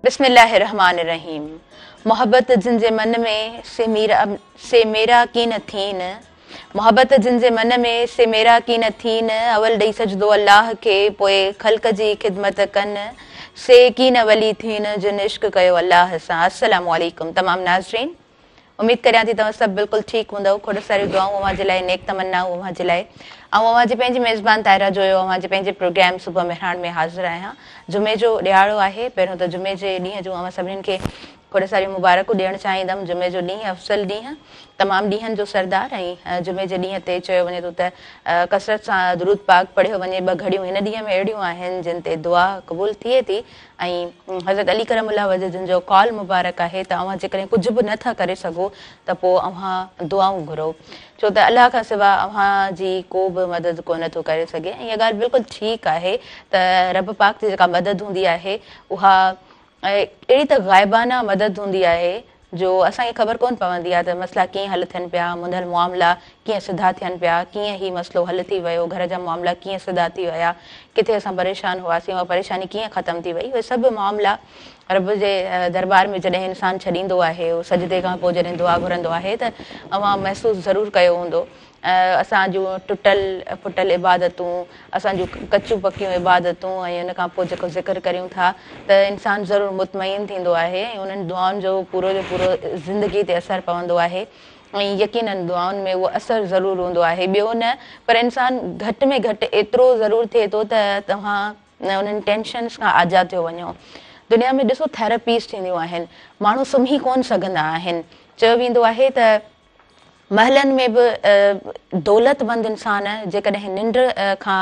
बिस्मिल्लाहिर्रहमानिर्रहीम। मोहब्बत जिनजे मन में से मेरा की न थीन, मोहब्बत जिनजे मन में से मेरा की न थीन, अवल ॾेई सजदो अल्लाह के पोइ ख़ल्क़ जी ख़िदमत कनि, से की न वली थीन जिन इश्क कयो अल्लाह सां। अस्सलामु अलैकुम तमाम नाज़रीन, उम्मीद करियां थी तव्हां सभु बिल्कुलु ठीकु हूंदव। खोड़ सारियूं दुआऊं अव्हां जे लाइ, नेक तमन्नाऊं अव्हां जे लाइ। ऐं अव्हां जी पंहिंजी मेज़बान ताहिरा जो अव्हां जे पंहिंजे प्रोग्राम सुबुह मेहरान में हाज़िर आहियां। जुमे जो ॾियारो आहे। पहिरियों त जुमे जे ॾींहं जो अव्हां सभिनीनि खे खोड़ सारियूं मुबारकूं ॾियणु चाहींदमि। जुमे जो ॾींहुं अफ़ज़ल ॾींहुं, तमामु ॾींहंनि जो सरदार। ऐं जुमे जे ॾींहं ते चयो वञे थो त कसरत सां दुरूद पाक पढ़ियो वञे। ॿ घड़ियूं हिन ॾींहं में अहिड़ियूं आहिनि जिन ते दुआ क़बूल थिए थी। ऐं हज़रत अली करमुल्लाह वजह जिन जो कॉल मुबारक आहे त अव्हां जेकॾहिं कुझु बि नथा करे सघो त पोइ अव्हां दुआऊं घुरो, छो त अलाह खां सवाइ अव्हां जी को बि मदद को नथो करे सघे। ऐं इहा ॻाल्हि बिल्कुलु ठीकु आहे त रब पाक जी जेका मदद हूंदी आहे उहा अहिड़ी त ग़ाइबाना मदद हूंदी आहे जो असांखे ख़बर कोन पवंदी आहे त मसइला कीअं हल थियनि पिया, मुंदल मामला कीअं सिधा थियनि पिया, कीअं ही मसइलो हल थी वियो, घर जा मामला कीअं सिधा थी विया, किथे असां परेशान हुआसीं, उहा परेशानी कीअं ख़तमु थी वई। उहे सभु मामला रब जे दरबार में जॾहिं इंसानु छॾींदो आहे, उहो सजदे खां पोइ जॾहिं दुआ घुरंदो आहे त अव्हां महसूसु ज़रूरु कयो हूंदो असां जूं टुटल फुटल इबादतूं, असांजूं कचियूं पकियूं इबादतूं, ऐं उन खां पोइ जेको ज़िक्र करियूं था त इंसानु ज़रूरु मुतमइन थींदो आहे ऐं उन्हनि दुआउनि जो पूरो जो पूरो ज़िंदगी ते असरु पवंदो आहे। ऐं यकीननि दुआउनि में उहो असरु ज़रूरु हूंदो आहे। ॿियो न, पर इंसानु घटि में घटि एतिरो ज़रूरु थिए थो त तव्हां उन्हनि टेंशन्स खां आज़ादु थियो वञो। दुनिया में ॾिसो थेरेपीज़ थींदियूं आहिनि, माण्हू सुम्ही कोन सघंदा आहिनि। चयो वेंदो आहे त महलनि में बि दौलतमंद इंसान जेकॾहिं निंड खां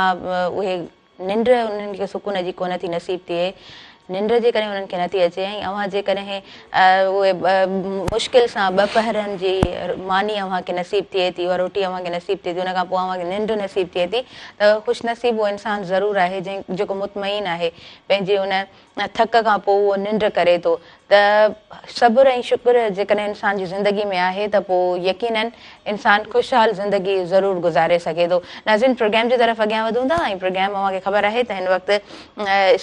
उहे निंड उन्हनि खे सुकून जी कोन थी नसीब थिए, निंड जे करे उन्हनि खे नथी अचे, ऐं अव्हां जेकॾहिं उहे मुश्किल सां 2 पहरनि जी मानी अव्हां खे नसीब थिए थी, उहा रोटी अव्हां खे नसीब थिए थी, उन खां पोइ अव्हां खे निंड नसीब थिए थी, त ख़ुशनसीब उहो इंसानु ज़रूरु आहे जेको मुतमइन आहे, पंहिंजे उन थक खां पोइ उहो निंड करे थो। त सब्र ऐं शुक्र जेकॾहिं इंसान जी ज़िंदगी में आहे त पोइ यकीननि इंसानु ख़ुशहाल ज़िंदगी ज़रूरु गुज़ारे सघे थो। नाज़रीन, प्रोग्राम जी तरफ़ अॻियां वधूं था। ऐं प्रोग्राम अव्हां खे ख़बर आहे त हिन वक़्तु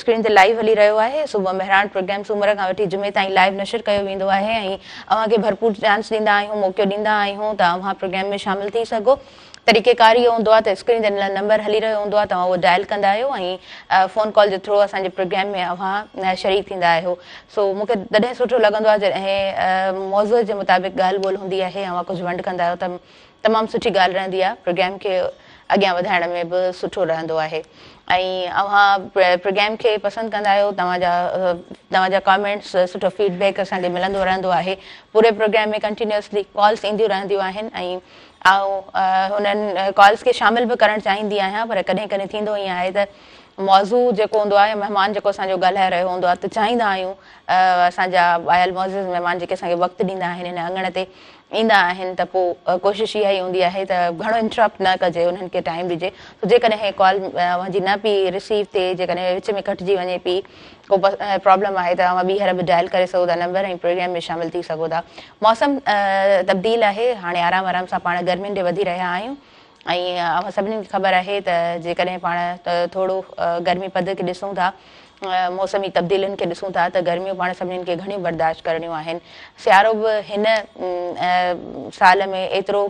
स्क्रीन ते लाइव हली रहियो आहे। सुबुह मेहरान प्रोग्राम सूमर खां वठी जुमे ताईं लाइव नशर कयो वेंदो आहे ऐं अव्हां खे भरपूर चांस ॾींदा आहियूं, मौक़ो ॾींदा आहियूं त अव्हां प्रोग्राम में शामिलु थी सघो। तरीक़ेकार इहो हूंदो आहे त स्क्रीन ते नंबर हली रहियो हूंदो आहे, तव्हां उहो डायल कंदा आहियो ऐं फ़ोन कॉल जे थ्रू असांजे प्रोग्राम में अव्हां शरीक थींदा आहियो। सो मूंखे तॾहिं सुठो लॻंदो आहे जॾहिं मौज़ूअ जे मुताबिक़ ॻाल्हि ॿोल हूंदी आहे, अव्हां कुझु वंड कंदा आहियो त तमामु सुठी ॻाल्हि रहंदी आहे, प्रोग्राम खे अॻियां वधाइण में बि सुठो रहंदो आहे। ऐं अव्हां प्रोग्राम खे पसंदि कंदा आहियो, तव्हांजा कॉमेंट्स, सुठो फीडबैक असांखे मिलंदो रहंदो आहे। पूरे प्रोग्राम में कंटिन्यूअसली कॉल्स ईंदियूं रहंदियूं आहिनि ऐं हुननि कॉल्स खे शामिलु बि करणु चाहींदी आहियां, पर कॾहिं कॾहिं थींदो ईअं आहे त मौज़ू जेको हूंदो आहे, महिमान जेको असांजो ॻाल्हाए रहियो हूंदो आहे, त चाहींदा आहियूं असांजा आयल मौज़ूज़ महिमान जेके असांखे वक़्तु ॾींदा आहिनि, हिन अङण ते ईंदा आहिनि, त पोइ कोशिशि इहा ई हूंदी आहे त घणो इंटरप्ट न कजे, उन्हनि खे टाइम ॾिजे। जेकॾहिं पॉल अव्हांजी न पई रिसीव थिए, जेकॾहिं विच में कटिजी वञे पई, को प्रॉब्लम आहे त अव्हां ॿीहर बि डायल करे सघो था नंबर ऐं प्रोग्राम में शामिलु थी सघो था। मौसम तब्दील आहे, हाणे आराम आराम सां पाण गर्मियुनि ॾे वधी रहिया आहियूं ऐं अव्हां सभिनीनि खे ख़बर आहे त जेकॾहिं पाण थोरो गर्मी पद खे ॾिसूं था, मौसमी तब्दीलियुनि खे ॾिसूं था, त गर्मियूं पाण सभिनीनि खे घणियूं बर्दाश्त करणियूं आहिनि। सियारो बि हिन साल में एतिरो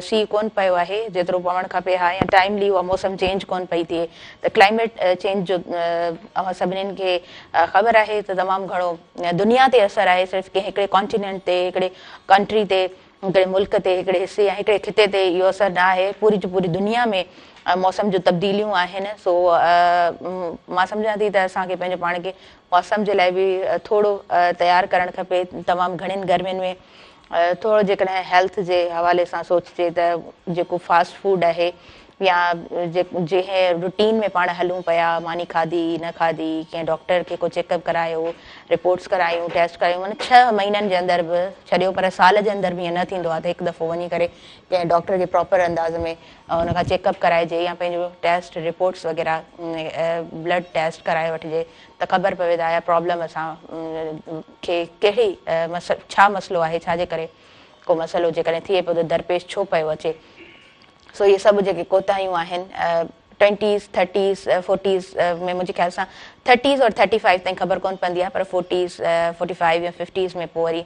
सीउ कोन पियो आहे जेतिरो पवणु खपे हा, या टाइमली उहा मौसम चेंज कोन पई थिए। त क्लाइमेट चेंज जो अव्हां सभिनीनि खे ख़बर आहे त तमामु घणो दुनिया ते असरु आहे। सिर्फ़ु कंहिं हिकिड़े कॉन्टिनेंट ते, हिकिड़े कंट्री ते, हिकिड़े मुल्क ते, हिकिड़े हिसे या हिकिड़े खिते ते इहो असरु न आहे, पूरी जी पूरी दुनिया में मौसम जूं तब्दीलियूं आहिनि। सो मां सम्झां थी त असांखे पंहिंजे पाण खे मौसम जे लाइ बि थोरो तयारु करणु खपे। तमामु घणनि गर्मियुनि में थोरो जेकॾहिं हेल्थ जे हवाले सां सोचिजे त जेको फास्ट फूड आहे या जंहिं रूटीन में पाण हलूं पिया, मानी खाधी न खाधी, कंहिं डॉक्टर खे को चेकअप करायो, रिपोर्ट्स करायूं, टेस्ट करायूं, माना 6 महीननि जे अंदरि बि छॾियो, पर साल जे अंदरि बि ईअं न थींदो आहे त हिकु दफ़ो वञी करे कंहिं डॉक्टर खे प्रॉपर अंदाज़ में उनखां चेकअप कराइजे या पंहिंजो टेस्ट रिपोर्ट्स वग़ैरह ब्लड टेस्ट कराए वठिजे त ख़बर पवे त आया प्रॉब्लम असां खे कहिड़ी छा मसइलो आहे, छाजे करे को मसइलो जेकॾहिं थिए पियो त दरपेश छो पियो अचे। सो इहे सभु जेके कोताहियूं आहिनि 20s 30s 40s में मुंहिंजे ख़्याल सां 30s और 35 ताईं ख़बर कोन पवंदी आहे, पर 40s 45 या 50s में पोइ वरी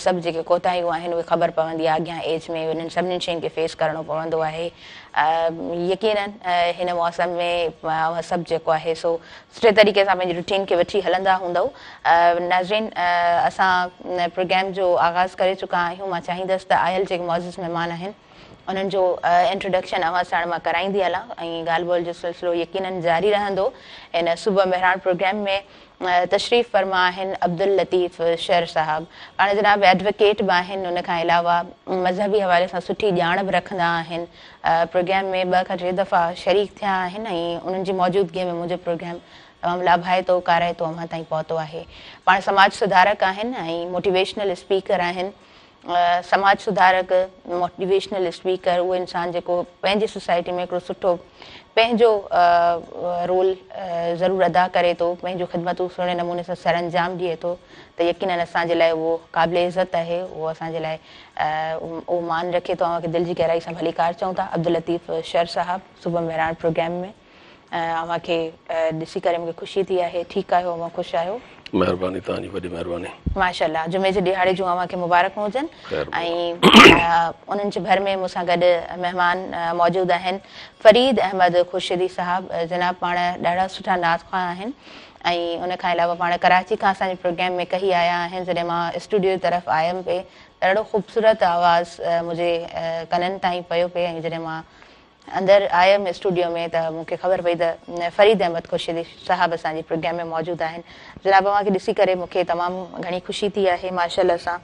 सभु जेके कोताहियूं आहिनि उहे ख़बर पवंदी आहे अॻियां एज में, उन्हनि सभिनीनि शयुनि खे फेस करिणो पवंदो आहे। यकीनन हिन मौसम में सभु जेको आहे सो सुठे तरीक़े सां पंहिंजी रूटीन खे वठी हलंदा हूंदव। नाज़रीन, असां प्रोग्राम जो आगाज़ करे चुका आहियूं। मां चाहींदसि त आयल जेके मौज़ूज़ महिमान आहिनि उन्हनि जो इंट्रोडक्शन अवां साण मां कराईंदी हलां ऐं ॻाल्हि ॿोल जो सिलसिलो यकीनन जारी रहंदो। इन सुबुह बहिराण प्रोग्राम में तशरीफ़ फरमा आहिनि अब्दुल लतीफ़ शर साहब। पाण जनाब एडवोकेट बि आहिनि, उन खां अलावा मज़हबी हवाले सां सुठी ॼाण बि रखंदा आहिनि। प्रोग्राम में 2 खां 3 दफ़ा शरीक थिया आहिनि ऐं उन्हनि जी मौजूदगीअ में मुंहिंजो प्रोग्राम तमामु लाभाइतो काराइतो अव्हां ताईं पहुतो आहे। पाण समाज सुधारक आहिनि ऐं मोटिवेशनल स्पीकर आहिनि। समाज सुधारक, मोटिवेशनल स्पीकर उहो इंसानु जेको पंहिंजी सोसाइटी में हिकिड़ो सुठो पंहिंजो रोल ज़रूरु अदा करे थो, पंहिंजो ख़िदमतूं सुहिणे नमूने सां सर अंजाम ॾिए थो, त यकीनन असांजे लाइ उहो क़ाबिल इज़त आहे। उहो असांजे लाइ उहो मान रखे थो। अव्हांखे दिलि जी गहराई सां भलीकार चऊं था। अब्दुल लतीफ़ शर साहब सुबुह बहिराण प्रोग्राम में अव्हांखे ॾिसी करे मूंखे ख़ुशी थी आहे। ठीकु आहियो? अव्हां ख़ुशि आहियो? महिरबानी, तव्हांजी वॾी महिरबानी। माशाअल्लाह, जुमे जे ॾिहाड़े जूं अव्हांखे मुबारक हुजनि। ऐं उन्हनि जे भर में मूंसां गॾु महिमान मौजूदु आहिनि फरीद अहमद खुर्शीदी साहब। जनाब पाण ॾाढा सुठा नातख़्वां आहिनि ऐं उन खां अलावा पाण कराची खां असांजे प्रोग्राम में कही आया आहिनि। जॾहिं मां स्टूडियो तरफ़ आयमि पे ॾाढो ख़ूबसूरत आवाज़ु मुंहिंजे कननि ताईं पियो पिए ऐं जॾहिं मां अंदरि आयमि स्टूडियो में त मूंखे ख़बर पई त फरीद अहमद खुर्शीदी साहब असांजे प्रोग्राम में मौजूदु आहिनि। जनाब अव्हांखे ॾिसी करे मूंखे तमामु घणी ख़ुशी थी आहे। माशाअल्लाह सां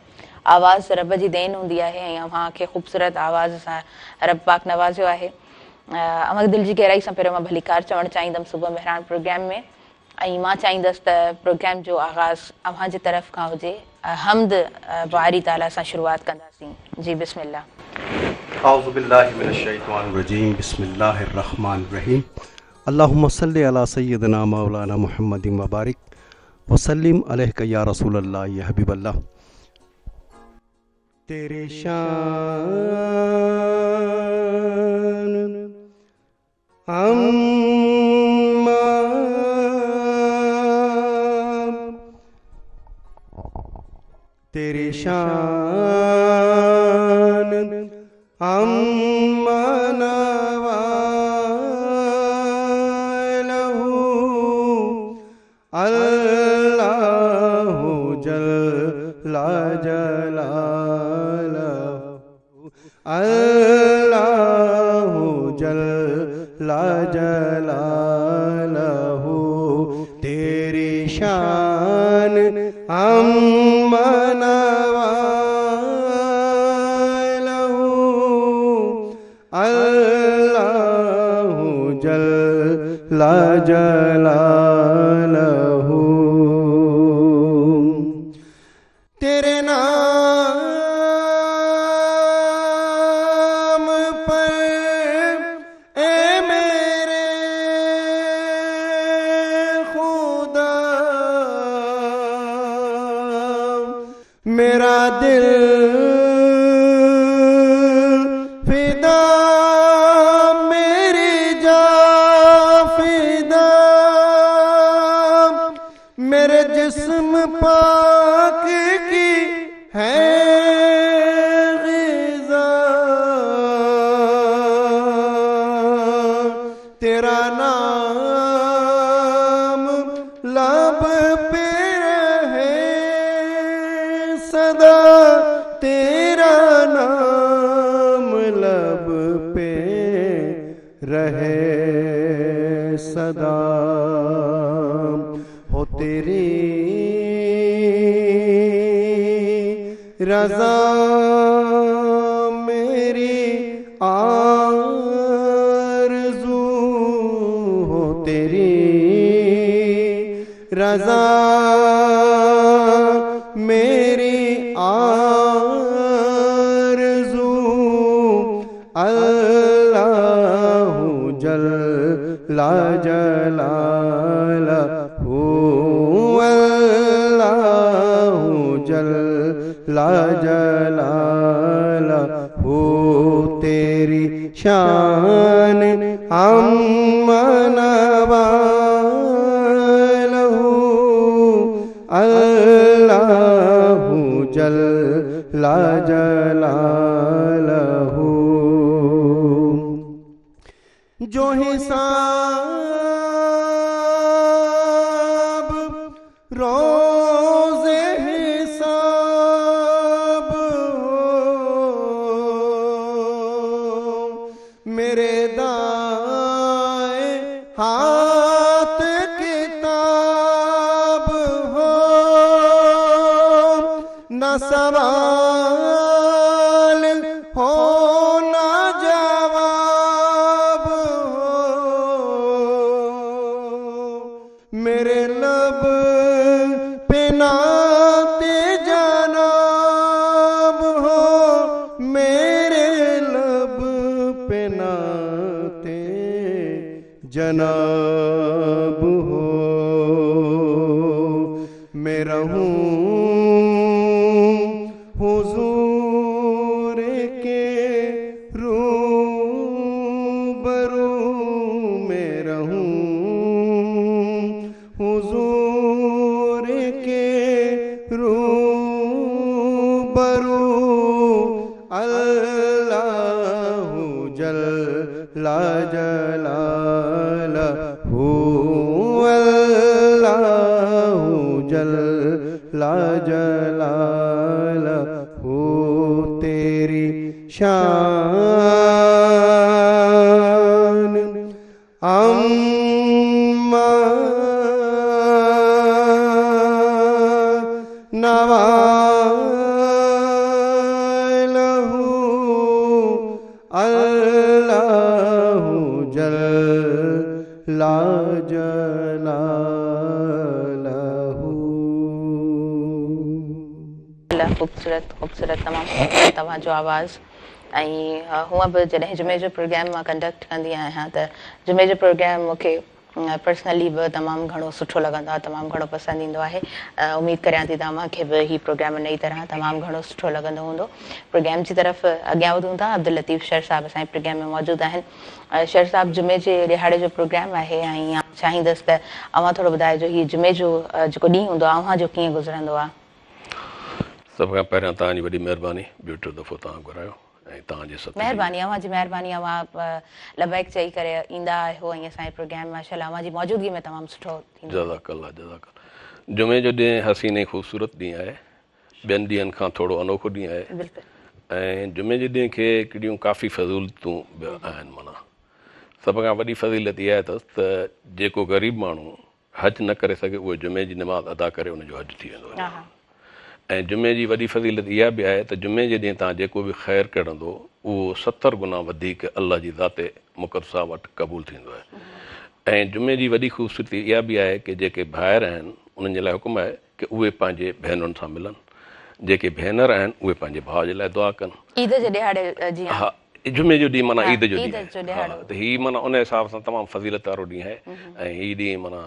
आवाज़ रब जी देन हूंदी आहे ऐं अव्हांखे ख़ूबसूरत आवाज़ सां रब पाक नवाज़ियो आहे। अव्हांखे दिलि जी गहराई सां पहिरियों मां भलीकार चवणु चाहींदमि सुबुह बहिराण प्रोग्राम में। ऐं मां चाहींदसि त प्रोग्राम जो आगाज़ अव्हांजे तरफ़ खां हुजे। हमद बारी ताला सां शुरूआत कंदासीं। जी बिस्मिल्लाह। औज़ु बिल्लाहि मिनश शैतानिर रजीम, बिस्मिल्लाहिर रहमानिर रहीम। अल्लाहुम्मा सल्लि अला सय्यिदिना मौलाना मुहम्मदिन व बारिक व सल्लिम अलैका या रसूलल्लाह या हबीबल्लाह। तेरे शान अम्मा तेरे शान अम्मा नवालहू अल्लाहु जल्ला जलालहू अल्लाहु जल्ला जलालहू। तेरी शान अम्मा ला जलालहू। तेरे नाम पर ए मेरे खुदा मेरा दिल पाक की है ग़िज़ा। तेरा नाम लब पे रहे सदा, तेरा नाम लब पे रहे सदा। हो तेरी रज़ा मेरी आरज़ू हो, तेरी रज़ा मेरी आरज़ू। अल्लाहु जल्ला जलालहू अल्लाहु जल्ला जलालहू। तेरी शान अम्मा अल्लाहु जल्ला जलालहू। जो हिसाब रोज़े हिसाब मेरे दाएं हाथ किताब हो, न सवाल हो न जवाब हो, मेरे लब पे नाते जनाब हो, मेरे लब पे नाते जनाब हो। मैं रहूं हुजूर के रूबरू, मैं रहूं हुजूर के रूबरू। अल्लाहु जल्ला जलालहू, अल्लाहु जल्ला जलालहू। तेरी शान अम्मा नवालहू, अल्लाहु जल्ला जलालहू। ख़ूबसूरत ख़ूबसूरत तमामु तव्हांजो आवाज़। ऐं हूअं बि जॾहिं जुमे जो प्रोग्राम मां कंडक्ट कंदी आहियां त जुमे जो प्रोग्राम मूंखे पर्सनली बि तमामु घणो सुठो लॻंदो आहे, तमामु घणो पसंदि ईंदो आहे। उमेद करियां थी तव्हांखे बि हीउ प्रोग्राम इन ई तरह तमामु घणो सुठो लॻंदो हूंदो। प्रोग्राम जी तरफ़ अॻियां वधूं था। अब्दुल लतीफ़ शर साहब असांजे प्रोग्राम में मौजूदु आहिनि। शर साहब, जुमे जे ॾिहाड़े जो प्रोग्राम आहे ऐं चाहींदसि त अव्हां थोरो ॿुधाइजो हीउ जुमे जो जेको ॾींहुं हूंदो आहे अव्हां जो कीअं गुज़रंदो आहे? सभ खां पहिरियां तव्हांजी वॾी महिरबानी, ॿियो टियों दफ़ो तव्हां घुरायो ऐं तव्हांजे सत महिरबानी, अव्हां जी महिरबानी। अव्हां लबैक चई करे ईंदा आहियो ऐं असांजे प्रोग्राम माशाल्लाह अव्हां जी मौजूदगी में तमामु सुठो थींदो। जज़ाकल्ला जज़ाकल्ला। जुमे जो ॾींहुं हसीन ऐं ख़ूबसूरत ॾींहुं आहे, ॿियनि ॾींहंनि खां थोरो अनोखो ॾींहुं आहे। ऐं जुमे जे ॾींहं खे हिकिड़ियूं काफ़ी फज़ूलतूं बि आहिनि। माना सभ खां वॾी फज़ीलत इहा आहे त जेको ग़रीब माण्हू हज न करे सघे उहो जुमे जी नमाज़ अदा करे उनजो हज थी वेंदो आहे। ऐं जुमे जी वॾी फज़ीलत इहा बि आहे त जुमे जे ॾींहुं तव्हां जेको बि ख़ैरु कढंदो उहो 70 गुना वधीक अल्लाह जी ज़ाते मुक़द्दसा वटि क़बूल थींदो आहे। ऐं जुमे जी वॾी ख़ूबसूरती इहा बि आहे कि जेके भाइर आहिनि उन्हनि जे लाइ हुकुम आहे कि उहे पंहिंजे भेनरुनि सां मिलनि, जेके भेनर आहिनि उहे पंहिंजे भाउ जे लाइ दुआ कनि। ईद जे ॾिहाड़े जी हा, जुमे जो ॾींहुं माना ईद जो ॾींहुं आहे। त हीअ माना उन हिसाब सां तमामु फज़ीलत वारो ॾींहुं आहे ऐं हीअ ॾींहुं माना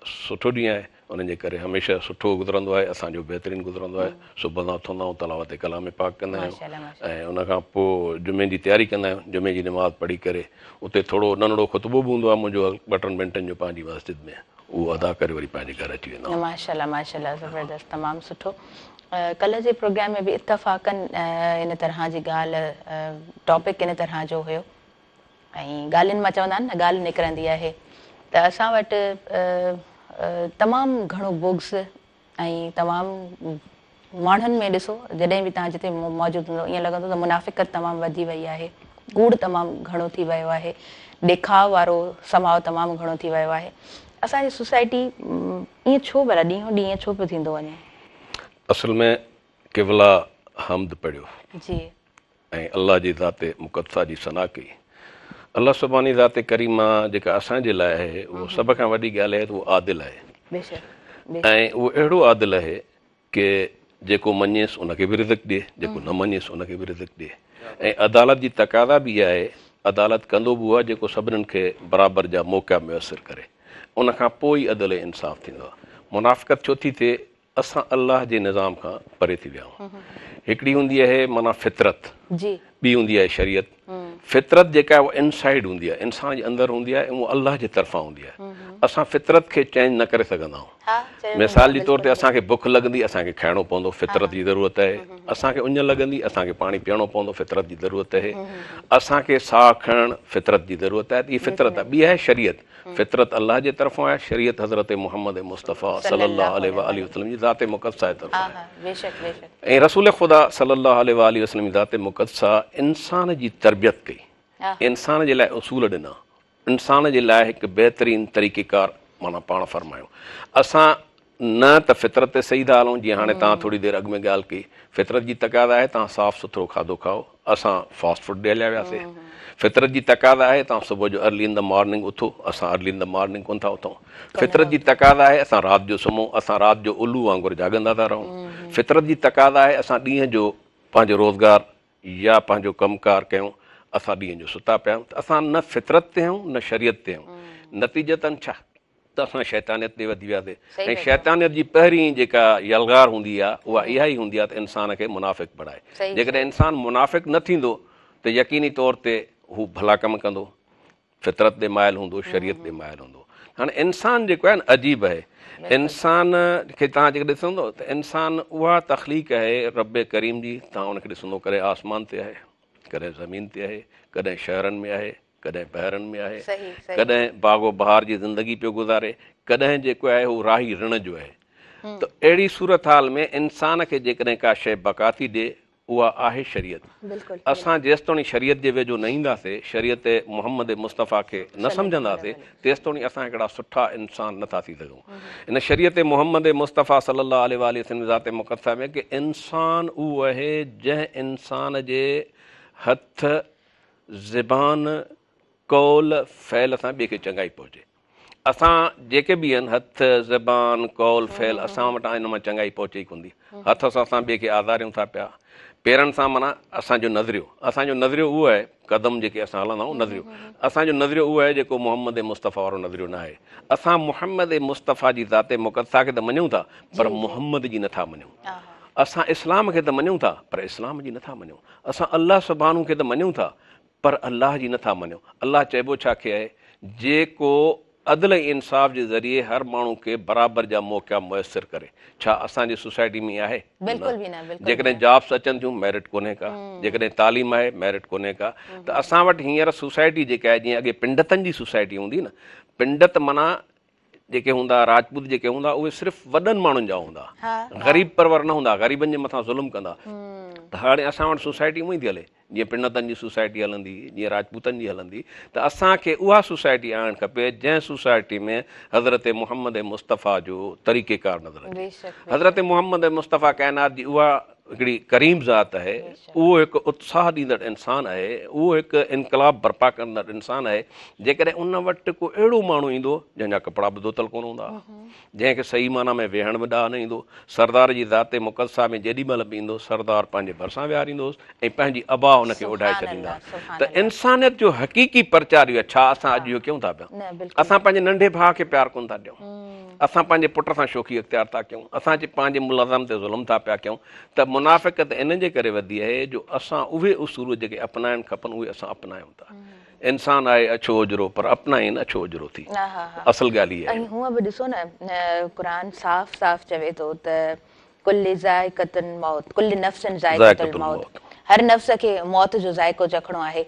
सुठो ॾींहुं आहे। उन जे करे हमेशह सुठो गुज़रंदो आहे, असांजो बहितरीनु गुज़रंदो आहे। सुबुह सां उथंदा आहियूं, तलावत कलाम पाक कंदा आहियूं ऐं उनखां पोइ जुमे जी तयारी कंदा आहियूं। जुमे जी नमाज़ पढ़ी करे उते थोरो नंढड़ो ख़ुतबो बि हूंदो आहे मुंहिंजो 2-3 मिंटनि जो पंहिंजी मस्जिद में, उहो अदा करे वरी पंहिंजे घर अची वेंदा आहियूं। माशाल्लाह माशाल्लाह, ज़बरदस्त, तमामु सुठो। कल्ह जे प्रोग्राम में बि इत्तफ़ाक़न इन तरह जी ॻाल्हि, टॉपिक इन तरह जो हुयो ऐं ॻाल्हियुनि मां चवंदा आहिनि न ॻाल्हि निकिरंदी आहे। त असां वटि तमामु घणो बुग्स ऐं तमामु माण्हुनि में ॾिसो जॾहिं बि तव्हां जिते मौजूदु हूंदो ईअं लॻंदो त मुनाफ़िक़त तमामु वधी वई आहे, कूड़ तमामु घणो थी वियो आहे, ॾेखाव वारो समाव तमामु घणो थी वियो आहे। असांजी सोसाइटी ईअं छो भला ॾींहों ॾींहुं ईअं छो पियो थींदो वञे? असल में केवला हमद पढ़ियो जी ऐं अल्लाह जी ज़ाते मुक़द्दसा जी सना कई। अल्लाह सुभानी ज़ाते करीमा जेका असांजे लाइ आहे उहो सभ खां वॾी ॻाल्हि आहे त उहो आदिल आहे। ऐं उहो अहिड़ो आदिल आहे कि जेको मञेसि उनखे बि रिज़्क़ ॾिए, जेको न मञेसि उनखे बि रिज़्क़ ॾिए। ऐं अदालत जी तक़ाज़ा बि इहा आहे, अदालत कंदो बि उहो आहे जेको सभिनीनि खे बराबरि जा मौक़ा मुयसरु करे, उनखां पोइ ई अदल ऐं इंसाफ़ थींदो आहे। मुनाफ़िक़त छो थी थिए? असां अल्लाह जे निज़ाम खां परे थी विया आहियूं। हिकिड़ी हूंदी आहे माना फितरत, जी ॿी हूंदी आहे शरीयत। फितरत जेका आहे उहा इनसाइड हूंदी आहे, इंसान जे अंदरि हूंदी आहे, ऐं उहा अलाह जे तरफ़ां हूंदी आहे। असां फितरत खे चेंज न करे सघंदा आहियूं। हाँ चलो मिसाल जे तौर ते असांखे बुख लॻंदी, असांखे खाइणो पवंदो, फितरत जी ज़रूरत आहे। असांखे उञ लॻंदी, असांखे पाणी पीअणो पवंदो, फितरत जी ज़रूरत आहे। असांखे साहु खणणु, फितरत जी ज़रूरत आहे। हीअ फितरत आहे। ॿी आहे शरीयत। फितरत अलाह जे तरफ़ां आहे, शरीयत हज़रत मोहम्मद मुस्तफ़ा सल्लल्लाहु अलैहि वसल्लम जी ज़ात मुक़द्दसा जे तरफ़ां हाँ आहे। हाँ बेशक बेशक ऐं रसूल ख़ुदा सल्लल्लाहु अलैहि वसल्लम जी ज़ात मुक़द्दसा इंसान जी तरबियत कई, इंसान जे लाइ उसूल ॾिना, इंसान जे लाइ हिकु बहितरीनु तरीक़ेकार माना पाण फरमायो। असां न त फितरत ते सही था हलूं, जीअं हाणे तव्हां थोरी देरि अॻु में ॻाल्हि कई, फितरत जी तक़ाज़ा आहे तव्हां साफ़ु सुथिरो खाधो खाओ, असां फास्ट फूड ॾे हलिया वियासीं। फितरत जी तक़ाज़ा आहे तव्हां सुबुह जो अर्ली इन द मॉर्निंग उथो, असां अर्ली इन द मॉर्निंग कोन था उथूं। फितरत जी तक़ाज़ा आहे असां राति जो सुम्हूं, असां राति जो उल्लू वांगुरु जाॻंदा था रहूं। फितरत जी तक़ाज़ा आहे असां ॾींहं जो पंहिंजो रोज़गार या पंहिंजो कमुकार कयूं, असां ॾींहं जो सुता पिया आहियूं। त असां न फितरत ते आहियूं न शरीयत ते आहियूं। नतीजतन छा त असां शैतानियत ते वधी वियासीं। ऐं शैतानियत जी पहिरीं जेका यलगार हूंदी आहे उहा इहा ई हूंदी आहे त इंसान खे मुनाफ़िक़ बणाए। जेकॾहिं इंसानु मुनाफ़िक़ न थींदो त यकीनी तौर ते हू भला कमु कंदो, फितरत ते माइल हूंदो, शरीयत ते माइल हूंदो। हाणे इंसानु जेको आहे न अजीब आहे। इंसान खे तव्हां जेके ॾिसंदो त इंसानु उहा तख़लीक़ आहे रब करीम जी। तव्हां उनखे ॾिसंदो कॾहिं आसमान ते आहे, कॾहिं ज़मीन ते आहे, कॾहिं शहरनि में आहे, कॾहिं बहिरनि में आहे, कॾहिं बागो बहार जी ज़िंदगी पियो गुज़ारे, कॾहिं जेको आहे हू राही ऋण जो आहे। त अहिड़ी सूरत हाल में इंसान खे जेकॾहिं का शइ बका थी ॾिए उहा आहे शरीयत। असां जेसिताणी शरीयत जे वेझो न ईंदासीं, शरीयत मोहम्मद मुस्तफ़ा खे न सम्झंदासीं, तेसिताणी असां हिकिड़ा सुठा इंसान नथा थी सघूं। इन शरीयत मोहम्मद मुस्तफ़ा सल्लल्लाहु अलैहि वसल्लम ज़ात मुक़द्दसा में कि इंसान उहो आहे जंहिं इंसान जे हथ ज़बान कौल फ़ैल सां ॿिए खे चङाई पहुचे। असां जेके बि आहिनि हथ ज़बान कौल फ़ैल असां वटां इन मां चङाई पहुचे ई कोन थी। हथ सां असां ॿिए खे आज़ारियूं था पिया, पेरनि सां माना असांजो नज़रियो उहो आहे, क़दम जेके असां हलंदा आहियूं नज़रियो, असांजो नज़रियो उहो आहे जेको मोहम्मद मुस्तफ़ा वारो नज़रियो न आहे। असां मोहम्मद मुस्तफ़ा जी ज़ात मुक़द्दसा खे त मञूं था पर मोहम्मद जी नथा मञूं। असां इस्लाम खे त मञूं था पर इस्लाम जी नथा मञूं। असां अलाह सुभाणे खे त मञूं था पर अलाह जी नथा मञूं। अलाह चइबो छा खे आहे, जेको अदल ऐं इंसाफ़ जे ज़रिए हर माण्हू खे बराबरि जा मौक़ा मुयसर करे। छा असांजी सोसाइटी में आहे? जेकॾहिं जॉब्स अचनि थियूं मेरिट कोन्हे का, जेकॾहिं तालीम आहे मेरिट कोन्हे का। त असां वटि हींअर सोसाइटी जेका आहे, जीअं अॻे पिंडतनि जी सोसाइटी हूंदी न, पिंडत माना जेके हूंदा राजपूत जेके हूंदा उहे सिर्फ़ु वॾनि माण्हुनि जा हूंदा, ग़रीब परवर न हूंदा, ग़रीबनि जे मथां ज़ुल्म कंदा। त हाणे असां वटि सोसाइटी उअं ई थी हले, जीअं पिंडतनि जी सोसाइटी हलंदी, जीअं राजपूतनि जी हलंदी। त असांखे उहा सोसाइटी आणणु खपे जंहिं सोसाइटी में हज़रत मोहम्मद मुस्तफ़ा जो तरीक़ेकार नज़र अचे। हज़रत मोहम्मद मुस्तफ़ा काइनात जी उहा हिकिड़ी करीम ज़ात आहे, उहो हिकु उत्साह ॾींदड़ इंसानु आहे, उहो हिकु इनकलाब बर्पा कंदड़ इंसानु आहे। जेकॾहिं उन वटि को अहिड़ो माण्हू ईंदो जंहिंजा कपिड़ा बि धोतल कोन हूंदा, जंहिंखे सही माना में वेहण बि ॾाह न ईंदो, सरदार जी ज़ात मुक़द्दसा में जेॾी महिल बि ईंदो सरदार पंहिंजे भरिसां विहारींदोसि ऐं पंहिंजी अबा हुनखे उॾाए छॾींदा। त इंसानियत जो हक़ीक़ी प्रचार इहो आहे। छा असां अॼु इहो कयूं था पिया? असां पंहिंजे नंढे भाउ खे प्यारु कोन था ॾियूं, असां पंहिंजे पुट सां शोखी इख़्तियार था कयूं, असां पंहिंजे मुलाज़म ते ज़ुल्म था पिया कयूं। त मुनाफ़िक़त इन जे करे वधी आहे जो असां उहे उसूल जेके अपनाइण खपनि उहे असां अपनायूं था। इंसान आहे अछो ओजरो पर अपनाइनि अछो ओजरो थी, असल ॻाल्हि इहा आहे। ऐं हूअं बि ॾिसो न, क़ुरान साफ़ साफ़ चवे थो त कुल्ल ज़ाइक़तुल मौत, कुल्ल नफ़्सिन ज़ाइक़तुल मौत, हर नफ़्स खे मौत जो ज़ाइक़ो चखणो आहे।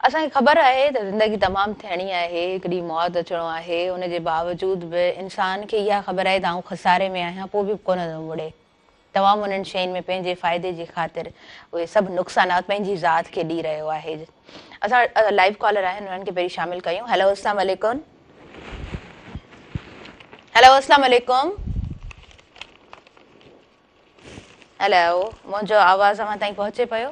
असांखे ख़बर आहे त ज़िंदगी तमामु थियणी आहे, हिकिड़ी मौत अचिणो आहे, उनजे बावजूद बि इंसान खे इहा ख़बर आहे त आउं खसारे में आहियां, पोइ बि कोन थो मुड़े। तमामु उन्हनि शयुनि में पंहिंजे फ़ाइदे जे ख़ातिर उहे सभु नुक़सानात पंहिंजी ज़ात खे ॾेई रहियो आहे। असां लाइव कॉलर आहिनि, उन्हनि खे पहिरीं शामिल कयूं। हेलो अस्सलाम वालेकुम। हेलो अस्सलाम वालेकुम। हेलो, मुंहिंजो आवाज़ अव्हां ताईं पहुचे पियो?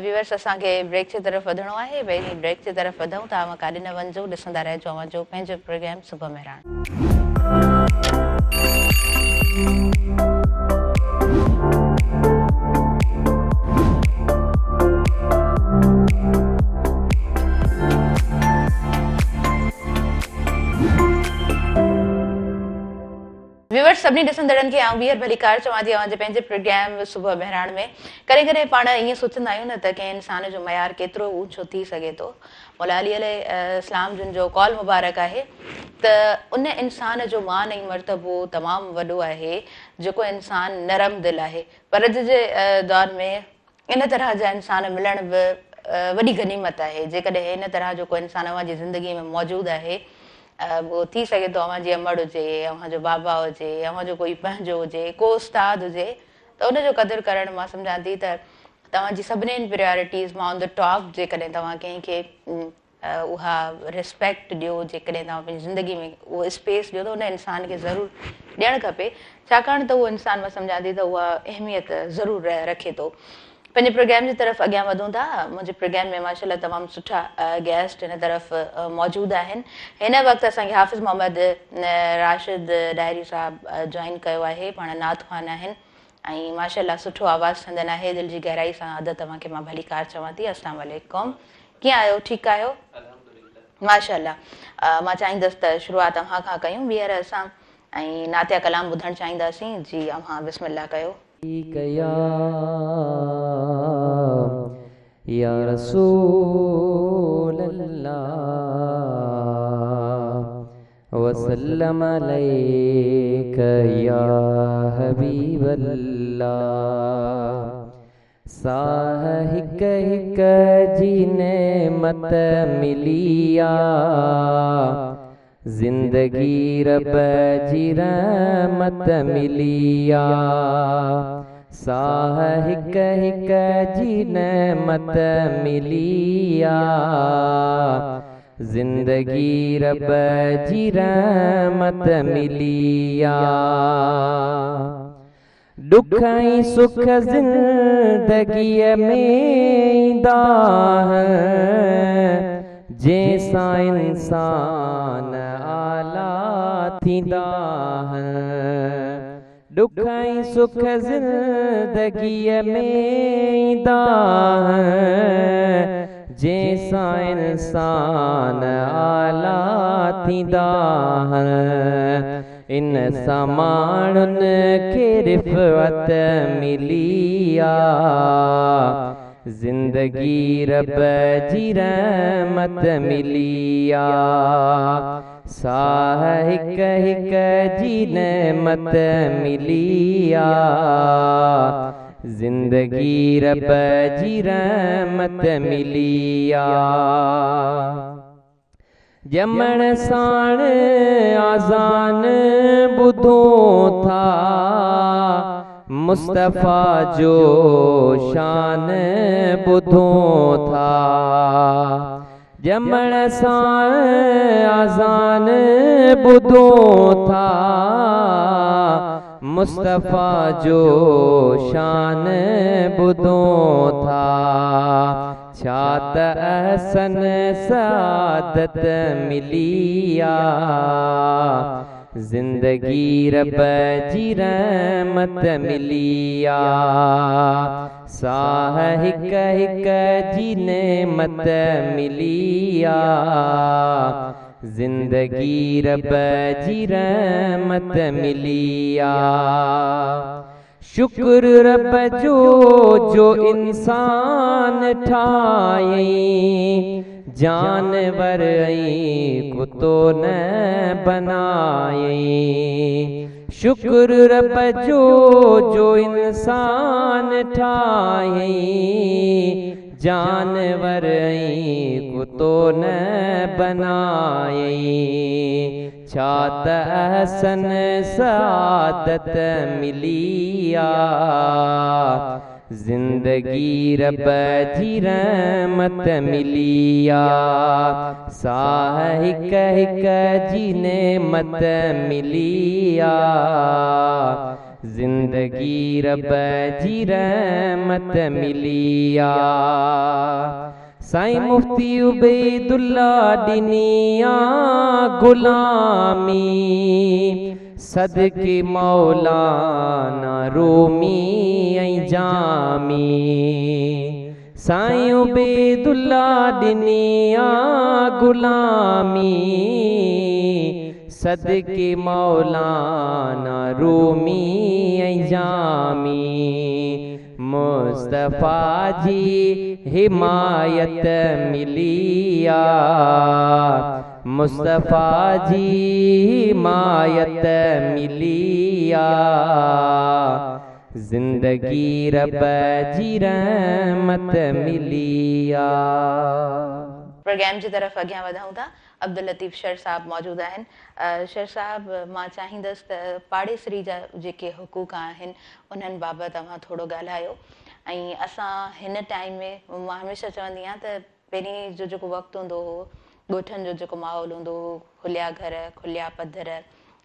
व्यूअर्स, असांखे ब्रेक जी तरफ़ वधिणो आहे, पहिरीं ब्रेक जी तरफ़ वधूं था। तव्हां काॾे न वञिजो, ॾिसंदा रहिजो अव्हां जो पंहिंजो प्रोग्राम सुबुह मेहरान। व्यूअर्स सभिनी ॾिसंदड़नि खे आउं ॿीहर भली कार चवां थी अवांजे पंहिंजे प्रोग्राम सुबुह बहिराण में कॾहिं कॾहिं पाण ईअं सोचंदा आहियूं न त कंहिं इंसान जो मयार केतिरो ऊंचो थी सघे थो। मौला अली अलैहिस्सलाम जिन जो कौल मुबारक आहे त उन इंसान जो मान ऐं मर्तबो तमामु वॾो आहे जेको इंसान नरम दिलि आहे। पर अॼु जे दौर में इन तरह जा इंसान मिलण बि वॾी गनीमत आहे। जेकॾहिं इन तरह जो कोई इंसान अव्हांजी ज़िंदगी में मौजूदु आहे, वो थी सके तो अव्हांजी अमड़ हुजे, अव्हांजो बाबा हुजे, अव्हांजो कोई पंहिंजो हुजे, को उस्ताद हुजे, त उनजो क़दुरु करणु मां सम्झां थी त तव्हांजी सभिनीनि प्रायोरिटीज़ मां ऑन द टॉप जेकॾहिं तव्हां कंहिंखे उहा रिस्पेक्ट ॾियो, जेकॾहिं तव्हां पंहिंजी ज़िंदगी में उहो स्पेस ॾियो त उन इंसान खे ज़रूरु ॾियणु खपे, छाकाणि त उहो इंसान मां सम्झां थी त उहा अहमियत ज़रूरु रखे थो। पंहिंजे प्रोग्राम जी तरफ़ अॻियां वधूं था। मुंहिंजे प्रोग्राम में माशाल्लाह तमामु सुठा गेस्ट हिन तरफ़ मौजूदु आहिनि। हिन वक़्तु असांखे हाफ़िज़ मोहम्मद राशिद डायरी साहिबु जॉइन कयो आहे। पाण नात ख़्वान आहिनि ऐं माशाल्लाह सुठो आवाज़ु संदन आहे। दिलि जी गहराई सां अदब तव्हांखे मां भली कार चवां थी। अस्सलाम वालेकुम, कीअं आहियो? ठीकु आहियो? माशाल्लाह। मां चाहींदसि त शुरूआति अव्हां खां कयूं, ॿीहर असां ऐं नातिया कलाम ॿुधणु चाहींदासीं। जी अव्हां बिस्मिल्लाह कयो। या रसूल अल्लाह वसल्लम अलैका या हबीब अल्लाह। साह हिक हिक जी नेमत मिलिया, जिंदगी रब जी रहमत मिलिया। साह हिक हिक जी नेमत मिलिया, जिंदगी रब जी रहमत मिलिया। दुख ऐं सुख ज़िंदगीअ में ईंदा जंहिंसां इंसान आला थींदा। दुख ऐं सुख ज़िंदगीअ में ईंदा जंहिंसां इंसान आला थींदा। इन सां माण्हुनि खे रिफ़त मिलिया, जिंदगी रब जी रहमत मिलिया। साह हिक हिक जी नेमत मिलिया, जिंदगी रब जी रहमत मिलिया। जमण साण आज़ान ॿुधूं था, मुस्तफ़ा जो शान ॿुधूं था। जमण साण आज़ान ॿुधूं था, मुस्तफ़ा जो शान ॿुधूं था। छा त अहसन सादत मिलिया, जिंदगी रब जी रहमत मिलिया। साह हिक हिक जी नेमत मिलिया, जिंदगी रब जी रहमत मिलिया। शुक्र रब जो इंसान ठायई, जानवर ऐं कुतो न बनायई। शुक्र रब जो इंसान ठायई, जानवर ऐं कुतो न बनायई। छा त अहसन सादत मिलिया, जिंदगी रब जी रहमत मिलिया। साह हिक हिक जी नेमत मिलिया, जिंदगी रब जी रहमत मिलिया। साईं मुफ्ती उबैदुल्ला डिनिया गुलामी, सदके मौलाना रूमी ऐं जामी। साईं उबैदुल्ला डिनिया गुलामी, सदके मौलाना रूमी ऐं जामी मुस्तफ़ा जी हिमायत मिली आ मुस्तफ़ा जी हिमायत मिली आ ज़िंदगी रब जी रहमत मिली आ। प्रोग्राम जी तरफ़ अॻियां वधूं था। अब्दुल लतीफ़ शर साहब मौजूद आहिनि। शर साहब, मां चाहींदसि त पाड़ेसरी जा जेके हुकूक आहिनि उन्हनि बाबति तव्हां थोरो ॻाल्हायो। ऐं असां हिन टाइम में, मां हमेशह चवंदी आहियां त पहिरीं जो जेको वक़्तु हूंदो हो, ॻोठनि जो जेको माहौल हूंदो हो, खुलिया घर, खुलिया पधर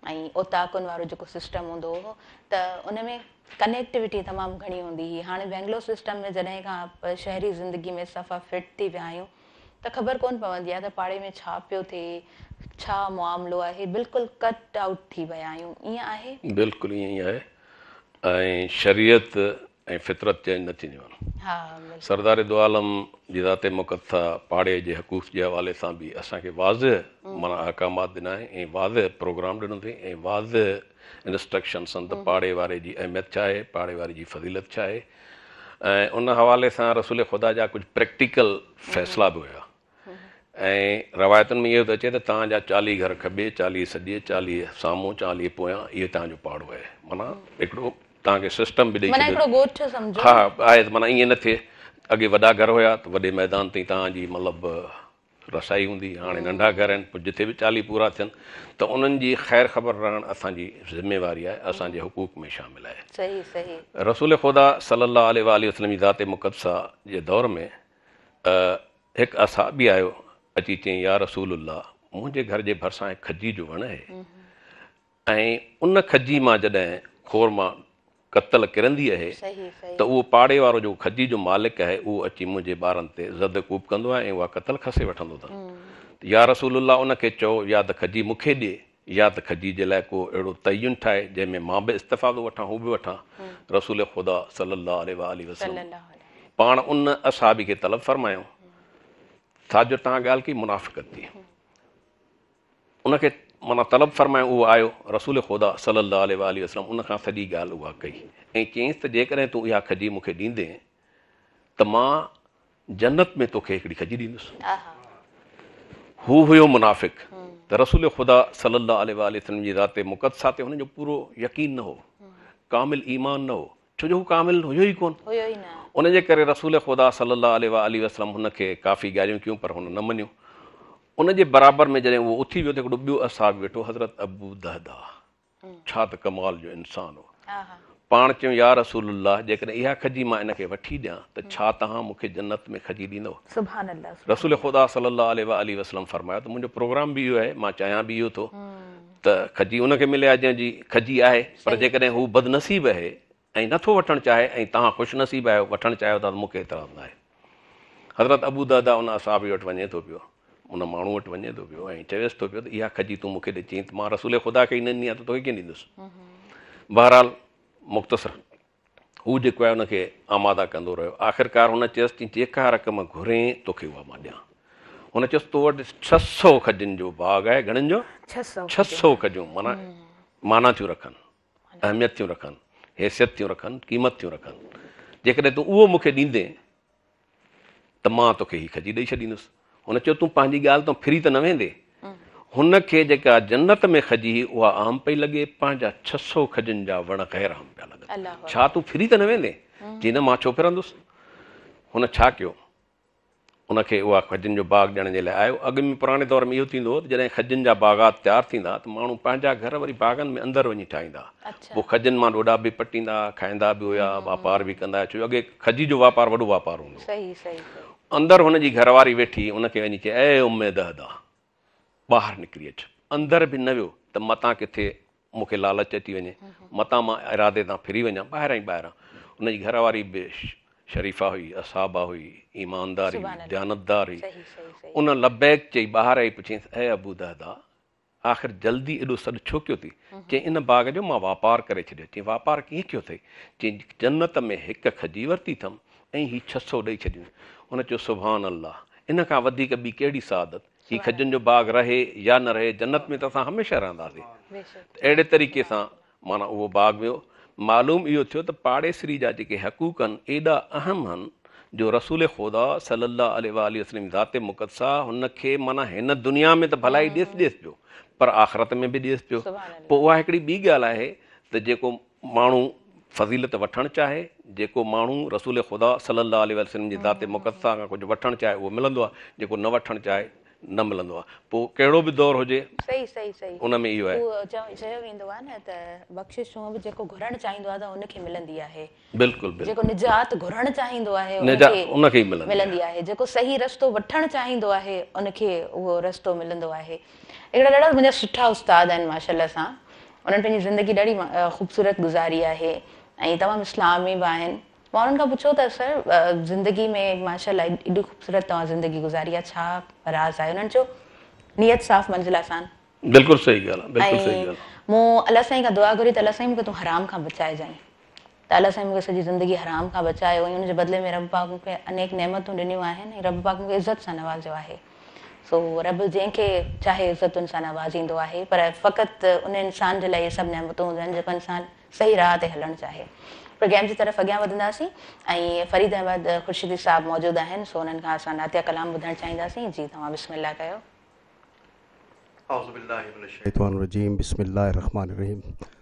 ऐं ओताकुनि वारो जेको सिस्टम हूंदो हो, त उन में कनेक्टिविटी तमामु घणी हूंदी हुई। हाणे बेंगलोर सिस्टम में जॾहिं खां शहरी ज़िंदगी में सफ़ा फिट थी विया आहियूं त ख़बर कोन पवंदी आहे त पाड़े में छा पियो थिए, छा मामिलो आहे, बिल्कुलु कट आउट थी विया आहियूं। ईअं आहे? बिल्कुलु ईअं ई आहे। ऐं शरीयत ऐं फितरत चेंज न थींदियूं आहिनि। हा, सरदार दो आलम जी ज़ाते मुक़द्दसा पाड़े जे हक़ूक़ जे हवाले सां बि असांखे वाज़िह माना अहकामात ॾिना ऐं वाज़िह प्रोग्राम ॾिनो अथई ऐं वाज़िह इंस्ट्रक्शन्स आहिनि त पाड़े वारे जी अहमियत छा आहे, पाड़े वारे जी फज़ीलत छा आहे। ऐं उन हवाले सां रसूल ख़ुदा जा कुझु प्रैक्टिकल फ़ैसिला बि हुया। ऐं रवायतुनि में इहो थो अचे त तव्हांजा 40 घर खॿे, 40 सॼे, 40 साम्हूं, 40 पोयां, इहो तव्हांजो पाड़ो आहे। माना हिकिड़ो तव्हांखे सिस्टम बि ॾेई छॾियो। हा आहे, माना ईअं न थिए अॻे वॾा घर हुया त वॾे मैदान ताईं तव्हांजी मतिलबु रसाई हूंदी, हाणे नंढा घर आहिनि, पोइ जिथे बि 40 पूरा थियनि त उन्हनि जी ख़ैर ख़बर रहणु असांजी ज़िम्मेवारी आहे, असांजे हुकूक में शामिल आहे। सही सही। रसूल ख़ुदा सल्लल्लाहु अलैहि वसल्लम जी ज़ाते मुक़द्दसा जे दौर में हिकु असहाबी आयो, अची चई या रसूल अल्लाह, मुंहिंजे घर जे भरिसां खजी जो वण आहे ऐं उन खजी मां जॾहिं खोर मां कतल किरंदी आहे त उहो पाड़े वारो जो खजी जो मालिक आहे उहो अची मुंहिंजे ॿारनि ते ज़द कूब कंदो आहे ऐं उहा कतल खसे वठंदो अथनि। या रसूल अल्लाह, उनखे चओ या त खजी मूंखे ॾिए या त खजी जे लाइ को अहिड़ो तयन ठाहे जंहिंमें मां बि इस्तीफ़ादो वठां, हू बि वठां। रसूल ख़ुदा सल्लल्लाहु अलैहि वसल्लम पाण उन असहाबी खे तलब फरमायो, छाजो तव्हां ॻाल्हि कई मुनाफ़िक़त थी, उनखे माना तलब फरमायो। उहो आयो रसूल ख़ुदा सल्लल्लाहु अलैहि वसल्लम उनखां सॼी ॻाल्हि उहा कई ऐं चयईंसि त जेकॾहिं तूं इहा खजी मूंखे ॾींदे त मां जन्नत में तोखे हिकिड़ी खजी ॾींदुसि। हू हुयो मुनाफ़िक़। त रसूल ख़ुदा सल्लल्लाहु अलैहि वसल्लम जी ज़ाते मुक़द्दसा ते हुनजो पूरो यकीन न हो, कामिल ईमान न हो, छो जो हू कामिल हुयो ई कोन। उनजे करे रसूल ख़ुदा सल्लल्लाहु अलैहि वसल्लम हुनखे काफ़ी ॻाल्हियूं कयूं पर हुन न मञियो। उनजे बराबरि में जॾहिं उहो उथी वियो त हिकिड़ो ॿियो असहाब वेठो, हज़रत अबू दहदा, छा त कमाल जो इंसानु हो। पाण चयूं या रसूल अल्लाह, जेकॾहिं इहा खजी मां इनखे वठी ॾियां त छा तव्हां मूंखे जन्नत में खजी ॾींदव? सुभान अल्लाह। रसूल ख़ुदा सल्लल्लाहु अलैहि वसल्लम फरमायो त मुंहिंजो प्रोग्राम बि इहो आहे, मां चाहियां बि इहो थो त खजी उनखे मिले आहे जंहिंजी खजी आहे, पर जेकॾहिं हू बदनसीब आहे ऐं नथो वठणु चाहे ऐं तव्हां ख़ुशि नसीब आहियो वठणु चाहियो था त मूंखे एतिराज़ न आहे। हज़रत अबू दहदा उन असहाबी वटि वञे थो पियो, उन माण्हू वटि वञे थो पियो ऐं चएसि थो पियो त इहा खजी तूं मूंखे ॾे। चई त मां रसूल ख़ुदा खे ई न ॾिनी आहे त तोखे कीअं ॾींदुसि। बहरहाल मुख़्तसर हू जेको आहे उनखे आमादा कंदो रहियो। आख़िरकार हुन चयसि चई जेका रक़म घुरे तोखे उहा मां ॾियां। हुन चयसि तो वटि 600 खजियुनि जो बाग़ आहे। घणनि जो? 600 खजियूं। माना थियूं रखनि, अहमियत थियूं रखनि, हैसियत थियूं रखनि, क़ीमत थियूं रखनि। जेकॾहिं तूं उहो मूंखे ॾींदे त मां तोखे हीअ खजी ॾेई छॾींदुसि। हुन चयो तूं पंहिंजी ॻाल्हि तां फिरी त न वेंदे। हुनखे जेका जन्नत में खजी हुई उहा आम पई लॻे, पंहिंजा 600 खजियुनि जा वण ग़ैर आम पिया लॻनि। छा तूं फिरी त न वेंदे? चई न, मां छो फिरंदुसि। हुन छा कयो, उनखे उहा खजियुनि जो बाग़ ॾियण जे लाइ आयो। अॻु में पुराणे दौर में इहो थींदो हो त जॾहिं खजियुनि जा बाग़ात तयारु थींदा त माण्हू पंहिंजा घर वरी बाग़नि में अंदरि वञी ठाहींदा, पोइ खजियुनि मां ॾोॾा बि पटींदा, खाईंदा बि हुया, वापार बि कंदा। छो अॻे खजी जो वापारु वॾो वापारु हूंदो। अंदरि हुनजी घरवारी वेठी, उनखे वञी चए ऐं उम्मे दहदा ॿाहिरि निकिरी अचु। अंदरि बि न वियो त मतां किथे मूंखे लालच अची वञे, मतां मां इरादे तां फिरी वञा, ॿाहिरां ई ॿाहिरां। हुनजी घरवारी बि शरीफ़ा हुई, असाबा हुई, ईमानदार हुई, दयानतदार हुई। उन लबैक चई ॿाहिरि आई, पुछियईंसि ऐं अबू दहदा आख़िर जल्दी एॾो सॾु छो कयो अथई? चई इन बाग़ जो मां वापारु करे छॾियो। चई वापारु कीअं कयो अथई? चई जन्नत में हिकु खजी वरिती अथमि ऐं हीअ 600 ॾेई छॾियूं। हुन चयो सुभान अल्लाह, इन खां वधीक ॿी कहिड़ी सादत। हीअ खजियुनि जो बाग़ रहे या न रहे, जन्नत में त असां हमेशह रहंदासीं। अहिड़े तरीक़े सां माना उहो बाग वियो। मालूम इहो थियो त पाड़ेसरी जा जेके हक़ूक़ आहिनि एॾा अहम आहिनि जो रसूल ख़ुदा सल्लल्लाहु अलैहि वसल्लम ज़ाते मुक़द्दसा हुनखे माना हिन दुनिया में त भलाई ॾेस पियो पर आख़िरत में बि ॾेस पियो। पोइ उहा हिकिड़ी ॿी ॻाल्हि आहे त जेको माण्हू फज़ीलत वठणु चाहे, जेको माण्हू रसूल ख़ुदा सल्लल्लाहु अलैहि वसल्लम जी ज़ाते मुक़द्दसा खां कुझु वठणु चाहे उहो मिलंदो आहे, जेको न वठणु चाहे न मिलंदो आहे। पोइ कहिड़ो बि दौरु हुजे सही उन में इहो आहे चयो वेंदो आहे न त बख़्शिश बि जेको घुरणु चाहींदो आहे त उनखे मिलंदी आहे। बिल्कुलु जेको निजात घुरणु चाहींदो आहे उनखे मिलंदी आहे। जेको सही रस्तो वठणु चाहींदो आहे उनखे उहो रस्तो मिलंदो आहे। हिकिड़ा ॾाढा मुंहिंजा सुठा उस्ताद आहिनि माशाअल्लाह सां, उन्हनि पंहिंजी ज़िंदगी ॾाढी ख़ूबसूरत गुज़ारी आहे ऐं तमामु इस्लामी बि आहिनि। मां उन्हनि खां पुछो त सर ज़िंदगी में माशाअल्लाह एॾी ख़ूबसूरत तव्हां ज़िंदगी गुज़ारी आहे, छा राज़ आहे? उन्हनि चयो नियत साफ़ मंज़िल आसान। बिल्कुलु सही ॻाल्हि आहे, बिल्कुलु सही ॻाल्हि। मूं अल्लाह साईं खां दुआ घुरी त अल्लाह साईं मूंखे तूं हराम खां बचाए जाईं, त अल्लाह साईं मूंखे सॼी ज़िंदगी हराम खां बचायो ऐं उनजे बदिले में रब पाक मूंखे अनेक नेमतूं ॾिनियूं आहिनि ऐं रब पाक मूंखे इज़त सां नवाज़ियो आहे। सो रब जंहिंखे चाहे इज़तुनि सां नवाज़ींदो आहे, पर फ़क़ति उन इंसान जे लाइ इहे सभु नेमतूं हूंदियूं आहिनि जेको इंसान सही राह ते हलणु चाहे। प्रोग्राम जी तरफ़ अॻियां वधंदासीं ऐं फरीद अहमद ख़ुर्शीदी साहब मौजूदु आहिनि, सो उन्हनि खां असां नातिया कलाम ॿुधणु चाहींदासीं। जी तव्हां बिस्मिल्लाह कयो। औज़ुबिल्लाहिमिनश्शैतानिर्रजीम, बिस्मिल्लाहिर्रहमानिर्रहीम।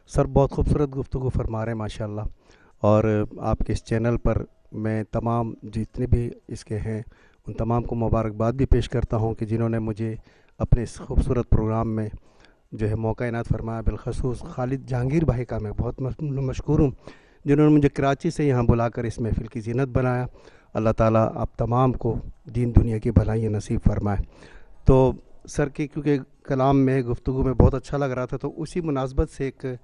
सर बहुत खूबसूरत गुफ्तगू फरमा रहे हैं माशाअल्लाह, और आपके इस चैनल पर मैं तमाम जितने भी इसके हैं उन तमाम को मुबारकबाद भी पेश करता हूँ कि जिन्होंने मुझे अपने इस खूबसूरत प्रोग्राम में जो है मौका इनात फरमाया। बिलखसूस खालिद जहांगीर भाई का मैं बहुत मशकूर हूँ जिन्होंने मुझे कराची से यहाँ बुलाकर इस महफ़िल की ज़ीनत बनाया। अल्लाह ताला आप तमाम को दीन दुनिया की भलाई नसीब फरमाए। तो सर की क्योंकि कलाम में गुफ्तगू में बहुत अच्छा लग रहा था तो उसी मुनासबत से एक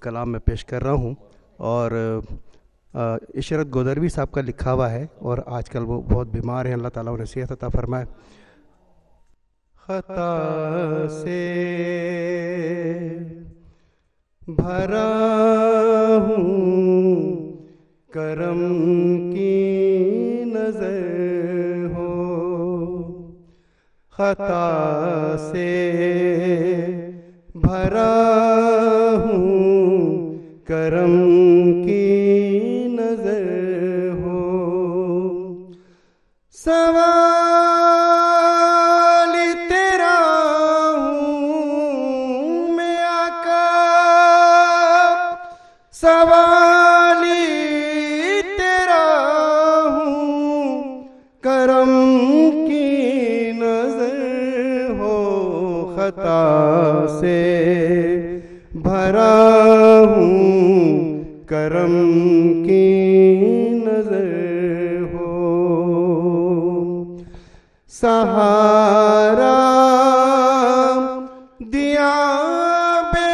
कलाम में पेश कर रहा हूँ, और इशरत गोदरवी साहब का लिखा हुआ है और आजकल वो बहुत बीमार हैं, अल्लाह ताला उन्हें सेहत अता फरमाए। खता से भरा हूँ करम की नज़र हो, खता से भरा हूँ करम की नज़र हो, सवाल तेरा हूँ मैं आका, सवाल तेरा हूँ करम की नज़र हो, खता से भरा हूँ करम की नज़र हो, सहारा दिया बे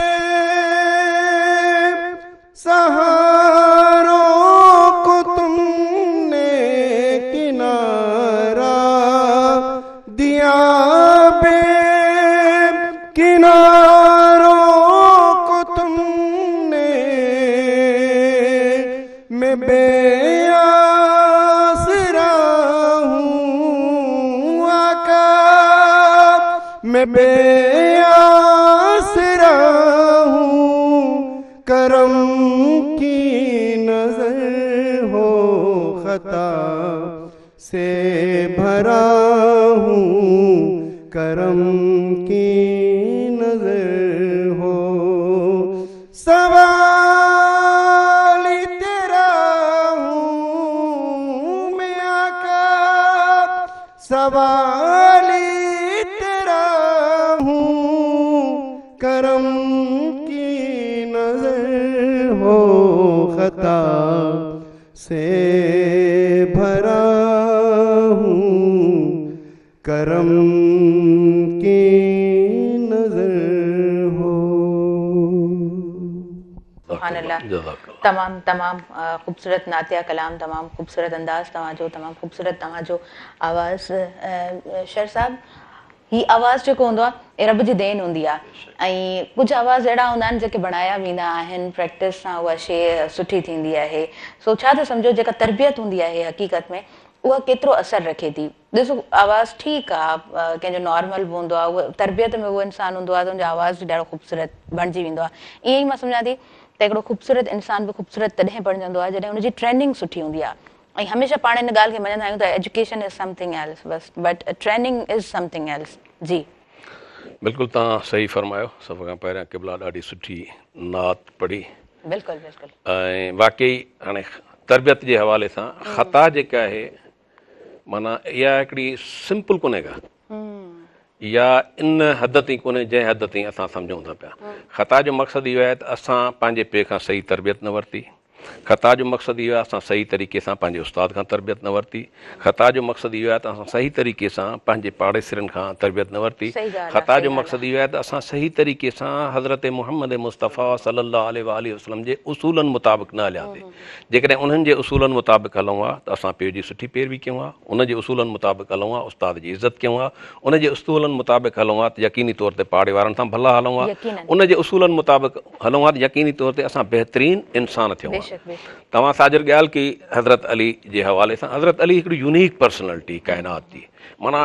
सहारों को तुमने किनारा दिया बे किनारों को तुमने, मैं बेआसरा हूँ आका, मैं बेआसरा हूँ करम की नज़र हो, खता से भरा हूँ करम की नज़र हो, सवाल तेरा हूँ मैं आका, सवाल तेरा हूँ करम की नज़र हो, खता से भरा हूँ करम की नज़र हो। तमाम ख़ूबसूरत नातिया कलाम, तमाम ख़ूबसूरत अंदाज़ तव्हांजो, तमामु ख़ूबसूरत तव्हांजो आवाज़। शर साहब, हीअ आवाज़ जेको हूंदो आहे ए रब जी देन हूंदी आहे ऐं कुझु आवाज़ अहिड़ा हूंदा आहिनि जेके बणाया वेंदा आहिनि, प्रैक्टिस सां उहा शइ सुठी थींदी आहे। सो छा त सम्झो जेका तरबियत हूंदी आहे हक़ीक़त में उहा केतिरो असरु रखे थी। ॾिसो आवाज़ ठीकु आहे, कंहिंजो नॉर्मल बि हूंदो आहे, उहा तरबियत में उहो इंसानु हूंदो आहे त हुनजो आवाज़ बि ॾाढो ख़ूबसूरत बणिजी वेंदो आहे। ईअं ई मां सम्झां थी त हिकिड़ो ख़ूबसूरत इंसानु बि ख़ूबसूरत तॾहिं बणिजंदो आहे जॾहिं हुनजी ट्रेनिंग सुठी हूंदी आहे। ऐं हमेशह पाण हिन ॻाल्हि खे मञंदा आहियूं त एजुकेशन इज़ समथिंग एल्स बस, but training is something else. जी बिल्कुलु तव्हां सही फरमायो। सभ खां पहिरियां क़िबला ॾाढी सुठी नात पढ़ी। बिल्कुलु बिल्कुलु। ऐं वाकई हाणे तरबियत जे हवाले सां ख़ता जेका आहे माना इहा हिकिड़ी सिंपल कोन्हे का, या इन हद ताईं कोन्हे जंहिं हद ताईं असां सम्झूं था पिया। ख़ता जो मक़सदु इहो आहे त असां पंहिंजे पीउ खां सही तरबियत न वरिती। ख़ता जो मक़सदु इहो आहे असां सही तरीक़े सां पंहिंजे उस्ताद खां तरबियत न वरिती। ख़ता जो मक़सदु इहो आहे त असां सही तरीक़े सां पंहिंजे पाड़ेसरनि खां तरबियत न वरिती। ख़ता जो मक़सदु इहो आहे त असां सही तरीक़े सां हज़रत मुहम्मद मुस्तफ़ा सल्लल्लाहु अलैहि वसल्लम जे उसूलनि मुताबिक़ न हलियासीं। जेकॾहिं उन्हनि जे उसूलनि मुताबिक़ हलूं आहे त असां पीउ जी सुठी पैरवी कयूं आहे, उन जे उसूलनि मुताबिक़ हलूं आहे उस्ताद जी इज़त कयूं आहे, उन जे उसूलनि मुताबिक़ हलूं आहे त यकीनी तौर ते पाड़े वारनि सां भला हलूं आहे, उन जे उसूलनि मुताबिक़ हलूं आहे त यकीनी तौर ते असां बहितरीनु इंसान थियूं। तव्हां साजिर ॻाल्हि की हज़रत अली जे हवाले सां। हज़रत अली हिकिड़ी यूनिक पर्सनैलिटी काइनात जी, माना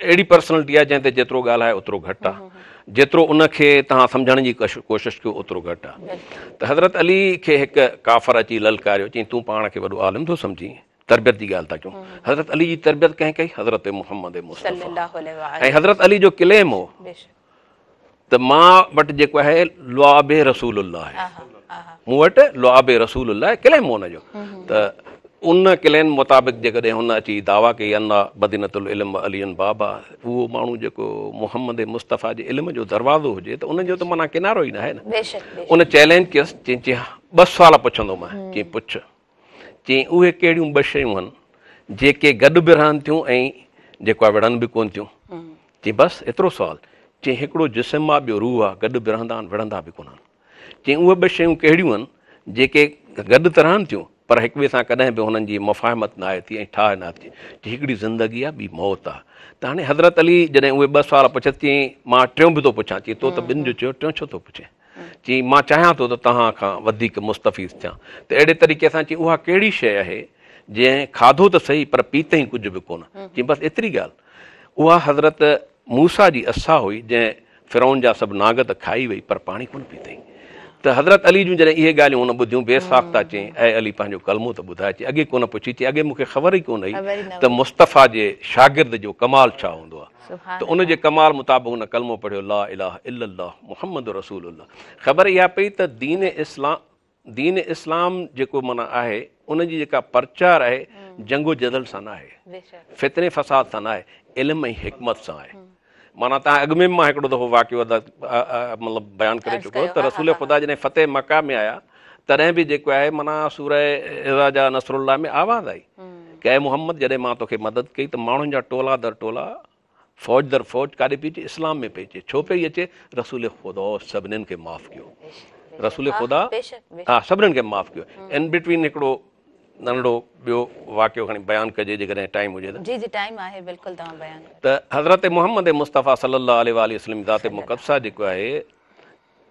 अहिड़ी पर्सनैलिटी आहे जंहिं ते जेतिरो ॻाल्हाए ओतिरो घटि आहे, जेतिरो उनखे तव्हां सम्झण जी कोशिशि कयो ओतिरो घटि आहे। त हज़रत अली खे हिकु काफ़र अची ललकारियो, चई तूं पाण खे वॾो आलिम थो सम्झी, तरबियत जी ॻाल्हि था कयूं। हज़रत अली जी तरबियत कंहिं कई? हज़रत मुहम्मद मुस्तफ़ा। ऐं हज़रत अली जो क्लेम हो त मां वटि जेको आहे लुआबे रसूलुल्लाह आहे, मूं वटि लुआबे रसूलुल्लाह आहे, क्लेम हो हुनजो। त उन क्लेम मुताबिक़ जेकॾहिं हुन अची दावा कई अल्लाह बदीनतुल इल्म अलियन बाबा, उहो माण्हू जेको मुहम्मद मुस्तफ़ा जे इल्म जो दरवाज़ो हुजे त उनजो त माना किनारो ई न आहे न। उन चैलेंज कयसि, चई 2 सुवाल पुछंदो मां। चई पुछ। चई उहे कहिड़ियूं 2 शयूं आहिनि जेके गॾु बि रहनि थियूं ऐं जेको आहे विढ़नि बि कोन थियूं? चई बसि एतिरो सुवाल। चई हिकिड़ो जिस्म आहे, ॿियो रूह आहे, गॾु बि रहंदा आहिनि विढ़ंदा बि कोन आहिनि। चई उहे 2 शयूं कहिड़ियूं आहिनि जेके गॾु त रहनि थियूं पर हिक ॿिए सां कॾहिं बि हुननि जी मुफ़ाहिमत न आहे थी ऐं ठाह न थी? हिकिड़ी ज़िंदगी आहे, ॿी मौत आहे। त हाणे हज़रत अली जॾहिं उहे 2 सुवाल पुछे, चई मां टियों बि थो पुछां। चई तो त 2 जो चयो, टियों छो थो पुछे? चई मां चाहियां थो त तव्हां खां वधीक मुस्तफ़ीज़ थियां। त अहिड़े तरीक़े सां चई उहा कहिड़ी शइ आहे जंहिं खाधो त सही पर पीतई कुझु बि कोन? चई बसि एतिरी ॻाल्हि। उहा हज़रत मूसा जी असा हुई जंहिं फिरौन जा सभु नाग त खाई वई पर पाणी कोन पीतई। त हज़रत अली जूं जॾहिं इहे ॻाल्हियूं हुन ॿुधियूं, बेसाख़्ता चई ऐं अली पंहिंजो कलमो त ॿुधाए। चई अॻे कोन पुछी? चई अॻे मूंखे ख़बर ई कोन हुई त मुस्तफ़ा जे शागिर्द जो कमाल छा हूंदो आहे। त उन जे कमाल मुताबिक़ हुन कलमो पढ़ियो, ला इलाहा इल्लल्लाह मुहम्मद रसूलुल्लाह। ख़बर इहा पई त दीन इस्लाम जेको माना आहे उनजी जेका प्रचार आहे जंगो जदल सां न आहे, फितने फसाद सां न आहे, इल्म ऐं हिकमत सां आहे। माना तव्हां अॻु में मां हिकिड़ो दफ़ो वाक़ियो मतिलबु बयानु करे चुको त रसूल ख़ुदा जॾहिं फ़तेह मका में आया तॾहिं बि जेको आहे माना सूरह इज़ा जा नसरुल्लाह में आवाज़ आई कि ऐं मुहम्मद जॾहिं मां तोखे मदद कई त माण्हुनि जा टोला दर टोला, फ़ौज दर फ़ौज काॾे पई अचे? इस्लाम में पई अचे। छो पई अचे? रसूल ख़ुदा सभिनीनि खे माफ़ु कयो। रसूल ख़ुदा हा सभिनीनि खे माफ़ु कयो। इन बिटवीन हिकिड़ो नंढड़ो ॿियो वाक़ियो खणी बयानु कजे जेकॾहिं टाइम हुजे त। जी जी टाइम आहे, बिल्कुलु तव्हां बयानु। त हज़रत मुहम्मद मुस्तफ़ा सल्लल्लाहु अलैहि वसल्लम ज़ात मुक़द्दसा जेको आहे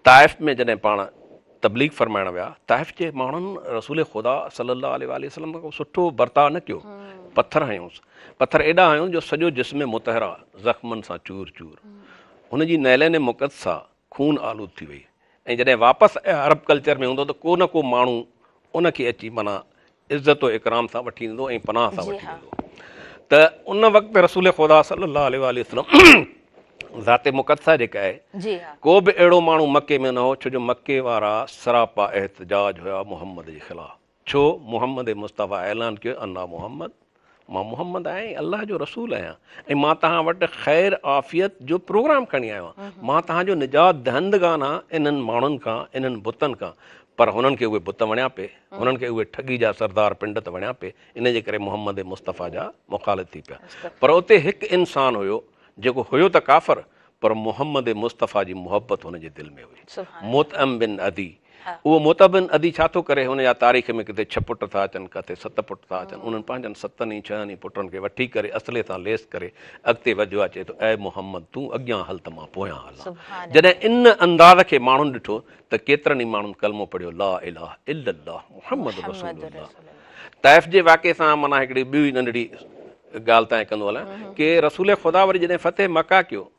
ताइफ़ में जॾहिं पाण तबलीग फरमाइण विया, ताइफ़ जे माण्हुनि रसूल ख़ुदा सल्लल्लाहु अलैहि वसल्लम खां सुठो बर्ताव न कयो। पथर हयूंसि, पथर एॾा हयूं जो सॼो जिस्म मुतहरा ज़ख़्मनि सां चूर चूर, हुनजी नैलैन मुक़द्दसा खून आलूद थी वई। ऐं जॾहिं वापसि अरब कल्चर में हूंदो त को न को माण्हू उनखे अची माना इज़त इकराम सां वठी ईंदो ऐं पनाह सां वठी ईंदो। त उन वक़्तु रसूल ख़ुदा सल्लल्लाहु अलैहि वसल्लम ज़ात मुक़द्दसा जेका आहे को बि अहिड़ो माण्हू मके में न हो, छो जो मके वारा सरापा एहतजाज हुया मुहम्मद जे ख़िलाफ़। छो? मुहम्मद मुस्तफ़ा ऐलान कयो अन्ना मुहम्मद, मां मुहम्मद आहियां, अलाह जो रसूल आहियां ऐं मां तव्हां वटि ख़ैर आफ़ियत जो प्रोग्राम खणी आयो आहियां। मां तव्हांजो निजात दहंदगान आहियां इन्हनि माण्हुनि खां, इन्हनि बुतनि खां। पर हुननि खे उहे बुत वणिया पे, हुननि खे उहे ठगी जा सरदार पिंड त वणिया पे, इन जे करे मुहम्मद मुस्तफ़ा जा मुख़ालिफ़ थी पिया। पर उते हिकु इंसानु हुयो जेको हुयो त काफ़र पर मुहम्मद मुस्तफ़ा जी मुहबत हुनजे दिलि में हुई। मुतअम बिन अदी। उहो मुतअम बिन अदी छा थो करे? हुनजा तारीख़ में किथे 6 पुट था अचनि, किथे 7 पुट था अचनि। उन्हनि पंहिंजनि 7 6 पुटनि खे वठी करे असले सां लेस करे अॻिते वधियो आहे। चए थो ऐं मुहम्मद तूं अॻियां हल त मां पोयां हलां। जॾहिं इन अंदाज़ खे माण्हुनि ॾिठो त केतिरनि ई माण्हुनि कलमो पढ़ियो, ला इलाहा इल्लल्लाह मुहम्मद रसूलुल्लाह। तैफ़ जे वाक़े सां माना हिकिड़ी ॿी नंढड़ी ॻाल्हि ताईं कंदो हलां कि रसूल ख़ुदा वरी जॾहिं फ़तेह मका कयो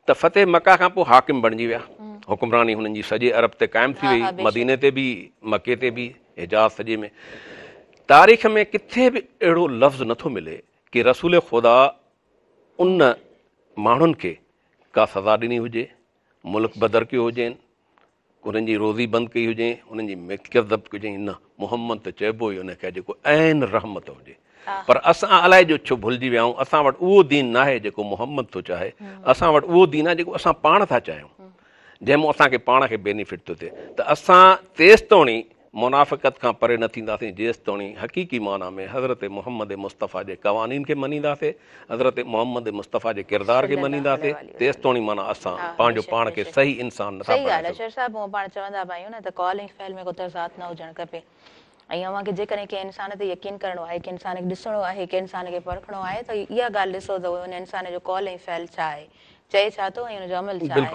त फ़तेह मका खां पोइ हाकिम बणिजी विया, हुकुमरानी हुननि जी सॼे अरब ते क़ाइमु थी वई, मदीने ते बि, मके ते बि, हिजाज़ सॼे में। तारीख़ में किथे बि अहिड़ो लफ़्ज़ नथो मिले कि रसूल ख़ुदा उन माण्हुनि खे का सज़ा ॾिनी हुजे, मुल्क बदर कयो हुजेनि, उन्हनि जी रोज़ी बंदि कई हुजे, उन्हनि जी मिल्कियत ज़ब्त कई हुजे। न, मुहम्मद त चइबो ई उनखे जेको ऐन रहमत हुजे। पर असां अलाए जो छो भुलिजी विया आहियूं, असां वटि उहो दीन न आहे जेको मुहम्मद थो चाहे, असां वटि उहो दीन आहे जेको असां पाण था चाहियूं, जंहिंमें असांखे पाण खे बेनिफिट थो थिए। त असां तेसि ताईं मुनाफ़िक़त खां परे न थींदासीं जेसि ताईं हक़ीक़ी माना में हज़रत मुहम्मद मुस्तफ़ा जे क़वानीन खे मञींदासीं, हज़रत मुहम्मद मुस्तफ़ा जे किरदार खे मञींदासीं, तेसि ताईं माना असां पंहिंजो पाण खे सही इंसान नथा सही ॻाल्हि आहे। शर साहिब हूअं पाण चवंदा बि आहियूं न त कॉल ऐं फ़ैल में को तज़ाद न हुजणु खपे। ऐं अव्हांखे जेकॾहिं कंहिं इंसान ते यकीन करणो आहे, कंहिं इंसान खे ॾिसणो आहे, कंहिं इंसान खे परखणो आहे त इहा ॻाल्हि ॾिसो त हुन इंसान जो कॉल ऐं फ़ैल छा आहे, चए छा थो ऐं हुनजो अमल छा आहे,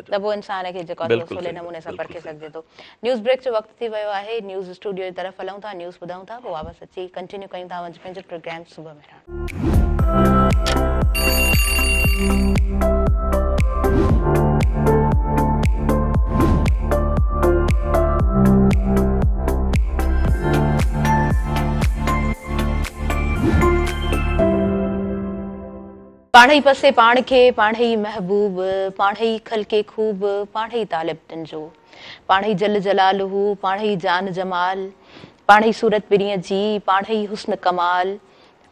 त पोइ इंसान खे जेको आहे सवले नमूने सां परखे सघिजे थो। न्यूज़ ब्रेक जो वक़्तु थी वियो आहे, न्यूज़ स्टूडियो जी तरफ़ हलूं था, न्यूज़ ॿुधूं था, पोइ वापसि अची कंटिन्यू कयूं था पंहिंजो प्रोग्राम सुबुह में। पाण ई पसे पाण खे, पाण ई महबूब, पाण ई खलके खूब, पाण ई तालिब जो, पाण ई जल जलालहू, पाण ई जान जमाल, पाण ई सूरत पिरीअ जी, पाण ई हुस्न कमाल,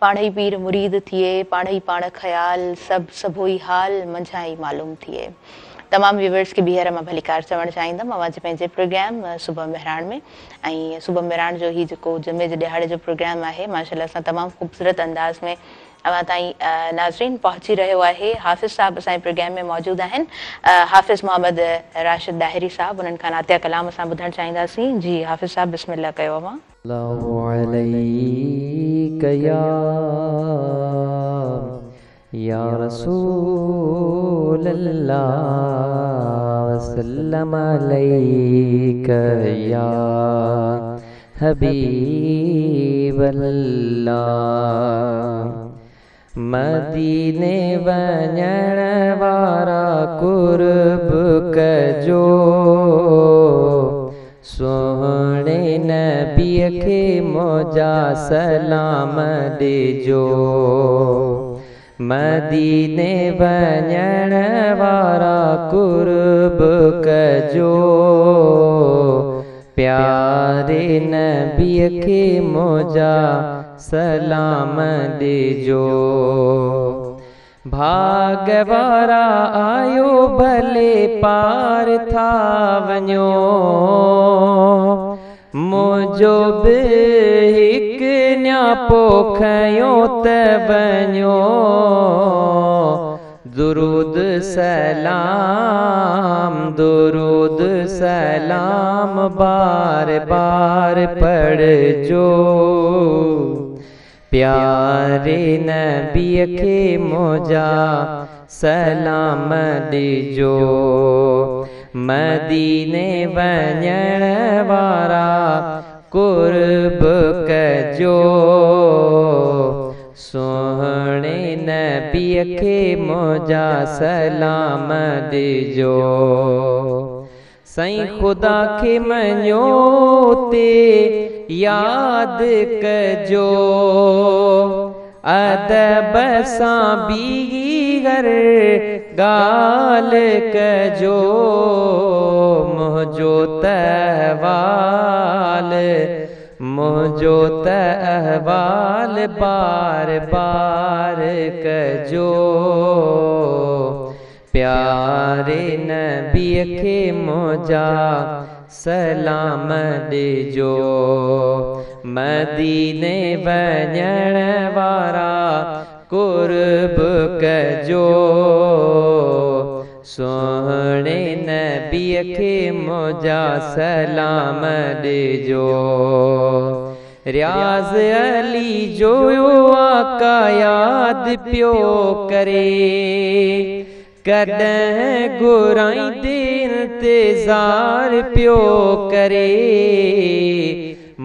पाण ई पीर मुरीद थिए, पाण ई पाण ख़याल, सभु ई हाल मंझां ई मालूम थिए। तमामु व्यूवर्स खे ॿीहर मां भलीकार चवणु चाहींदमि अवां जे पंहिंजे प्रोग्राम सुबुह मेहरान में। ऐं सुबुह मेहरान जो ही जेको जुमे जे ॾिहाड़े जो प्रोग्राम आहे, माशाअल्लाह सां तमामु ख़ूबसूरत अंदाज़ में अवां ताईं नाज़रीन पहुची रहियो आहे। हाफ़िज़ साहब असांजे प्रोग्राम में मौजूदु आहिनि, हाफ़िज़ मोहम्मद राशिद दाहिरी साहब, उन्हनि खां नातिया कलाम असां ॿुधणु चाहींदासीं। जी हाफ़िज़ साहब बिस्मिल्लाह कयो अवां। या रसूल अल्लाह वसल्लम अलैका या हबीब अल्लाह। मदीने वञण वारा कुर्ब कजो, सोहणे नबीअ खे मौजा सलाम ॾिजो। मदीने वञण वारा कुर्ब कजो, प्यारे नबीअ खे मौजा सलाम ॾिजो। भाग वारा आयो भले पार था वञो, मुंहिंजो बि हिकु न्यापो खयो त वञो। दुरूद सलाम, दुरूद सलाम बार बार पढ़जो, प्यारे नबीअ खे मौजा सलाम ॾिजो। मदीने वञण वारा कुर्ब कजो, सोहणे नबीअ खे मौजा सलाम ॾिजो। साईं ख़ुदा खे मञो ते याद कजो, अदब सां बीगर ॻाल्हि कजो। मुंहिंजो त अहवाल, मुंहिंजो त अहवाल बार बार कजो, प्यारे नबीअ खे मौजा सलाम ॾिजो। मदीने वञण वारा कुर्ब कजो, सोहणे नबीअ खे मौजा सलाम ॾिजो। रियाज़ अली जो आका याद पियो करे, कॾहिं घुराईंदे इंतज़ार पियो करे।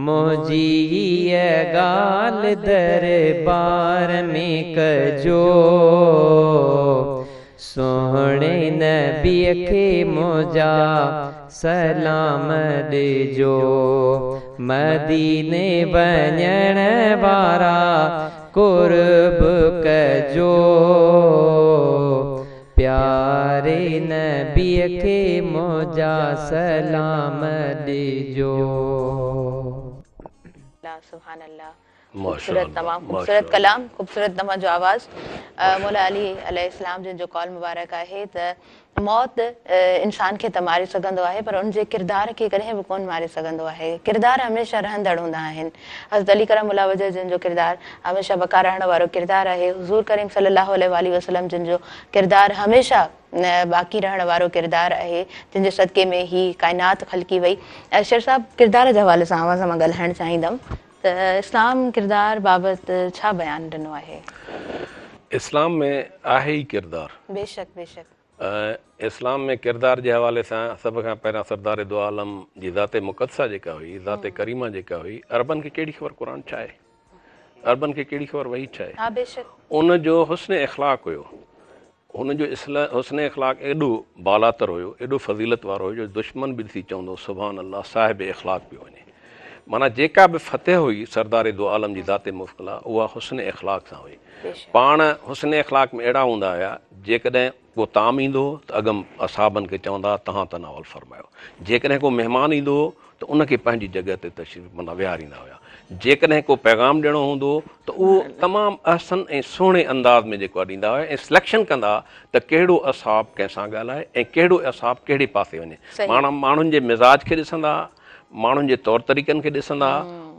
मुंहिंजी हीअ ॻाल्हि दरबार में कजो, सोहणे नबीअ खे मुंहिंजा सलाम ॾिजो। मदीने वञण वारा कुर्ब कजो, प्यारे नबीअ खे मुंहिंजा सलाम ॾिजो। सुभान अल्लाह, खूबसूरत, तमामु खूबसूरत कलाम, खूबसूरत तव्हां जो आवाज़। मौला अली अलैहिस्सलाम जिन जो कौल मुबारक आहे त मौत इंसान खे त मारे सघंदो आहे, पर उनजे किरदार खे कॾहिं बि कोन मारे सघंदो आहे। किरदार हमेशह रहंदड़ हूंदा आहिनि। हज़रत अली करमुल्लाह वजह जिन जो किरदार हमेशह बका रहण वारो किरदार आहे। हुज़ूर करीम सल्लल्लाहु अलैहि वसल्लम जिन जो किरदार हमेशह बाक़ी रहण वारो किरदार आहे, जिन जे सदके में ही काइनात ख़लकी वई। शेर साहब, किरदार जे हवाले सां आवाज़ मां ॻाल्हाइणु चाहींदमि त इस्लाम किरदार बाबति छा बयानु ॾिनो आहे? इस्लाम में आहे ई किरदार, बेशक बेशक। इस्लाम में किरदार जे हवाले सां सभ खां पहिरियां सरदार दो आलम जी ज़ाते मुक़द्दसा जेका हुई, ज़ाते करीमा जेका हुई, अरबन खे कहिड़ी ख़बर क़ुरान छा आहे, अरबन खे कहिड़ी ख़बर वही छा आहे। हा बेशक। उन जो हुस्न इख़लाक़ हुयो, हुन जो हुस्न इख़लाक़ एॾो बालातर हुयो, एॾो फज़ीलत वारो हुयो, जो दुश्मन बि ॾिसी चवंदो सुभान अल्लाह, साहिब इख़लाक़ पियो वञे। माना जेका बि फतेह हुई सरदार दो आलम जी ज़ाते मुफ़ला, उहा हुस्न इख़लाक़ सां हुई। पाण हुस्न इख़लाक़ में अहिड़ा हूंदा हुया, जेकॾहिं को ताम ईंदो त अगम असाबनि खे चवंदा तव्हां तनावल फ़रमायो। जेकॾहिं को महिमान ईंदो त उनखे पंहिंजी जॻह ते तशरीफ़ माना विहारींदा हुया। जेकॾहिं को पैगाम ॾियणो हूंदो त उहो तमामु अहसन ऐं सुहिणे अंदाज़ में जेको ॾींदा हुआ, ऐं सिलेक्शन कंदा त कहिड़ो असाब कंहिंसां ॻाल्हाए ऐं कहिड़ो असाब कहिड़े पासे वञे। माण्हुनि जे मिज़ाज खे ॾिसंदा, माण्हुनि जे तौर तरीक़नि खे ॾिसंदा,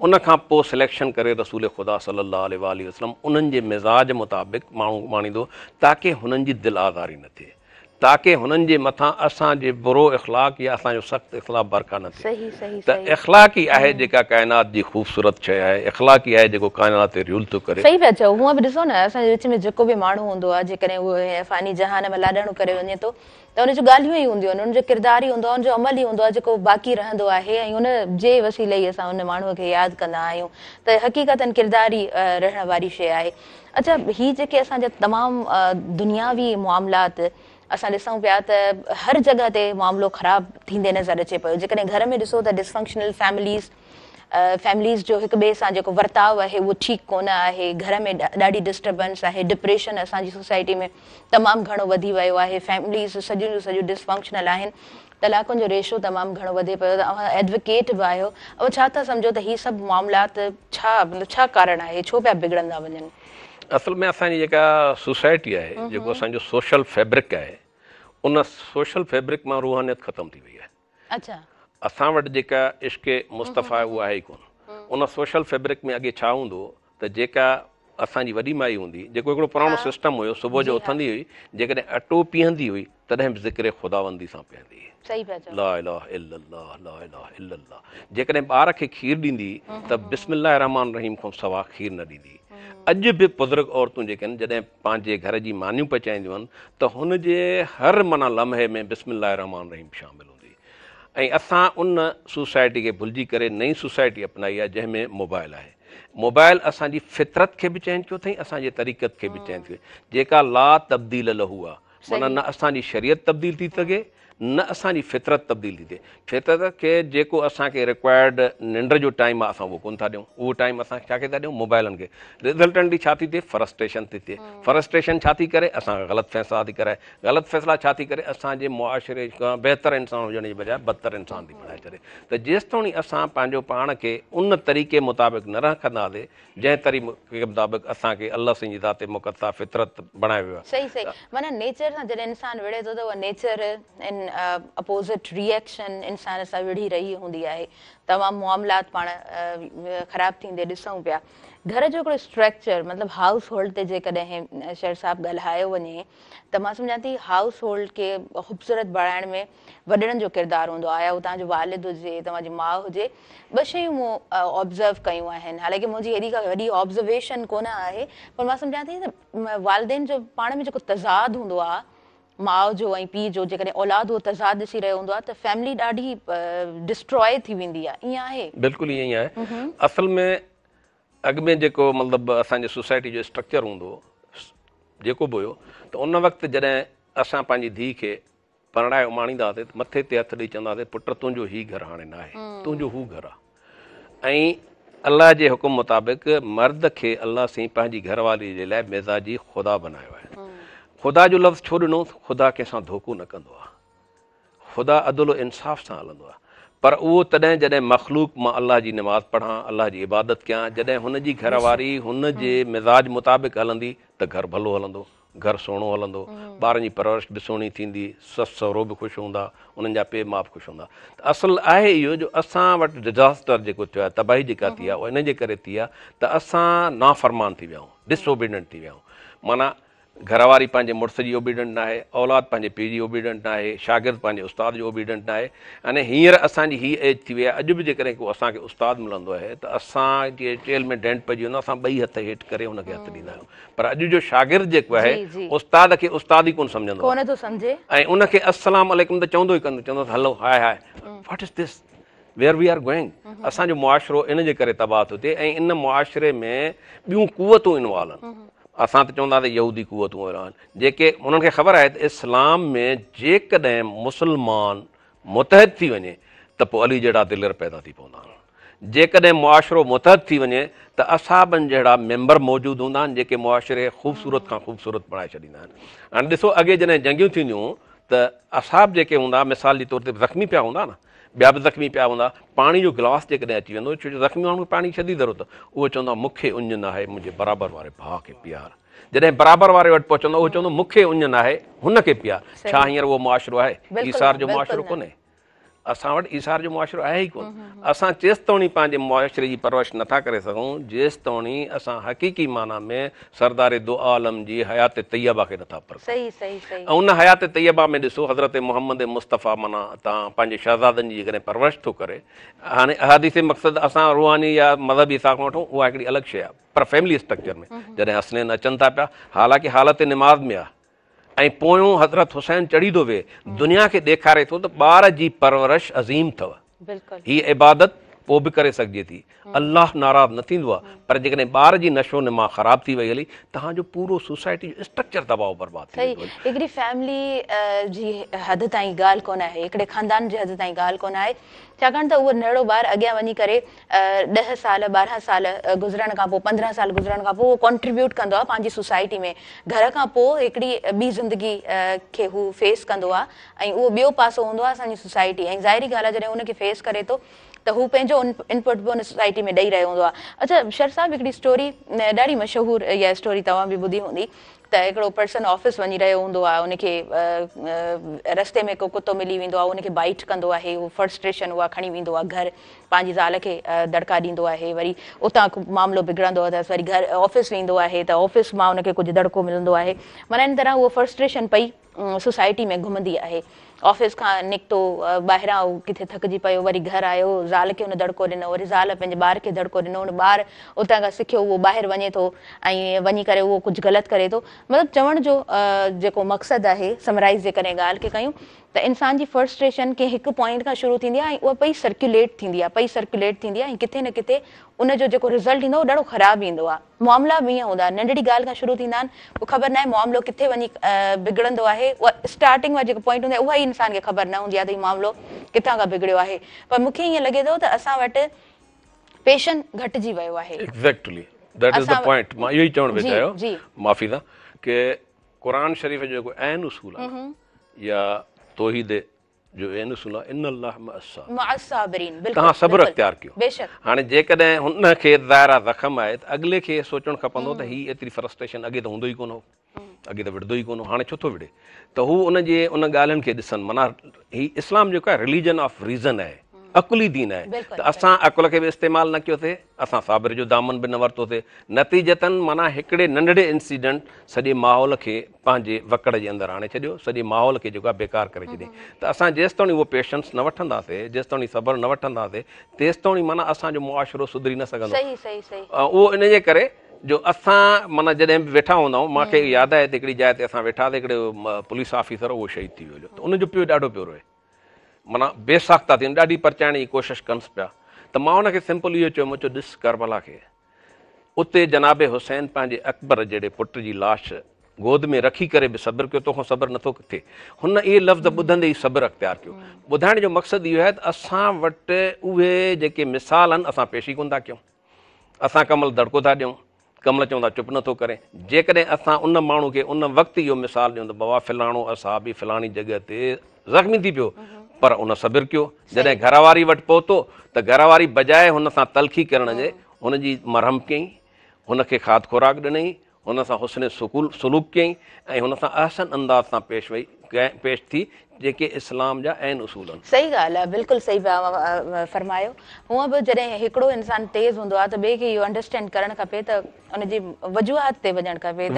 उन खां पोइ सिलेक्शन करे रसूल ख़ुदा सल्लल्लाहु अलैहि वसल्लम उन्हनि जे मिज़ाज मुताबिक़ माण्हू माणींदो, ताकी हुननि जी दिलि आज़ारी न थिए, ताकी हुननि जे मथां असांजे बुरो इख़लाक़ या असांजो सख़्तु इख़लाक़ बरक़ा न थिए। त इख़लाक़ ई आहे जेका काइनात जी ख़ूबसूरत शइ आहे, इख़लाक़ ई आहे जेको काइनात ते रियुल थो करे। सही पिया चओ। हूअं बि ॾिसो न, असांजे विच में जेको बि माण्हू हूंदो आहे, जेकॾहिं उहो फ़ानी जहान में लाॾाणो करे वञे थो त उन जूं ॻाल्हियूं ई हूंदियूं आहिनि, उनजो किरदार ई हूंदो आहे, उनजो अमल ई हूंदो आहे जेको बाक़ी रहंदो आहे, ऐं उन जे वसीले ई असां उन माण्हूअ खे यादि कंदा आहियूं। त हक़ीक़तनि किरदार ई रहण वारी शइ आहे। अच्छा, ही जेके असांजा तमामु दुनियावी मामलात असां ॾिसूं पिया त हर जॻह ते मामिलो ख़राबु थींदे नज़र अचे पियो। जेकॾहिं घर में ॾिसो त डिसफंक्शनल फैमिलीज़ जो हिक ॿिए सां जेको वर्ताव आहे उहो ठीकु कोन आहे, घर में ॾाढी डिस्टर्बेंस आहे, डिप्रेशन असांजी सोसाइटी में तमामु घणो वधी वियो आहे, फैमिलीज़ सॼियूं जो सॼियूं डिसफंक्शनल आहिनि, तलाकुनि जो रेशो तमामु घणो वधे पियो। त अव्हां एडवोकेट बि आहियो, ऐं छा था सम्झो त हीअ सभु मामलात छा कारण आहे, छो पिया बिगड़ंदा वञनि? असल में असांजी जेका सोसाइटी आहे, जेको असांजो सोशल फैब्रिक आहे, उन सोशल फैब्रिक मां रूहानियत ख़तमु थी वई आहे। अच्छा, असां वटि जेका इश्क़े मुस्तफ़ा आहे उहा आहे ई कोन। उन सोशल फैब्रिक में अॻे छा हूंदो त जेका असांजी वॾी माई हूंदी, जेको हिकिड़ो पुराणो सिस्टम हुयो, सुबुह जो उथंदी हुई, जेकॾहिं अटो पीअंदी हुई तॾहिं बि ज़िक्र ख़ुदावंदी सां पीअंदी हुई, सही पिया चओ, ला इलाहा इल्लल्लाह, ला इलाहा इल्लल्लाह। जेकॾहिं ॿार खे खीरु ॾींदी त बिस्मिल्लाह रहमान रहीम खां सवा खीरु न ॾींदी। अॼु बि बुज़ुर्ग औरतूं जेके आहिनि, जॾहिं पंहिंजे घर जी मानियूं पचाईंदियूं आहिनि त हुनजे हर माना लम्हे में बिस्मिल्लाह रहमान रहीम शामिलु हूंदी। ऐं असां उन सोसाइटी खे भुलिजी करे नई सोसाइटी अपनाई आहे, जंहिंमें मोबाइल आहे। मोबाइल असांजी फितरत खे बि चेंज कयो अथई, असांजे तरीक़त खे बि चेंज कयो, जेका ला तब्दील लहू आहे। माना न असांजी शरीयत तब्दील थी सघे, न असांजी फितरत तब्दील थी थिए। फितरत खे जेको असांखे रिक्वायर्ड निंड जो टाइम आहे, असां उहो कोन था ॾियूं। उहो टाइम असां छा खे था ॾियूं? मोबाइलनि खे। रिज़ल्टेंटली छा थी थिए? फ्रस्ट्रेशन थी थिए। फ्रस्ट्रेशन छा थी करे? असां ग़लति फ़ैसिला थी कराए। ग़लति फ़ैसिला छा थी करे? असांजे मुआशिरे खां बहितर इंसान हुजण जे बजाए बदतर इंसान थी बणाए छॾे। त जेसि ताईं असां पंहिंजो पाण खे उन तरीक़े मुताबिक़ न रखंदासीं जंहिं तरीक़े मुताबिक़ असांखे अल्लाह जी ज़ाते मुक़द्दसा फितरत बणायो वियो आहे। सही सही। माना नेचर सां जॾहिं इंसान विढ़े थो त उहा नेचर इन अपोज़िट रिएक्शन इंसान सां विढ़ी रही हूंदी आहे। तमामु मामलात पाण ख़राबु थींदे ॾिसूं पिया। घर जो हिकिड़ो स्ट्रक्चर मतिलबु हाउस होल्ड ते जेकॾहिं शेर साहिबु ॻाल्हायो वञे त मां सम्झां थी हाउस होल्ड खे ख़ूबसूरत बणाइण में वॾड़नि जो किरदारु हूंदो आहे। उहो तव्हांजो वालिद हुजे, तव्हांजी माउ हुजे, ॿ शयूं मूं ऑब्ज़र्व कयूं आहिनि। हालांकि मुंहिंजी हेॾी का वॾी ऑब्ज़र्वेशन कोन आहे, पर मां सम्झां थी त वालदेन जो पाण में जेको तज़ाद हूंदो आहे माउ जो ऐं पीउ जो जेकॾहिं औलाद उहो तज़ाद ॾिसी रहियो हूंदो आहे त फैमिली ॾाढी डिस्ट्रॉय थी वेंदी आहे, ईअं आहे? बिल्कुलु ईअं ई आहे। असल में अॻु में जेको मतिलबु असांजे सोसाइटी जो स्ट्रक्चर हूंदो हो, जेको बि हुयो, त उन वक़्तु जॾहिं असां पंहिंजी धीउ खे परणाए उमाणींदा हुआसीं त मथे ते हथु ॾेई चवंदा हुआसीं पुट तुंहिंजो ही घरु हाणे न आहे, तुंहिंजो हू घरु आहे। ऐं अलाह जे हुकुम मुताबिक़ मर्द खे अलाह साईं पंहिंजी घरवारी जे लाइ मिज़ाजी ख़ुदा बनायो आहे। ख़ुदा जो लफ़्ज़ छो ॾिनो? ख़ुदा कंहिंसां धोखो न कंदो आहे, ख़ुदा अदल इंसाफ़ सां हलंदो आहे। पर उहो तॾहिं जॾहिं मख़लूक मां अलाह जी नमाज़ पढ़ां, अलाह जी इबादत कयां, जॾहिं हुनजी घरवारी हुन जे मिज़ाज मुताबिक़ हलंदी त घरु भलो हलंदो, घरु सुहिणो हलंदो, ॿारनि जी परवरिश बि सुहिणी थींदी, ससु सहुरो बि ख़ुशि हूंदा, उन्हनि जा पीउ माउ बि ख़ुशि हूंदा। त असुलु आहे इहो जो असां वटि डिज़ास्टर जेको थियो आहे, तबाही जेका थी आहे, उहा इन जे करे थी आहे त असां नाफ़रमान थी विया आहियूं, डिसओबीडेंट थी विया आहियूं। माना घरवारी पंहिंजे मुड़ुस जी ओबीडेंट न आहे, औलाद पंहिंजे पीउ जी ओबीडेंट न आहे, शागिर्द पंहिंजे उस्ताद जो ओबीडेंट न आहे। अने हींअर असांजी हीअ एज थी वई आहे, अॼु बि जेकॾहिं को असांखे उस्ताद मिलंदो आहे त असांजे चेल में डेंट पइजी वेंदो, असां ॿई हथ हेठि करे हुनखे हथु ॾींदा आहियूं। पर अॼु जो शागिर्द जेको आहे उस्ताद खे उस्ताद ई कोन सम्झंदो ऐं उनखे अस्सलाम वालेकुम त चवंदो ई कंदो, चवंदो hello hi hi, what is this, where we are going. असांजो मुआशिरो इन जे करे तबाह थो थिए ऐं इन मुआशिरे में ॿियूं कुवतूं इनवॉल्व आहिनि। असां त चवंदा त यहूदी कुवतूं रहनि, जेके उन्हनि खे ख़बर आहे त इस्लाम में जेकॾहिं मुस्लमान मुतहद थी वञे त पोइ अली जहिड़ा दिलर पैदा थी पवंदा आहिनि। जेकॾहिं मुआशिरो मुतहद थी वञे त असाबनि जहिड़ा मेंबर मौजूदु हूंदा आहिनि जेके मुआशिरे ख़ूबसूरत खां ख़ूबसूरत बणाए छॾींदा आहिनि। हाणे ॾिसो, अॻे जॾहिं जंगियूं थींदियूं त असाब जेके हूंदा, मिसाल जे तौर ते ज़ख़्मी पिया हूंदा न, ॿिया बि ज़ख़्मी पिया हूंदा, पाणी जो गिलास जेकॾहिं अची वेंदो, छो जो ज़ख़्मी माण्हू पाणी छॾी ज़रूरत, उहो चवंदो मूंखे उञ न आहे, मुंहिंजे बराबरि वारे भाउ खे पीआर। जॾहिं बराबरि वारे वटि पहुचंदो, उहो चवंदो मूंखे उञ न आहे, हुनखे पीआर। छा हींअर उहो मुआशिरो आहे? ईसार जो मुआशिरो कोन्हे, असां वटि ईसार जो मुआशिरो आहे ई कोन। असां जेसिताणी पंहिंजे मुआशिरे जी परवरिश नथा करे सघूं, जेसिताणी असां हक़ीक़ी माना में सरदार दो आलम जी हयात तैयबा खे नथा पर। ऐं उन हयात तैयबा में ॾिसो, हज़रत मोहम्मद मुस्तफ़ा माना तव्हां पंहिंजे शहज़ादनि जी जेकॾहिं परवरिश थो करे, हाणे अहादीस मक़सदु असां रूहानी या मज़हबी हिसाब खां वठूं, उहा हिकिड़ी अलॻि शइ आहे। पर फैमिली स्ट्रक्चर में जॾहिं हसनैन अचनि था पिया, हालांकि हालत निमाज़ में आहे ऐं पोयों हज़रत हुसैन चढ़ी थो विए, दुनिया खे ॾेखारे थो त ॿार जी परवरिश अज़ीम अथव, हीअ इबादत पोइ बि करे सघिजे थी, अलाह नाराज़ न थींदो आहे। पर जेकॾहिं ॿार जी नशो नमा ख़राब थी वई हली, तव्हांजो पूरो सोसाइटी जो स्ट्रक्चर तबाह बर्बाद थी वेंदो। हिकिड़ी फैमिली जी हद ताईं ॻाल्हि कोन आहे, हिकिड़े ख़ानदान जी हद ताईं ॻाल्हि कोन आहे, छाकाणि त उहो नंढड़ो ॿारु अॻियां वञी करे 10 साल 12 साल गुज़रण खां पोइ, 15 साल गुज़रण खां पोइ उहो कॉन्ट्रीब्यूट कंदो आहे पंहिंजी सोसाइटी में। घर खां पोइ हिकिड़ी ॿी ज़िंदगी खे हू फेस कंदो आहे ऐं उहो ॿियो पासो हूंदो आहे असांजी सोसाइटी। ऐं ज़ाहिरी ॻाल्हि आहे, जॾहिं उनखे फेस करे थो त हू पंहिंजो इनपुट बि उन सोसाइटी में ॾेई रहियो हूंदो आहे। अच्छा शर साहब, हिकिड़ी स्टोरी ॾाढी मशहूरु, इहा स्टोरी तव्हां बि ॿुधी हूंदी त हिकिड़ो पर्सन ऑफिस वञी रहियो हूंदो आहे, उनखे रस्ते में को कुतो मिली वेंदो आहे, उनखे बाइट कंदो आहे, उहो फ्रस्ट्रेशन उहा खणी वेंदो आहे घर, पंहिंजी ज़ाल खे दड़का ॾींदो आहे, वरी उतां मामिलो बिगड़ंदो आहे त वरी घर ऑफिस वेंदो आहे त ऑफिस मां उनखे कुझु दड़को मिलंदो आहे। माना इन तरह उहो फ्रस्ट्रेशन पई सोसाइटी में घुमंदी आहे। ऑफिस खां निकितो, ॿाहिरां किथे थकिजी पियो, वरी घरु आयो, ज़ाल खे हुन दड़को ॾिनो, वरी ज़ाल पंहिंजे ॿार खे दड़को ॾिनो, हुन ॿारु उतां खां सिखियो, उहो ॿाहिरि वञे थो ऐं वञी करे उहो कुझु ग़लति करे थो। मतिलबु चवण जो जेको मक़सदु आहे, समराइज़ जेकॾहिं ॻाल्हि खे कयूं त इंसान जी फ्रस्ट्रेशन कंहिं हिकु पॉइंट खां शुरू थींदी आहे ऐं उहा पई सर्कुलेट थींदी आहे ऐं किथे न किथे उनजो जेको रिज़ल्ट ईंदो उहो ॾाढो ख़राबु ईंदो आहे। मामला बि ईअं हूंदा आहिनि, नंढड़ी ॻाल्हि खां शुरू थींदा आहिनि, पोइ ख़बर न आहे मामिलो किथे वञी बिगड़ंदो आहे। उहा स्टार्टिंग वारो जेको पॉइंट हूंदो आहे उहा ई इंसान खे ख़बर न हूंदी आहे त हीउ मामिलो किथां खां बिगड़ियो आहे। पर मूंखे ईअं लॻे थो त असां वटि पेशेंस घटिजी वियो आहे। Exactly, that is the point. मां इहो ई चवणु वेठो आहियो, माफ़ी सां, कि क़ुरान शरीफ़ जो जेको ऐन उसूल आहे या तौहीद जो ऐन उसूल आहे, इन अल्लाह मअस्साबिरीन, तव्हां सब्र अख़्तियार कयो। हाणे जेकॾहिं हुनखे ज़ाहिरा ज़ख़्म आहे त अॻिले खे सोचणु खपंदो त हीअ एतिरी फ्रस्ट्रेशन अॻे त हूंदो ई कोन हो, अॻे त विढ़ंदो ई कोन हो, हाणे छो थो विढ़े? त हू उनजे उन ॻाल्हियुनि खे ॾिसनि। माना ही इस्लाम जेको आहे रिलीजन ऑफ रीज़न आहे, अकुली दीन आहे। त असां अकुल खे बि इस्तेमालु न कयोसीं, असां साबिर जो दामन बि न वरितोसीं, नतीजतन माना हिकिड़े नंढड़े इंसिडेंट सॼे माहौल खे पंहिंजे वकड़ जे अंदरि आणे छॾियो, सॼे माहौल खे जेको आहे बेकार करे छॾियईं। त असां जेसिताणी उहो पेशेंस न वठंदासीं, जेसिताणी सब्र न वठंदासीं, तेसिताणी माना असांजो मुआशिरो सुधरी न सघंदो। उहो इन जे करे जो असां माना जॾहिं बि वेठा हूंदा आहियूं, मूंखे यादि आहे त हिकिड़ी जाइ ते असां वेठा त हिकिड़े पुलिस ऑफिसर उहो शहीद थी वियो त उनजो पियो ॾाढो पियो रहे, माना बेसाख़्ता थी ॾाढी परचाइण जी कोशिशि कनिसि पिया। त मां हुनखे सिंपल इहो चयो, मूं चयो ॾिस करबला खे, उते जनाब हुसैन पंहिंजे अकबर जहिड़े पुट जी लाश गोद में रखी करे बि सब्र कयो, तोखां सब्र नथो थिए। हुन इहे लफ़्ज़ ॿुधंदे ई सब्र अख़्तियार कयो। ॿुधाइण जो मक़सदु इहो आहे त असां वटि उहे जेके मिसाल आहिनि असां पेश ई कोन था कयूं। असां कमल दड़को था ॾियूं, कमल चवंदा चुप नथो करे। जेकॾहिं असां उन माण्हू खे उन वक़्तु इहो मिसाल ॾियूं त बाबा फलाणो असाबी फलाणी जॻह ते ज़ख़्मी थी पियो, पर उन सब्र कयो। जॾहिं घरवारी वटि पहुतो त घरवारी बजाए हुन सां तलखी करण जे हुनजी मरहम कयईं, हुनखे खाद खुराक ॾिनई, हुन सां हुस्न सलूक कयईं ऐं हुन सां अहसन अंदाज़ सां पेश थी, जेके इस्लाम जा आहिनि उसूल आहिनि। सही ॻाल्हि आहे, बिल्कुलु सही फरमायो। हूअं बि जॾहिं हिकिड़ो इंसानु तेज़ हूंदो आहे त ॿिए खे इहो अंडरस्टैंड करणु खपे त उनजी वजूहात ते वञणु खपे,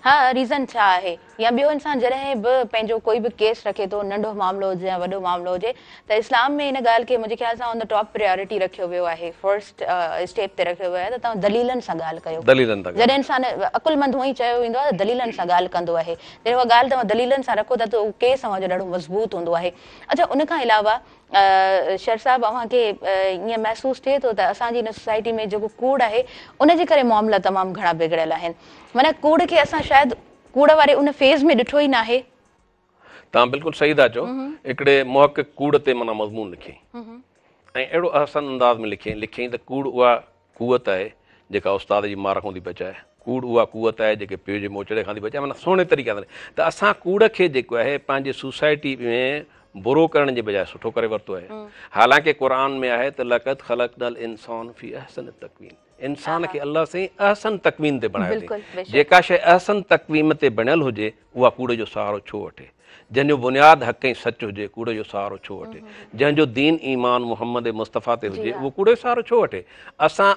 हा रीज़न छा आहे। या ॿियो इंसानु जॾहिं बि पंहिंजो कोई बि केस रखे थो, नंढो मामिलो हुजे या वॾो मामिलो हुजे, त इस्लाम में इन ॻाल्हि खे मुंहिंजे ख़्याल सां ऑन द टॉप प्रायोरिटी रखियो वियो आहे, फर्स्ट स्टेप ते रखियो वियो आहे त तव्हां दलीलनि सां ॻाल्हि कयो। जॾहिं इंसानु अकुलमंद हूअं ई चयो वेंदो आहे त दलीलनि सां ॻाल्हि कंदो आहे, जॾहिं उहा ॻाल्हि तव्हां दलीलनि सां रखो था त उहो केस तव्हांजो ॾाढो मज़बूत हूंदो आहे। अच्छा, उन खां अलावा शर साहिबु अव्हांखे ईअं महसूसु थिए थो त असांजी हिन सोसाइटी में जेको कूड़ आहे उनजे करे मामला तमामु घणा बिगड़ियल आहिनि, माना कूड़ खे असां शायदि कूड़ वारे उन फेज़ में ॾिठो ई न आहे। तव्हां बिल्कुलु सही था चओ। हिकिड़े मुहक़िक़ कूड़ ते माना मज़मून लिखियईं ऐं अहिड़ो अहसन अंदाज़ में लिखियईं त कूड़ उहा कुवत आहे जेका उस्ताद जी मार खां थी बचाए, कूड़ उहा कुवत आहे जेके पीउ जे मोचड़े खां थी बचाए, माना सुहिणे तरीक़े सां। त असां कूड़ खे जेको आहे पंहिंजे सोसाइटी में बुरो करण जे बजाए सुठो करे वरितो आहे। हालांकि क़ुरान में आहे त लक़द ख़लक़नल इंसान फी अहसन तक़वीम, इंसान खे अल्लाह साईं अहसन तक़वीम ते बणायो अथई। जेका शइ अहसन तक़वीम ते बणियल हुजे उहा कूड़ जो सहारो छो वठे। जंहिंजो बुनियादु हक़ ऐं सच हुजे कूड़ जो सहारो छो वठे। जंहिंजो दीन ईमान मुहम्मद मुस्तफ़ा ते हुजे उहो कूड़ जो सहारो छो वठे। असां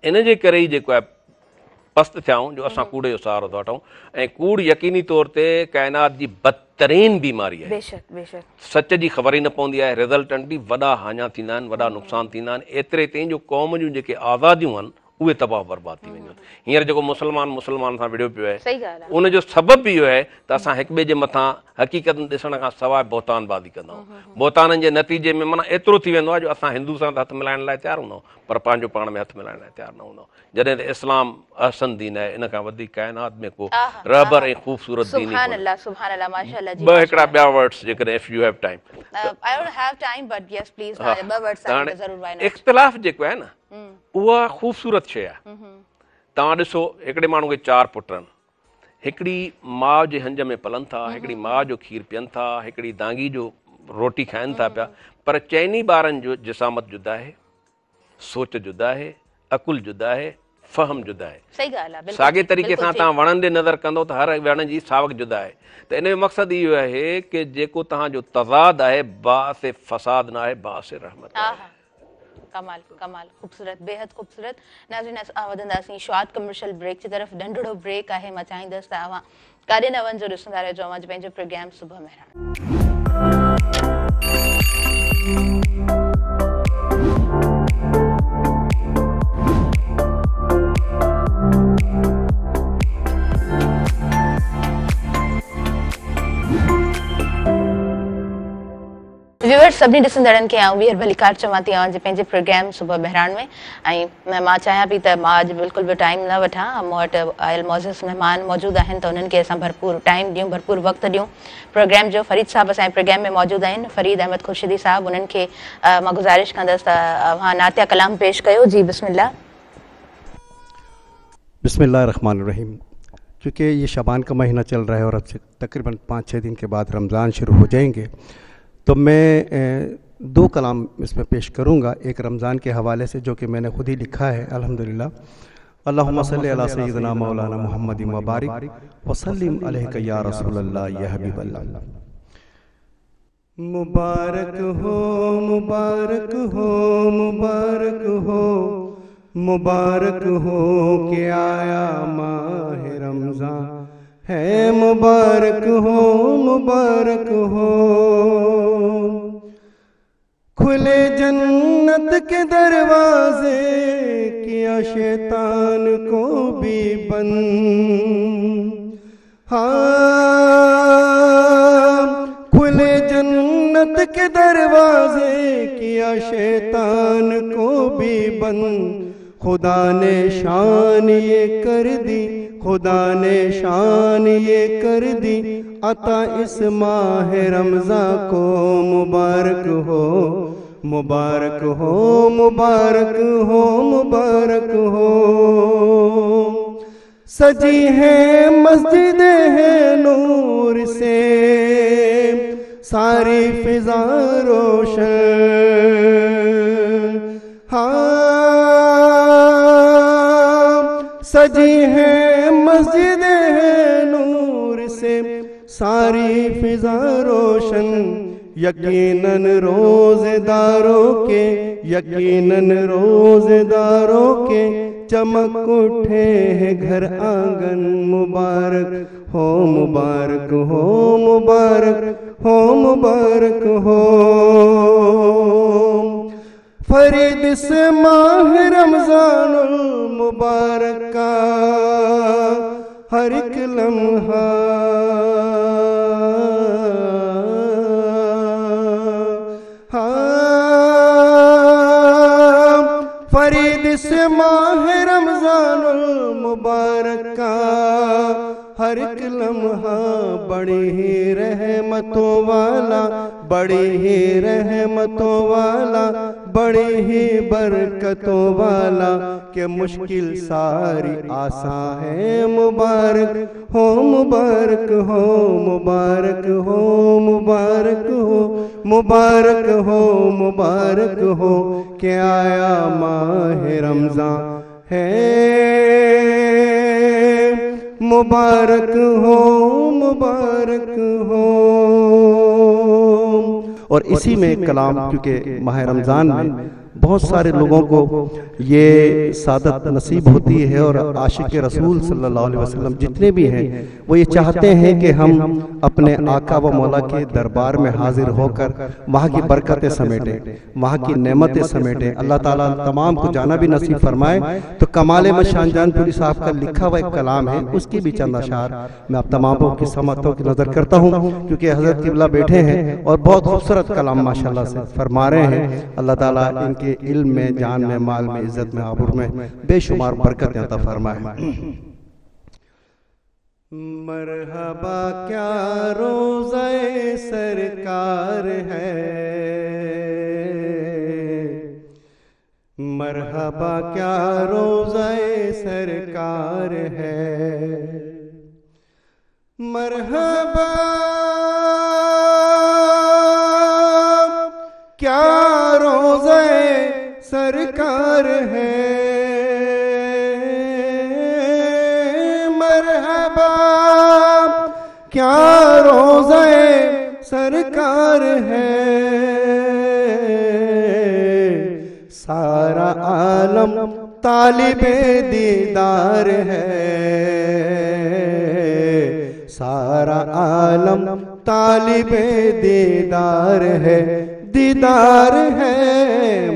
इन जे करे ई जेको आहे पस्त थियाऊं जो असां कूड़ जो सहारो था वठूं ऐं कूड़ यकीनी तौर ते काइनात जी बदतरीन बीमारी आहे। सच जी ख़बर ई न पवंदी आहे, रिज़ल्टेंट बि वॾा हाञा थींदा आहिनि, वॾा नुक़सान थींदा आहिनि। एतिरे ताईं जो क़ौम जूं जेके आज़ादियूं आहिनि उहे तबाह बर्बाद थी वञनि। हींअर जेको मुस्लमान सां विढ़ियो पियो आहे उनजो सबबु बि इहो आहे त असां हिक ॿिए जे मथां हक़ीक़त ॾिसण खां सवाइ बोहतानबाज़ी कंदा आहियूं। बोहताननि जे नतीजे में माना एतिरो थी वेंदो आहे जो असां हिंदू सां त हथु मिलाइण लाइ तयारु हूंदा आहियूं, पर पंहिंजो पाण में हथु मिलाइण लाइ तयारु न हूंदा आहियूं। जॾहिं त इस्लाम अहसन दीन आहे, इन खां वधीक काइनात में को रहबर ऐं ख़ूबसूरत दीन ई कोन्हे। ॿ हिकिड़ा ॿिया वर्ड्स जेकॾहिं इफ यू हैव टाइम। इख़्तिलाफ़ जेको आहे न उहा ख़ूबसूरत शइ आहे। तव्हां ॾिसो हिकिड़े माण्हू खे 4 पुट आहिनि, हिकिड़ी माउ जे हंज में पलनि था, हिकिड़ी माउ जो खीरु पीअनि था, हिकिड़ी दांगी जो रोटी खाइनि था पिया, पर चइनी ॿारनि जो जिसामत जुदा आहे, सोच जुदा आहे, अकुल जुदा आहे, फ़हम जुदा आहे। साॻे तरीक़े सां तव्हां वणनि ॾे नज़र कंदो त हर वण जी सावक जुदा आहे। त इन जो मक़सदु इहो आहे कि जेको तव्हांजो तज़ाद आहे बासे फ़साद न आहे, बासे रहमत आहे। कमाल कमाल, ख़ूबसूरत, बेहद ख़ूबसूरत। नाज़रीन, असां वधंदासीं शॉर्ट कमर्शियल ब्रेक जी तरफ़। नंढड़ो ब्रेक आहे, मां चाहींदसि त अव्हां काॾे न वञिजो, ॾिसंदा रहिजो अॼु पंहिंजो प्रोग्राम सुबुह मेहरान। व्यूअर्स, सभिनी ॾिसंदड़नि खे आउं वीर भलीकार चवां थी अॼु पंहिंजे प्रोग्राम सुबुह बहिराण में। ऐं मां चाहियां पई त मां अॼु बिल्कुलु बि टाइम न वठां, मूं वटि आयल मौज़ूज़ महिमान मौजूदु आहिनि त उन्हनि खे असां भरपूर टाइम ॾियूं, भरपूर वक़्तु ॾियूं प्रोग्राम जो। फरीद साहब असांजे प्रोग्राम में मौजूदु आहिनि, फरीद अहमद खुर्शीदी साहब। उन्हनि खे मां गुज़ारिश कंदसि त अव्हां नातिया कलाम पेश कयो। जी बिस्मिल्लाह। बिस्मिल्लाहिर्रहमानिर्रहीम। चूँकि ये शबान का महीना चल रहा है और अब से तकरीबन 5-6 दिन के बाद रमज़ान शुरू हो जाएंगे, तो मैं 2 कलाम इसमें पेश करूँगा। एक रमज़ान के हवाले से जो कि मैंने खुद ही लिखा है, अल्हम्दुलिल्लाह। अल्लाहुम्मा सल्ली अला सय्यिदना मौलाना मुहम्मदिन व बारिक व सल्लिम अलैका या रसूलल्लाह या हबीबल्लाह। मुबारक हो मुबारक हो मुबारक हो मुबारक हो कि आया माह रमज़ान है, मुबारक हो मुबारक हो। खुले जन्नत के दरवाजे किया शैतान को भी बंद। हाँ, खुले जन्नत के दरवाजे किया शैतान को भी बंद। खुदा ने शान ये कर दी, खुदा ने शान ये कर दी, अता इस माह रमज़ां को मुबारक हो, मुबारक हो, मुबारक हो, मुबारक हो। सजी है मस्जिदें हैं नूर से, सारी फिजा रोशन। हाँ, सजी है मस्जिदें हैं नूर से, सारी फिजा रोशन। यकीनन रोज़ेदारों के, यकीनन रोज़ेदारों के चमक उठे हैं घर आंगन। मुबारक हो, मुबारक हो, मुबारक हो, मुबारक हो। फरीद से माह रमज़ानुल मुबारक का हर एक लम्हा फरीद से माह रमज़ानुल मुबारक का हर एक लम्हा बड़ी ही रहमतों वाला, बड़ी ही रहमतों वाला, बड़ी ही बरकतों वाला, के मुश्किल सारी आसान है। मुबारक हो, मुबारक हो, मुबारक हो, मुबारक हो, मुबारक हो, मुबारक हो, के आया माह रमज़ां है। मुबारक हो, मुबारक हो। और इसी में कलाम, क्योंकि माह रमज़ान में बहुत सारे लोगों को ये सादत नसीब होती है और आशिक रसूल सल्लल्लाहु अलैहि वसल्लम जितने भी हैं वो ये चाहते हैं कि हम अपने आका व मौला के दरबार में हाजिर होकर वहाँ की बरकतें समेटें, वहाँ की नेमतें समेटें। अल्लाह ताला तमाम को जाना भी नसीब फरमाए। तो कमाल मशान जानपुरी साहब का लिखा हुआ एक कलाम है, उसकी भी चंद अशार मैं आप तमामों की समतों की नजर करता हूँ, क्योंकि हजरत किबला बैठे हैं और बहुत खूबसूरत कलाम माशाल्लाह से फरमा रहे हैं। अल्लाह ताला इनके इल्म में, जान में, माल में, इज्जत में, आबरू में बेशुमार बरकतें अता फरमाए। मरहबा क्या रोज़े सरकार है, मरहबा क्या रोज़े सरकार है, मरहबा क्या रोज़े सरकार है, मरहबा क्या रोज़े सरकार है। सारा आलम तालिबे दीदार है, सारा आलम तालिबे दीदार है, दीदार है।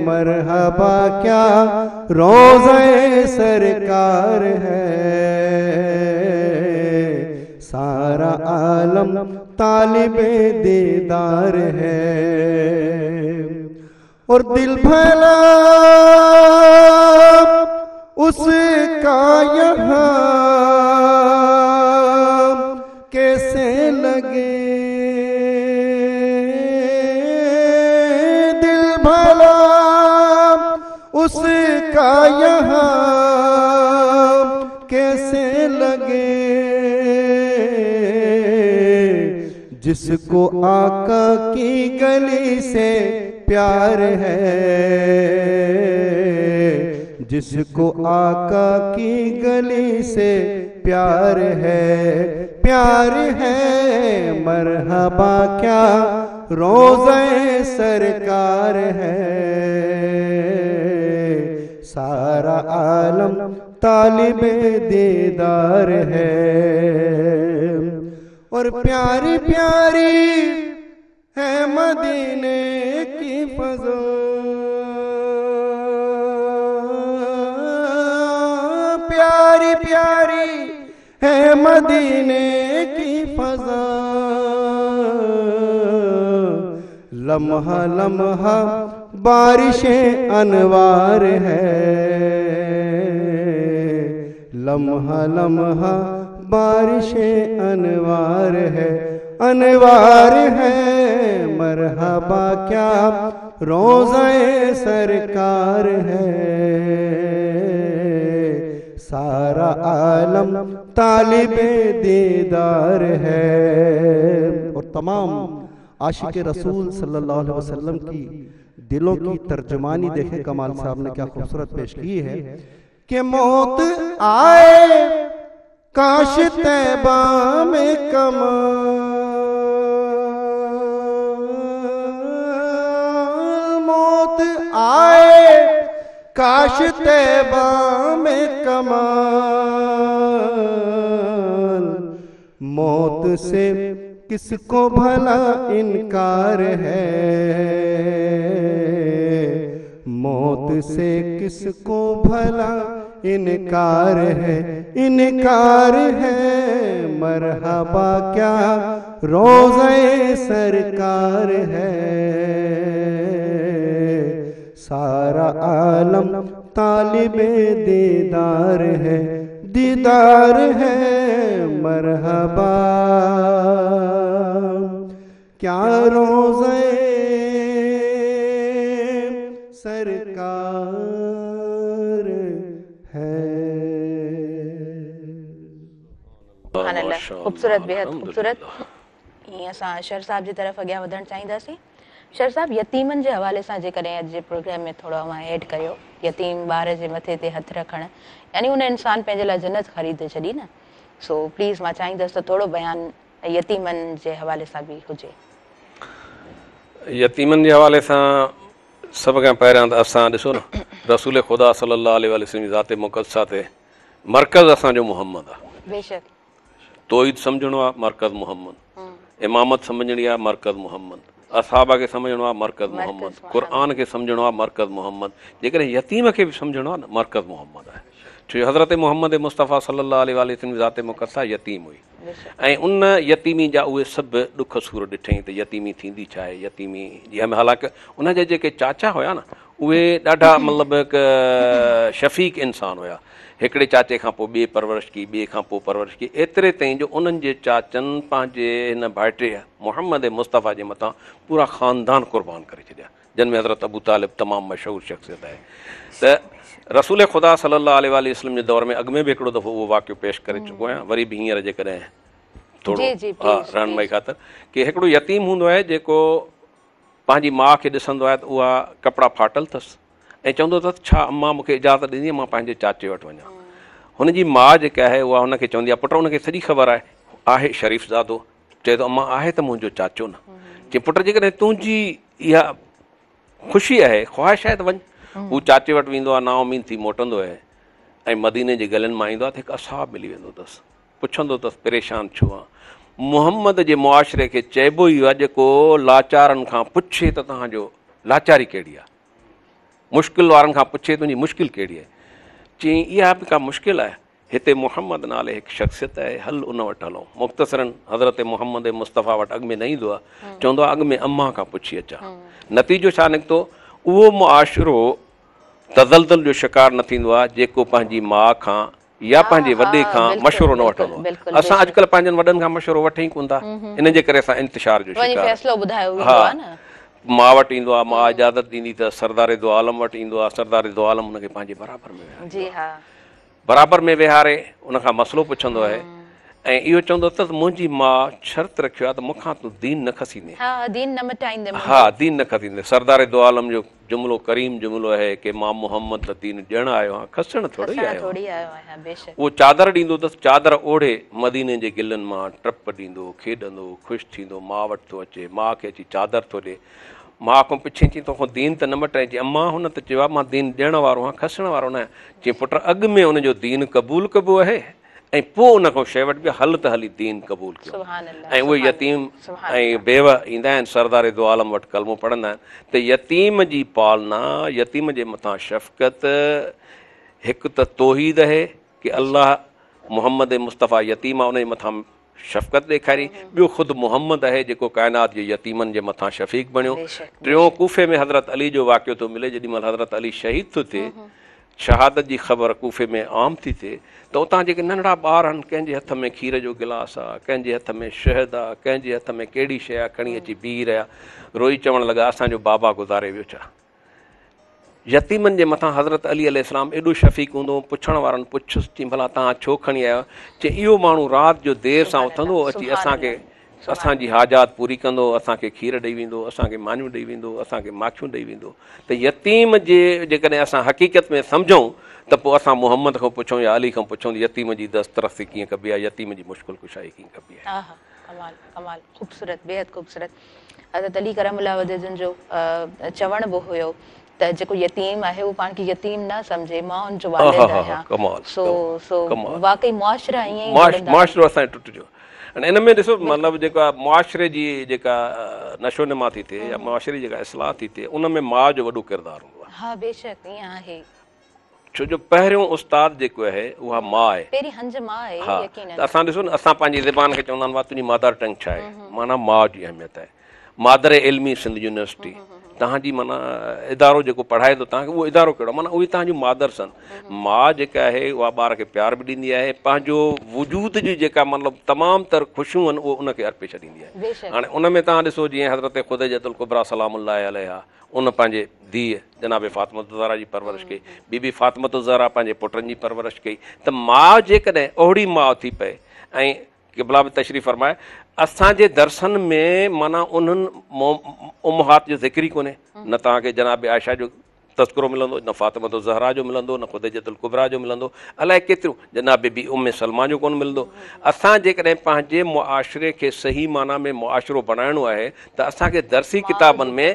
मरहबा क्या रोज़े सरकार है, सारा आलम तालिबे दीदार है। और दिल भला उसका यहाँ कैसे लगे, दिल भला उसका यहाँ कैसे लगे, जिसको आका की गली से प्यार है, जिसको आका की गली से प्यार है, प्यार है। मरहबा क्या रोज़े सरकार है, सारा आलम तालिबे दीदार है। और प्यारी प्यारी है मदीने की फज़ा, प्यारी प्यारी है मदीने की फज़ा, लम्हा लम्हा बारिशें अनवार है, लम्हा लम्हा बारिशें अनवार है, अनवार है। मरहबा क्या रोज़े सरकार है, सारा आलम तालिबे दीदार है। और तमाम आशिक रसूल सल्लल्लाहु अलैहि वसल्लम की दिलों की तर्जुमानी देखें, कमाल साहब ने क्या खूबसूरत पेश की है कि मौत आए काश तैबा में कमाल, मौत आए काश तैबा में कमाल, मौत से किसको भला इनकार है, मौत से किसको भला इनकार है, इनकार है। मरहबा क्या रोज़े सरकार है, सारा आलम तालिबे दीदार है, दीदार है। मरहबा क्या रोज़े सरकार है। खूबसूरत, बेहद खूबसूरत। ईअं असां शर साहब जी तरफ़ अॻियां वधणु चाहींदासीं। शर साहब, यतीमनि जे हवाले सां जेकॾहिं अॼु जे प्रोग्राम में थोरो अवां ऐड कयो, यतीम ॿार जे मथे ते हथु रखणु, यानी उन इंसान पंहिंजे लाइ जन्नत ख़रीद छॾी न। सो प्लीज़ मां चाहींदसि त थोरो बयानु यतीमनि जे हवाले सां बि हुजे। यतीमनि जे हवाले सां सभ खां पहिरियां त असां ॾिसो न, रसूल ख़ुदा सल्लल्लाहु अलैहि वसल्लम जी ज़ाते मुक़द्दसा ते मर्कज़ असांजो मुहम्मद आहे। बेशक तौहीद सम्झणो आहे, मर्कज़ मुहम्मद। इमामत सम्झणी आहे, मर्कज़ मुहम्मद। असहाबा खे सम्झणो आहे, मर्कज़ मुहम्मद। क़ुर खे सम्झणो आहे, मर्कज़ मुहम्मद। जेकॾहिं यतीम खे बि सम्झणो आहे न, मर्कज़ मुहम्मद आहे। छो जो हज़रत मुहम्मद मुस्तफ़ा सल्लल्लाहु अलैहि वसल्लम जी ज़ाते मुक़द्दसा यतीम हुई, ऐं उन यतीमी जा उहे सभु ॾुख सूर ॾिठईं त यतीमी थींदी छा आहे। यतीमी जी हालांकि उनजा जेके चाचा हुया न, उहे ॾाढा मतिलबु हिकु शफ़ीक़ इंसान हुया। हिकिड़े चाचे खां पोइ ॿिए परवरिश की, ॿिए खां पोइ परवरिश की, एतिरे ताईं जो उन्हनि जे चाचनि पंहिंजे हिन भाइटे मुहम्मद मुस्तफ़ा जे मथां पूरा ख़ानदान क़ुर्बान करे छॾिया, जिन में हज़रत अबू तालिब तमामु मशहूरु शख़्सियत आहे। त रसूल ख़ुदा सल्लल्लाहु अलैहि वसल्लम जे दौर में अॻु में बि हिकिड़ो दफ़ो उहो वाक़ियो पेश करे चुको आहियां, वरी बि हींअर जेकॾहिं थोरो रहनुमाई ख़ातिर, की हिकिड़ो यतीम हूंदो आहे जेको पंहिंजी माउ खे ॾिसंदो आहे त उहा कपिड़ा फाटल अथसि ऐं चवंदो अथसि छा अम्मा मूंखे इजाज़त ॾींदी मां पंहिंजे चाचे वटि वञा। हुनजी माउ जेका आहे उहा हुनखे चवंदी आहे, पुटु हुनखे सॼी ख़बर आहे शरीफ़ ज़ादो, चए थो अम्मा आहे त मुंहिंजो चाचो न। चई पुटु जेकॾहिं तुंहिंजी इहा ख़ुशी आहे, ख़्वाहिश आहे त वञ। हू चाचे वटि वेंदो आहे, नाउमीद थी मोटंदो आहे ऐं मदीने जे गलियुनि मां ईंदो आहे त हिकु असहाब मिली वेंदो अथसि, पुछंदो अथसि परेशान छो आहे। मुहम्मद जे मुआशिरे खे चइबो ई आहे जेको लाचारनि खां पुछे त तव्हांजो लाचारी कहिड़ी आहे, मुश्किल वारनि खां पुछे तुंहिंजी मुश्किल कहिड़ी आहे। चई इहा बि का मुश्किल आहे, हिते मुहम्मद नाले हिकु शख़्सियत आहे, हल उन वटि हलूं। मुख़्तसरनि हज़रत मुहम्मद मुस्तफ़ा वटि अॻु में न ईंदो आहे, चवंदो आहे अॻु में अम्मा खां पुछी अचां। नतीजो छा निकितो, उहो मुआशिरो तज़लज़ल जो शिकार न थींदो आहे जेको पंहिंजी माउ खां या पंहिंजे वॾे खां मशवरो न वठंदो। असां अॼुकल्ह पंहिंजनि वॾनि खां मशवरो वठी कोन था, इन जे करे असां इंतिशार जो शिकार। हा, माउ वटि ईंदो आहे, माउ इजाज़त ॾींदी त सरदार दो आलम वटि ईंदो आहे, सरदार दो आलम हुनखे पंहिंजे बराबरि में विहारे उनखां मसइलो पुछंदो आहे ऐं इहो चवंदो अथसि मुंहिंजी माउ शर्त रखियो आहे त मूंखां तूं दीन न खसींदे। हा, दीन न खसींदे। सरदार दो आलम जो जुमिलो करीम जुमिलो आहे कि मां मुहम्मद त दीन ॾियणु आयो आहियां, खसणु थोरो ई आयो आहियां। उहो चादर ॾींदो अथसि, चादर ओढ़े मदीने जे गिलनि मां टप ॾींदो, खेॾंदो, ख़ुशि थींदो, माउ वटि थो अचे, माउ खे अची चादर थो ॾिए। माउ खां पुछे चई तोखां दीन त न मटाए। चई अम्मा हुन त चयो आहे मां दीन ॾियण वारो आहियां, खसण वारो न आहियां। चई पुटु अॻु में हुनजो दीन क़बूल कबो आहे ऐं पोइ उन खां शइ वटि बि हल त हली दीन क़बूल कयो। सुभान अल्लाह, ऐं उहे यतीम ऐं बेवा ईंदा आहिनि सरदार दो आलम वटि कलमो पढ़ंदा आहिनि त यतीम जी पालना, यतीम जे मथां शफ़क़त, हिकु त तौहीद आहे कि अल्लाह मुहम्मद मुस्तफ़ा यतीम आहे, उन जे मथां शफ़क़त ॾेखारी। ॿियो ख़ुदि मुहम्मद आहे जेको काइनात जे यतीमनि जे मथां शफ़ीक़ बणियो। टियों कूफ़े में हज़रत अली जो वाक़ियो थो मिले, जेॾी महिल हज़रत अली शहीद थो थिए, शहादत जी ख़बर कूफ़े में आम थी थिए, त उतां जेके नंढड़ा ॿार आहिनि, कंहिंजे हथ में खीर जो गिलास आहे, कंहिंजे हथ में शहद आहे, कंहिंजे हथ में कहिड़ी शइ आहे, खणी अची बीह रहिया, रोई चवणु लॻा असांजो बाबा गुज़ारे वियो छा। यतीमनि जे मथां हज़रत अली अलैहिस्सलाम एॾो शफ़ीक़ हूंदो, पुछण वारनि पुछुसि चई भला तव्हां छो खणी आया? चई इहो माण्हू राति जो देरि सां उथंदो, अची असांखे असांजी हाजात पूरी कंदो, असांखे खीर ॾेई वेंदो, असांखे मानियूं ॾेई वेंदो, असांखे माखियूं ॾेई वेंदो। त यतीम जे जेकॾहिं असां हक़ीक़त में सम्झूं त पोइ असां मुहम्मद खां पुछूं या अली खां पुछूं यतीम जी दस्तरस्ती कीअं कबी आहे, यतीम जी मुश्किल कुशाई कीअं कबी आहे। कमाल कमाल, ख़ूबसूरत, बेहद ख़ूबसूरत। हज़रत अली करमुल्लाह वजह जिन जो चवण बि हुयो त जेको यतीम आहे उहो पाण खे यतीम न सम्झे, मां हुनजो वालिद आहियां। सो वाकई मुआशरा ईअं ई मुआशरो असांजो टुटिजो। इन में ॾिसो मतिलबु जेका मुआशरे जी जेका नशो नमा थी थिए या मुआशरे जी जेका इस्लाह थी थिए, उन में माउ जो वॾो किरदारु हूंदो आहे। हा बेशक ईअं आहे, छो जो पहिरियों उस्ताद जेको आहे उहा माउ आहे, पहिरीं हंज माउ आहे। हा, त असां ॾिसो न, असां पंहिंजी ज़बान खे चवंदा आहिनि वाह तुंहिंजी मादर टंग छा आहे, माना माउ जी अहमियत आहे। मादर इल्मी सिंध यूनिवर्सिटी तव्हांजी माना इदारो जेको पढ़ाए थो तव्हांखे, उहो इदारो कहिड़ो, माना उहे तव्हांजूं मादर्स आहिनि। माउ जेका आहे उहा ॿार खे प्यार बि ॾींदी आहे, पंहिंजो वजूद जी जेका मतिलबु तमामु तर ख़ुशियूं आहिनि उहो उनखे अर्पे छॾींदी आहे। हाणे उन में तव्हां ॾिसो जीअं हज़रत ख़ुदैजतुल कुबरा सलामुल्लाह अलैहा, उन पंहिंजे धीअ जनाब फ़ातिमत ज़हरा जी परवरिश कई, बीबी फ़ातिमत ज़हरा पंहिंजे पुटनि जी परवरिश कई। त माउ जेकॾहिं ओहिड़ी माउ थी पए, ऐं क़िबला बि तशरीफ़ फरमाए, असांजे दर्सनि में माना उन्हनि उम्महात जो ज़िक्र ई कोन्हे, न तव्हांखे जनाब आयशा जो तज़किरो मिलंदो, न फ़ातिमत ज़हरा जो मिलंदो, न ख़ुदैजतुल कुबरा जो मिलंदो, अलाए केतिरियूं, जनाब बी उम्मे सलमा जो कोन मिलंदो। असां जेकॾहिं पंहिंजे मुआशरे खे सही माना में मुआशरो बणाइणो आहे त असांखे दर्सी किताबनि में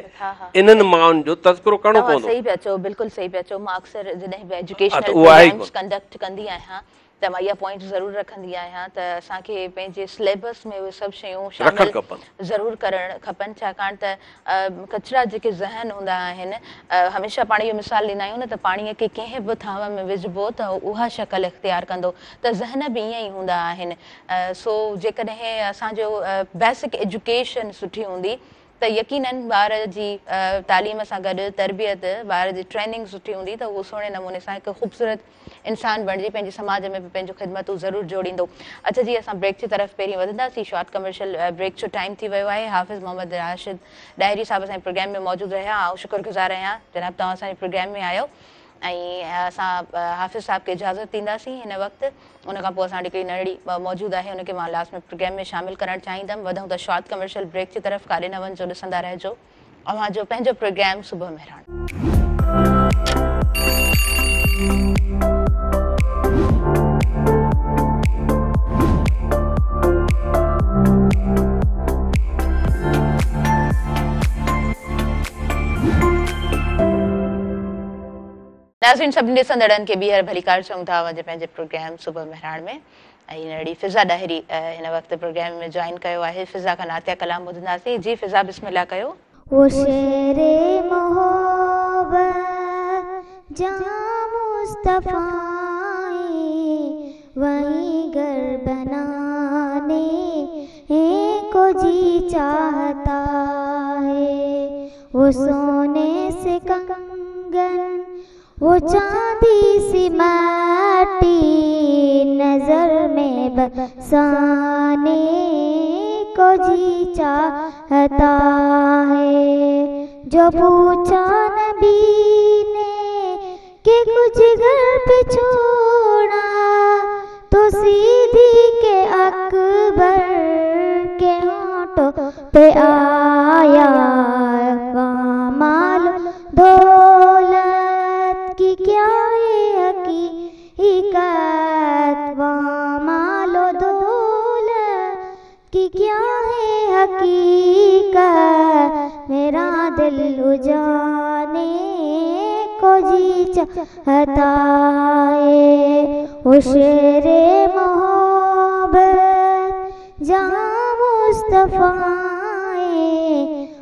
इन्हनि माउनि जो तज़किरो करिणो पवंदो। सही पिया चओ, बिल्कुलु सही पिया चओ। मां अक्सर जॾहिं बि एजुकेशनल प्रोग्राम्स कंडक्ट कंदी आहियां त मां इहा पॉइंट ज़रूरु रखंदी आहियां त असांखे पंहिंजे सिलेबस में उहे सभु शयूं शामिल ज़रूरु करणु खपनि, छाकाणि त कचिरा जेके ज़हन हूंदा आहिनि, हमेशह पाण इहो मिसाल ॾींदा आहियूं न त पाणीअ खे कंहिं बि थांव में विझिबो त उहा शक्ल इख़्तियार कंदो, त ज़हन बि ईअं ई हूंदा आहिनि। सो जेकॾहिं असांजो बेसिक एजुकेशन सुठी हूंदी त यकीनन ॿार जी तालीम सां गॾु तरबियत, ॿार जी ट्रेनिंग सुठी हूंदी त उहो सुहिणे नमूने सां हिकु ख़ूबसूरत इंसान बणिजी पंहिंजे समाज में बि पंहिंजो ख़िदमतूं ज़रूरु जोड़ींदो। अच्छा जी, असां ब्रेक जी तरफ़ पहिरीं वधंदासीं। शॉर्ट कमर्शियल ब्रेक जो टाइम थी वियो आहे। हाफ़िज़ मोहम्मद राशिद डायरी साहिब असांजे प्रोग्राम में मौजूदु रहिया। ऐं शुक्रगुज़ार आहियां जनाब तव्हां असांजे प्रोग्राम में आयो, ऐं असां हाफ़िज़ साहिब खे इजाज़त ॾींदासीं हिन वक़्तु। उन खां पोइ असां हिकिड़ी नंढड़ी मौजूदु आहे, हुनखे मां लास्ट में प्रोग्राम में शामिलु करणु चाहींदमि। वधूं त शॉर्ट कमर्शियल ब्रेक जी तरफ़, काॾे न वञिजो, ॾिसंदा रहिजो अव्हांजो पंहिंजो प्रोग्राम सुबुह मेहरान। नाज़रीन, सभिनी ॾिसंदड़नि खे ॿीहर भलीकार चऊं था अॼु पंहिंजे प्रोग्राम सुबुह मेहरान में। ऐं नड़ी फ़िज़ा डाहिरी हिन वक़्तु प्रोग्राम में जॉइन कयो आहे। फ़िज़ा खां नातिया कलाम ॿुधंदासीं। जी फ़िज़ा, बिस्मिल्लाह कयो। वो शेरे मोहब्बत जा मुस्तफ़ा वहीं घर बनाने को जी चाहता है। वो सोने से कंगन, वो चांदी सी माटी नजर में बसाने को जी चाहता है। जो पूछा नबी ने कि कुछ घर पे छोड़ा, तो सीधी के अकबर के होठों पे आया माल दौलत की क्या है हकीकत, मालो दौलत की क्या है हकीकत, मेरा दिल उजाने को जी चाहता है वो शेरे मोहब्बत जहाँ मुस्तफा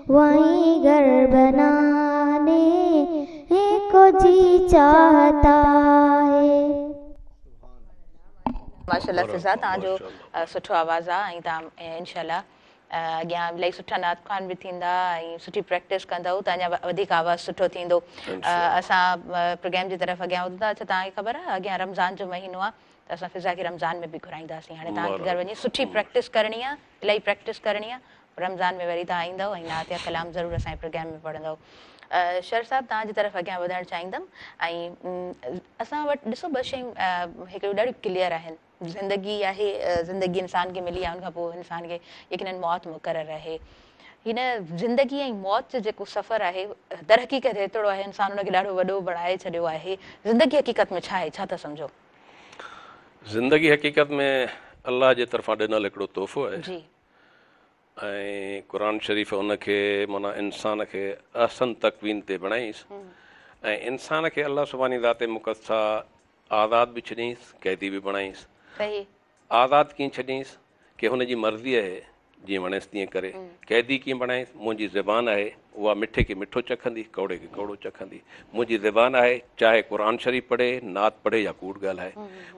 वहीं घर बनाने को जी चाहता है। माशाल्लाह फिज़ा तव्हांजो सुठो आवाज़ु आहे ऐं तव्हां इंशाल्लाह अॻियां इलाही सुठा नात ख़्वान बि थींदा ऐं सुठी प्रैक्टिस कंदव त अञा वधीक आवाज़ु सुठो थींदो। असां प्रोग्राम जी तरफ़ अॻियां वधंदा। अच्छा तव्हांखे ख़बर आहे अॻियां रमज़ान जो महीनो आहे त असां फिज़ा खे रमज़ान में बि घुराईंदासीं। हाणे तव्हांखे घर वञी सुठी प्रैक्टिस करणी आहे, इलाही प्रैक्टिस करणी आहे। रमज़ान में वरी तव्हां ईंदव ऐं नात या कलाम ज़रूरु असांजे प्रोग्राम में पढ़ंदव। शर साहब तव्हांजी तरफ़ अॻियां वधणु चाहींदमि ऐं असां वटि ॾिसो ॿ शयूं हिकिड़ियूं ॾाढियूं क्लियर आहिनि। ज़िंदगी आहे, ज़िंदगी इंसान खे मिली आहे, उनखां पोइ इंसान खे यकीनन मौत मुक़ररु आहे। हिन ज़िंदगी ऐं मौत जो जेको सफ़र आहे दर हक़ीक़त हेतिरो आहे, इंसान उनखे ॾाढो वॾो बणाए छॾियो आहे। ज़िंदगी हक़ीक़त में छा आहे, छा था सम्झो? ज़िंदगी हक़ीक़त में अल्लाह जे तरफ़ां ॾिनल हिकिड़ो तोहफ़ो आहे जी। ऐं क़ुरान शरीफ़ उनखे माना इंसान खे अहसन तकवीन ते बणाईंसि ऐं इंसान खे अल्लाह सुभाणे ज़ाते मुक़द्दस आज़ाद बि छॾियईंसि, क़ैदी बि बणाईंसि। सही। आज़ाद कीअं छॾियईंसि की हुनजी मर्ज़ी आहे जीअं वणेसि तीअं करे। क़ैदी कीअं बणाईंसि, मुंहिंजी ज़बान आहे उहा मिठे खे मिठो चखंदी, कौड़े खे कौड़ो चखंदी। मुंहिंजी ज़बान आहे चाहे क़ुरान शरीफ़ पढ़े, नात पढ़े या कूड़ ॻाल्हाए।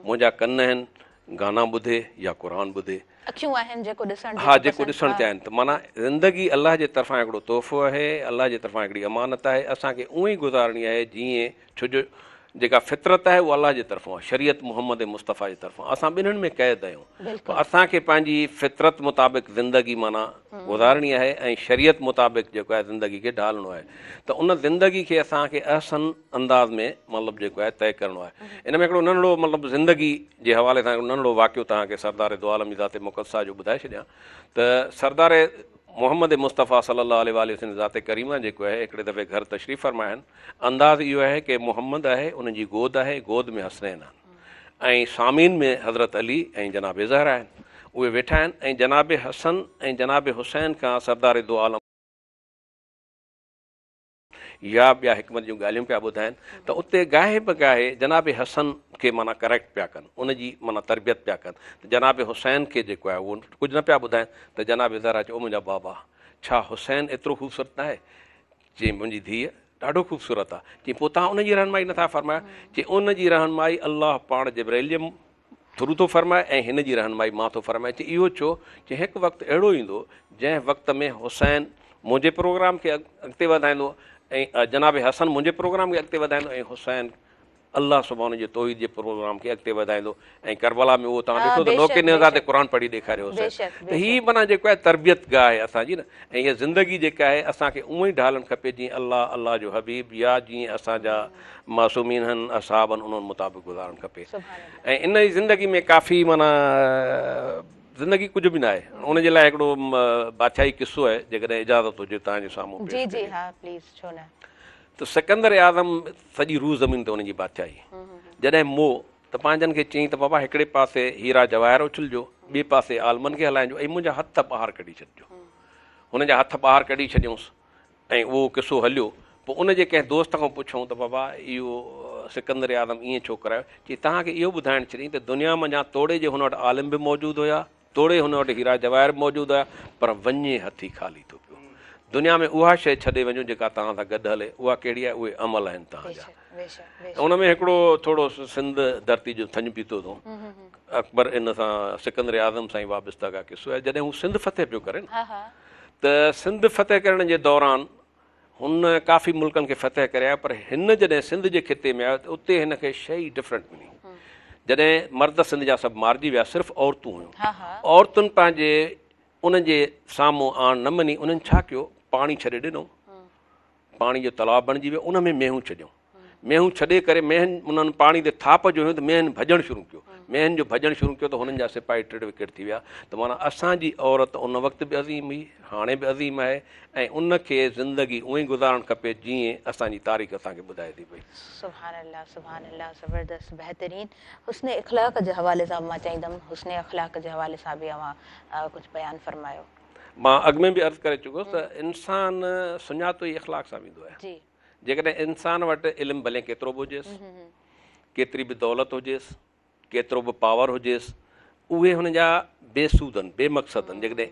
मुंहिंजा कन आहिनि गाना ॿुधे या क़ुरान ॿुधे। अखियूं आहिनि जेको ॾिसण हा जेको ॾिसणु चाहिनि त माना ज़िंदगी अलाह जे तरफ़ां हिकिड़ो तोहफ़ो आहे, अलाह जे तरफ़ां हिकिड़ी अमानत आहे। असांखे उअं ई गुज़ारणी आहे जीअं छो जो जेका फितरत आहे उहा अलाह जे तरफ़ां आहे, शरीयत मुहम्मद मुस्तफ़ा जे तरफ़ां। असां ॿिन्हिनि में क़ैद आहियूं, पर असांखे पंहिंजी फितरत मुताबिक़ ज़िंदगी माना गुज़ारणी आहे ऐं शरीयत मुताबिक़ जेको आहे ज़िंदगी खे ढालणो आहे। त उन ज़िंदगी खे असांखे अहसन अंदाज़ में मतिलबु जेको आहे तय करिणो आहे। इन में हिकिड़ो नंढड़ो मतिलबु ज़िंदगी जे हवाले सां हिकिड़ो नंढड़ो वाक़ियो तव्हांखे सरदार दो आलम ज़ाते मुक़द्दसा जो ॿुधाए छॾियां त सरदार मोहम्मद मुस्तफ़ा सल्लल्लाहु अलैहि वसल्लम ज़ाते करीमा जेको आहे हिकिड़े दफ़े घर तशरीफ़ फरमा आहिनि। अंदाज़ इहो आहे की मोहम्मद आहे, उनजी गोद आहे, गोद में हसनैन आहिनि ऐं सामीन में हज़रत अली ऐं जनाब ज़हरा आहिनि। उहे वेठा आहिनि ऐं जनाब हसन ऐं जनाब हुसैन खां सरदार दो आलम या ॿिया हिकमत जूं ॻाल्हियूं पिया ॿुधाइनि त उते गाहे बि गाहे जनाब हसन खे माना करेक्ट पिया कनि, उनजी माना तरबियत पिया कनि। त जनाब हुसैन खे जेको आहे उहो कुझु न पिया ॿुधाइनि त जनाब ज़हरा चयो मुंहिंजा बाबा छा हुसैन एतिरो ख़ूबसूरत न आहे? चई मुंहिंजी धीअ ॾाढो ख़ूबसूरत आहे। चई पोइ तव्हां उनजी रहनुमाई नथा फ़रमायो? चई उनजी रहनुमाई अलाह पाण जिब्राइल जे थ्रू थो फ़रमाए ऐं हिन जी रहनुमाई मां थो फ़रमाए। चई इहो छो? चई हिकु वक़्तु अहिड़ो ईंदो जंहिं वक़्त में हुसैन मुंहिंजे प्रोग्राम खे अॻिते वधाईंदो ऐं जनाब हसन मुंहिंजे प्रोग्राम खे अॻिते वधाईंदो ऐं हुसैन अल्लाह सुभाणे जे तौहीद जे प्रोग्राम खे अॻिते वधाईंदो। ऐं करबला में उहो तव्हां ॾिठो त नौके निज़ा ते क़ुरान पढ़ी ॾेखारियो हुसैन। त हीअ माना जेको आहे तरबियत गाह आहे असांजी न। ऐं इहा ज़िंदगी जेका आहे असांखे उअं ई ढालणु खपे जीअं अल्लाह अल्लाह जो हबीब या जीअं असांजा मासूमीन आहिनि असाब आहिनि उन्हनि मुताबिक़ गुज़ारणु खपे। ऐं इन जी ज़िंदगी में काफ़ी माना ज़िंदगी कुझु बि न आहे। उनजे लाइ हिकिड़ो बादशाही किस्सो आहे जेकॾहिं इजाज़त हुजे तव्हांजे साम्हूं। जी जी हा प्लीज़, छो न। त सिकंदर आज़म सॼी रूह ज़मीन ते उनजी बादशाही जॾहिं मोह त पंहिंजनि खे चयईं त बाबा हिकिड़े पासे हीरा जवाहिर उछलिजो, ॿिए पासे आलमनि खे हलाइजो ऐं मुंहिंजा हथ ॿाहिरि कढी छॾिजो। हुनजा हथ ॿाहिरि कढी छॾियऊंसि ऐं उहो किसो हलियो। पोइ उनजे कंहिं दोस्त खां पुछऊं त बाबा इहो सिकंदर आज़म ईअं छो करायो? चई तव्हांखे इहो ॿुधाइणु छॾियईं त दुनिया में अञा तोड़े जे हुन वटि आलिम बि मौजूदु हुया, तोड़े हुन वटि हीरा जवाहिर बि मौजूदु हुया, पर वञे हथी ख़ाली थो पियो। दुनिया में उहा शइ छॾे वञो जेका तव्हां सां गॾु हले, उहा कहिड़ी आहे? उहे अमल आहिनि तव्हांजा। उन में हिकिड़ो थोरो सिंध धरती जो थञ पीतो अथऊं। अकबर इन सां सिकंदर आज़म सां ई वाबस्ता का किसो आहे। जॾहिं हू सिंध फतेह पियो करे न त सिंध फतेह करण जे दौरान हुन काफ़ी मुल्कनि खे फतेह करे पर हिन जॾहिं सिंध जे खिते में आयो त उते हिनखे शइ डिफरेंट मिली। जॾहिं मर्द सिंध जा सभु मारिजी विया, सिर्फ़ु औरतूं हुयूं। औरतुनि पंहिंजे उनजे साम्हूं आण न मञी, उन्हनि छा कयो? पाणी छॾे ॾिनो, पाणी जो तलाउ बणिजी वियो, उन में मेहूं छॾियऊं। मेहूं छॾे करे मेहनि उन्हनि पाणी ते थाप जो हुयो त मेहनि भॼणु शुरू कयो। मेहनि जो भॼणु शुरू कयो त हुननि जा सिपाही टिड़ विकेट थी विया। त माना असांजी औरत उन वक़्तु बि अज़ीम हुई, हाणे बि अज़ीम आहे ऐं उनखे ज़िंदगी उअं ई गुज़ारणु खपे जीअं असांजी तारीख़ असांखे ॿुधाए थी पई। सुभान अल्लाह, सुभान अल्लाह, ज़बरदस्त, बहितरीन। हुस्न इख़लाक़ जे हवाले सां मां चाहींदमि हुस्न इख़लाक़ जे हवाले सां बि अवां कुझु बयानु फरमायो। मां अॻु में बि अर्ज़ु करे चुको त इंसान सुञातो ई इख़लाक़ सां वेंदो आहे। जेकॾहिं इंसान वटि इल्मु भले केतिरो बि हुजेसि, केतिरी बि दौलत हुजेसि, केतिरो बि पावर हुजेसि, उहे हुन जा बेसूद आहिनि, बेमक़सद आहिनि जेकॾहिं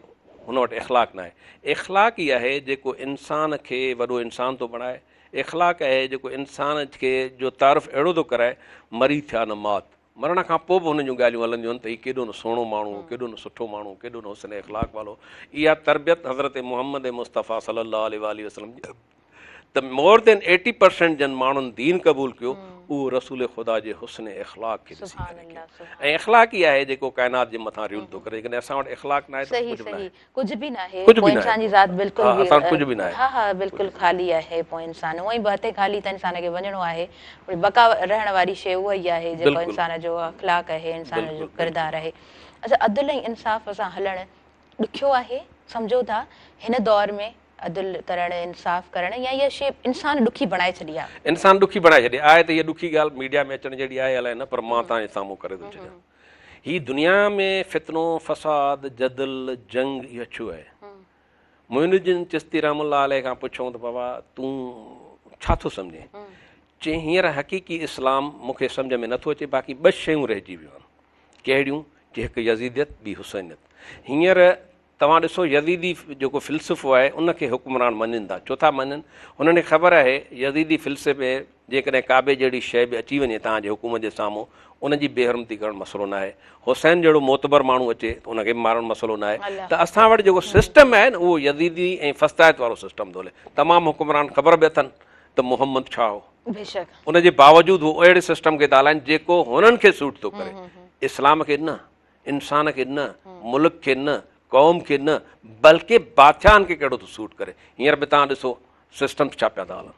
हुन वटि इख़लाक़ न आहे। इख़लाक़ ई आहे जेको इंसान खे वॾो इंसान थो बणाए। इख़लाक़ आहे जेको इंसान खे जो तारीफ़ अहिड़ो थो कराए, मरी थिया न मात, मरण खां पोइ बि हुन जूं ॻाल्हियूं हलंदियूं आहिनि त हीउ केॾो न सुहिणो माण्हू, केॾो न सुठो माण्हू, केॾो न हुस्न इख़लाक़ वारो। इहा तरबियत हज़रत मुहम्मद मुस्तफ़ा सल्लल्लाहु अलैहि वसल्लम त मोर देन 80% जन माण्हुनि दीन क़बूल कयो, उहो रसूल ख़ुदा जे हुस्न इख़लाक़ खे ॾिसी करे कयो। ऐं इख़लाक़ ई आहे जेको काइनात जे मथां रियूल थो करे। जेकॾहिं असां वटि इख़लाक़ न आहे त कुझु बि न आहे, कुझु बि न इंसान जी ज़ात बिल्कुलु असां कुझु बि न आहे। हा हा बिल्कुलु ख़ाली आहे। पोइ इंसान उहो ई बते ख़ाली त इंसान खे वञिणो आहे। बका रहण वारी शइ उहा ई आहे जेको इंसान जो अख़लाक़ आहे, इंसान जो किरदारु आहे। अच्छा, अदल ऐं इंसाफ़ सां हलणु ॾुखियो आहे सम्झो था हिन दौर में? अदल करणु, इंसाफ़ करणु, या इहा शइ इंसान ॾुखी बणाए छॾी आहे? इंसान ॾुखी बणाए छॾी आहे त इहा ॾुखी ॻाल्हि मीडिया में अचण जहिड़ी आहे अलाए न, पर मां तव्हांजे साम्हूं करे थो छॾियां। हीअ दुनिया में फितनो, फसाद, जदल, जंग इहो छो आहे? मुइनुद्दीन चिश्ती रहमतुल्लाह अलैह खां पुछूं त बाबा तूं छा थो सम्झे? चई हींअर हक़ीक़ी इस्लाम मूंखे सम्झ में नथो अचे, बाक़ी ॿ शयूं रहिजी वियूं आहिनि। कहिड़ियूं? चई हिकु यज़ीदियत, ॿी हुसैनियत। हींअर तव्हां ॾिसो यज़ीदी जेको फ़िलसफ़ो आहे उनखे हुक्मरान मञनि था। छो था मञनि? हुननि खे ख़बर आहे यज़ीदी फ़िलसफ़े जेकॾहिं काबे जहिड़ी शइ बि अची वञे तव्हांजे हुकूम जे साम्हूं, उनजी बेहरमती करणु मसइलो न आहे। हुसैन जहिड़ो मोतबर माण्हू अचे त उनखे बि मारणु मसइलो न आहे। त असां वटि जेको सिस्टम आहे न उहो यज़ीदी ऐं फ़स्तायत वारो सिस्टम थो हले। तमामु हुक्मरान ख़बर बि अथनि त मुहम्मद छा हो, उनजे बावजूदि उहो अहिड़े सिस्टम खे था हलाइनि जेको हुननि खे सूट थो करे। इस्लाम खे न, इंसान खे न, मुल्क खे न, क़ौम खे न, बल्कि बादशाहनि खे कहिड़ो थो सूट करे। हींअर बि तव्हां ॾिसो सिस्टम छा पिया था हलनि।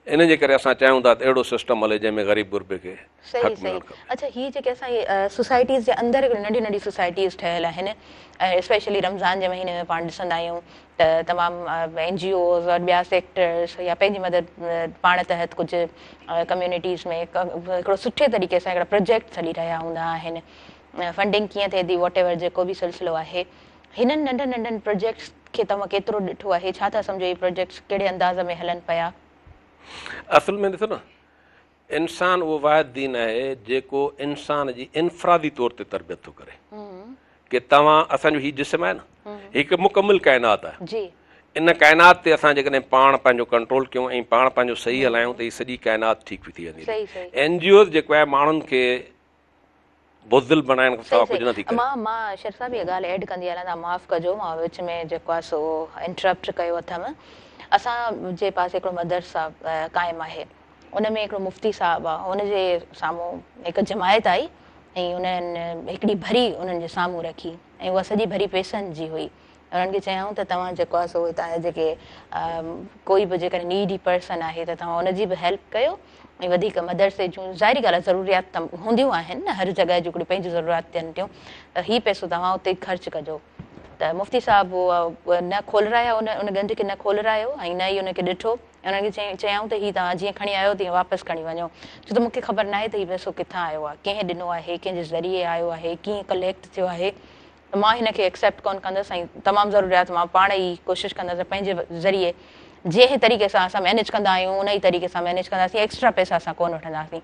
इन जे करे असां चाहियूं था त अहिड़ो सिस्टम हले जंहिंमें ग़रीब गुरबे खे हक़ मिलणु खपे। अच्छा, हीअ जेके असांजी सोसाइटीज़ जे अंदरि नंढियूं नंढियूं सोसाइटीज़ ठहियल आहिनि, ऐं स्पेशली रमज़ान जे महीने में पाण ॾिसंदा आहियूं त तमामु NGOs और ॿिया सेक्टर्स या पंहिंजी मदद पाण तहत कुझु कम्यूनिटीज़ में हिकिड़ो सुठे तरीक़े सां हिकिड़ा प्रोजेक्ट्स हली रहिया हूंदा आहिनि। फंडिंग कीअं थिए थी, वॉट एवर जेको बि सिलसिलो आहे, हिननि नंढनि नंढनि प्रोजेक्ट्स खे तव्हां केतिरो ॾिठो आहे? छा था सम्झो इहे प्रोजेक्ट्स कहिड़े अंदाज़ में हलनि पिया? असल में ॾिसो न, इंसान उहो वाहिद दीन आहे जेको इंसान जी इनफ़रादी तौर ते तरबियत थो करे। कि तव्हां असांजो हीउ जिस्म आहे न, हिकु मुकमिल काइनात आहे जी। इन काइनात ते असां जेकॾहिं पाण पंहिंजो कंट्रोल कयूं ऐं पाण पंहिंजो सही हलायूं त हीअ सॼी काइनात ठीकु थी वेंदी। NGOs जेको आहे माण्हुनि खे बुज़दिल बनाइण खां सवाइ कुझु नथी करे। मां शर्सा बि ॻाल्हि ऐड कंदी हलां, तव्हां माफ़ु कजो, मां विच में जेको आहे सो इंटरप्ट कयो अथमि। असांजे पासे हिकिड़ो मदरसा क़ाइमु आहे, उन में हिकिड़ो मुफ़्ती साहिबु आहे, हुनजे साम्हूं हिकु जमायत आई ऐं उन्हनि हिकिड़ी भरी उन्हनि जे साम्हूं रखी ऐं उहा सॼी भरी पैसनि जी हुई। उन्हनि खे चयऊं त तव्हां जेको आहे सो तव्हां जेके कोई बि जेकॾहिं नीडी पर्सन आहे त तव्हां उनजी बि हेल्प कयो ऐं वधीक मदरसे जूं ज़ाहिरी ॻाल्हि आहे ज़रूरियात त हूंदियूं आहिनि न, हर जॻह जूं हिकिड़ियूं पंहिंजूं ज़रूरियात थियनि थियूं, त हीउ पैसो तव्हां उते ख़र्चु कजो। त मुफ़्ती साहिबु न खोलराया, उन गंज खे न खोलरायो ऐं न ई उनखे ॾिठो। उन्हनि खे चयऊं त हीउ तव्हां जीअं खणी आयो तीअं वापसि खणी वञो, छो त मूंखे ख़बर न आहे त हीउ पैसो किथां आयो आहे, कंहिं ॾिनो आहे, कंहिंजे ज़रिए आयो आहे, कीअं कलेक्ट थियो आहे। त मां हिन खे एक्सेप्ट कोन कंदसि ऐं तमामु ज़रूरियात मां पाण ई कोशिशि कंदसि पंहिंजे ज़रिए जंहिं तरीक़े सां असां मैनेज कंदा आहियूं उन ई तरीक़े सां मैनेज कंदासीं, एक्स्ट्रा पैसा असां कोन वठंदासीं।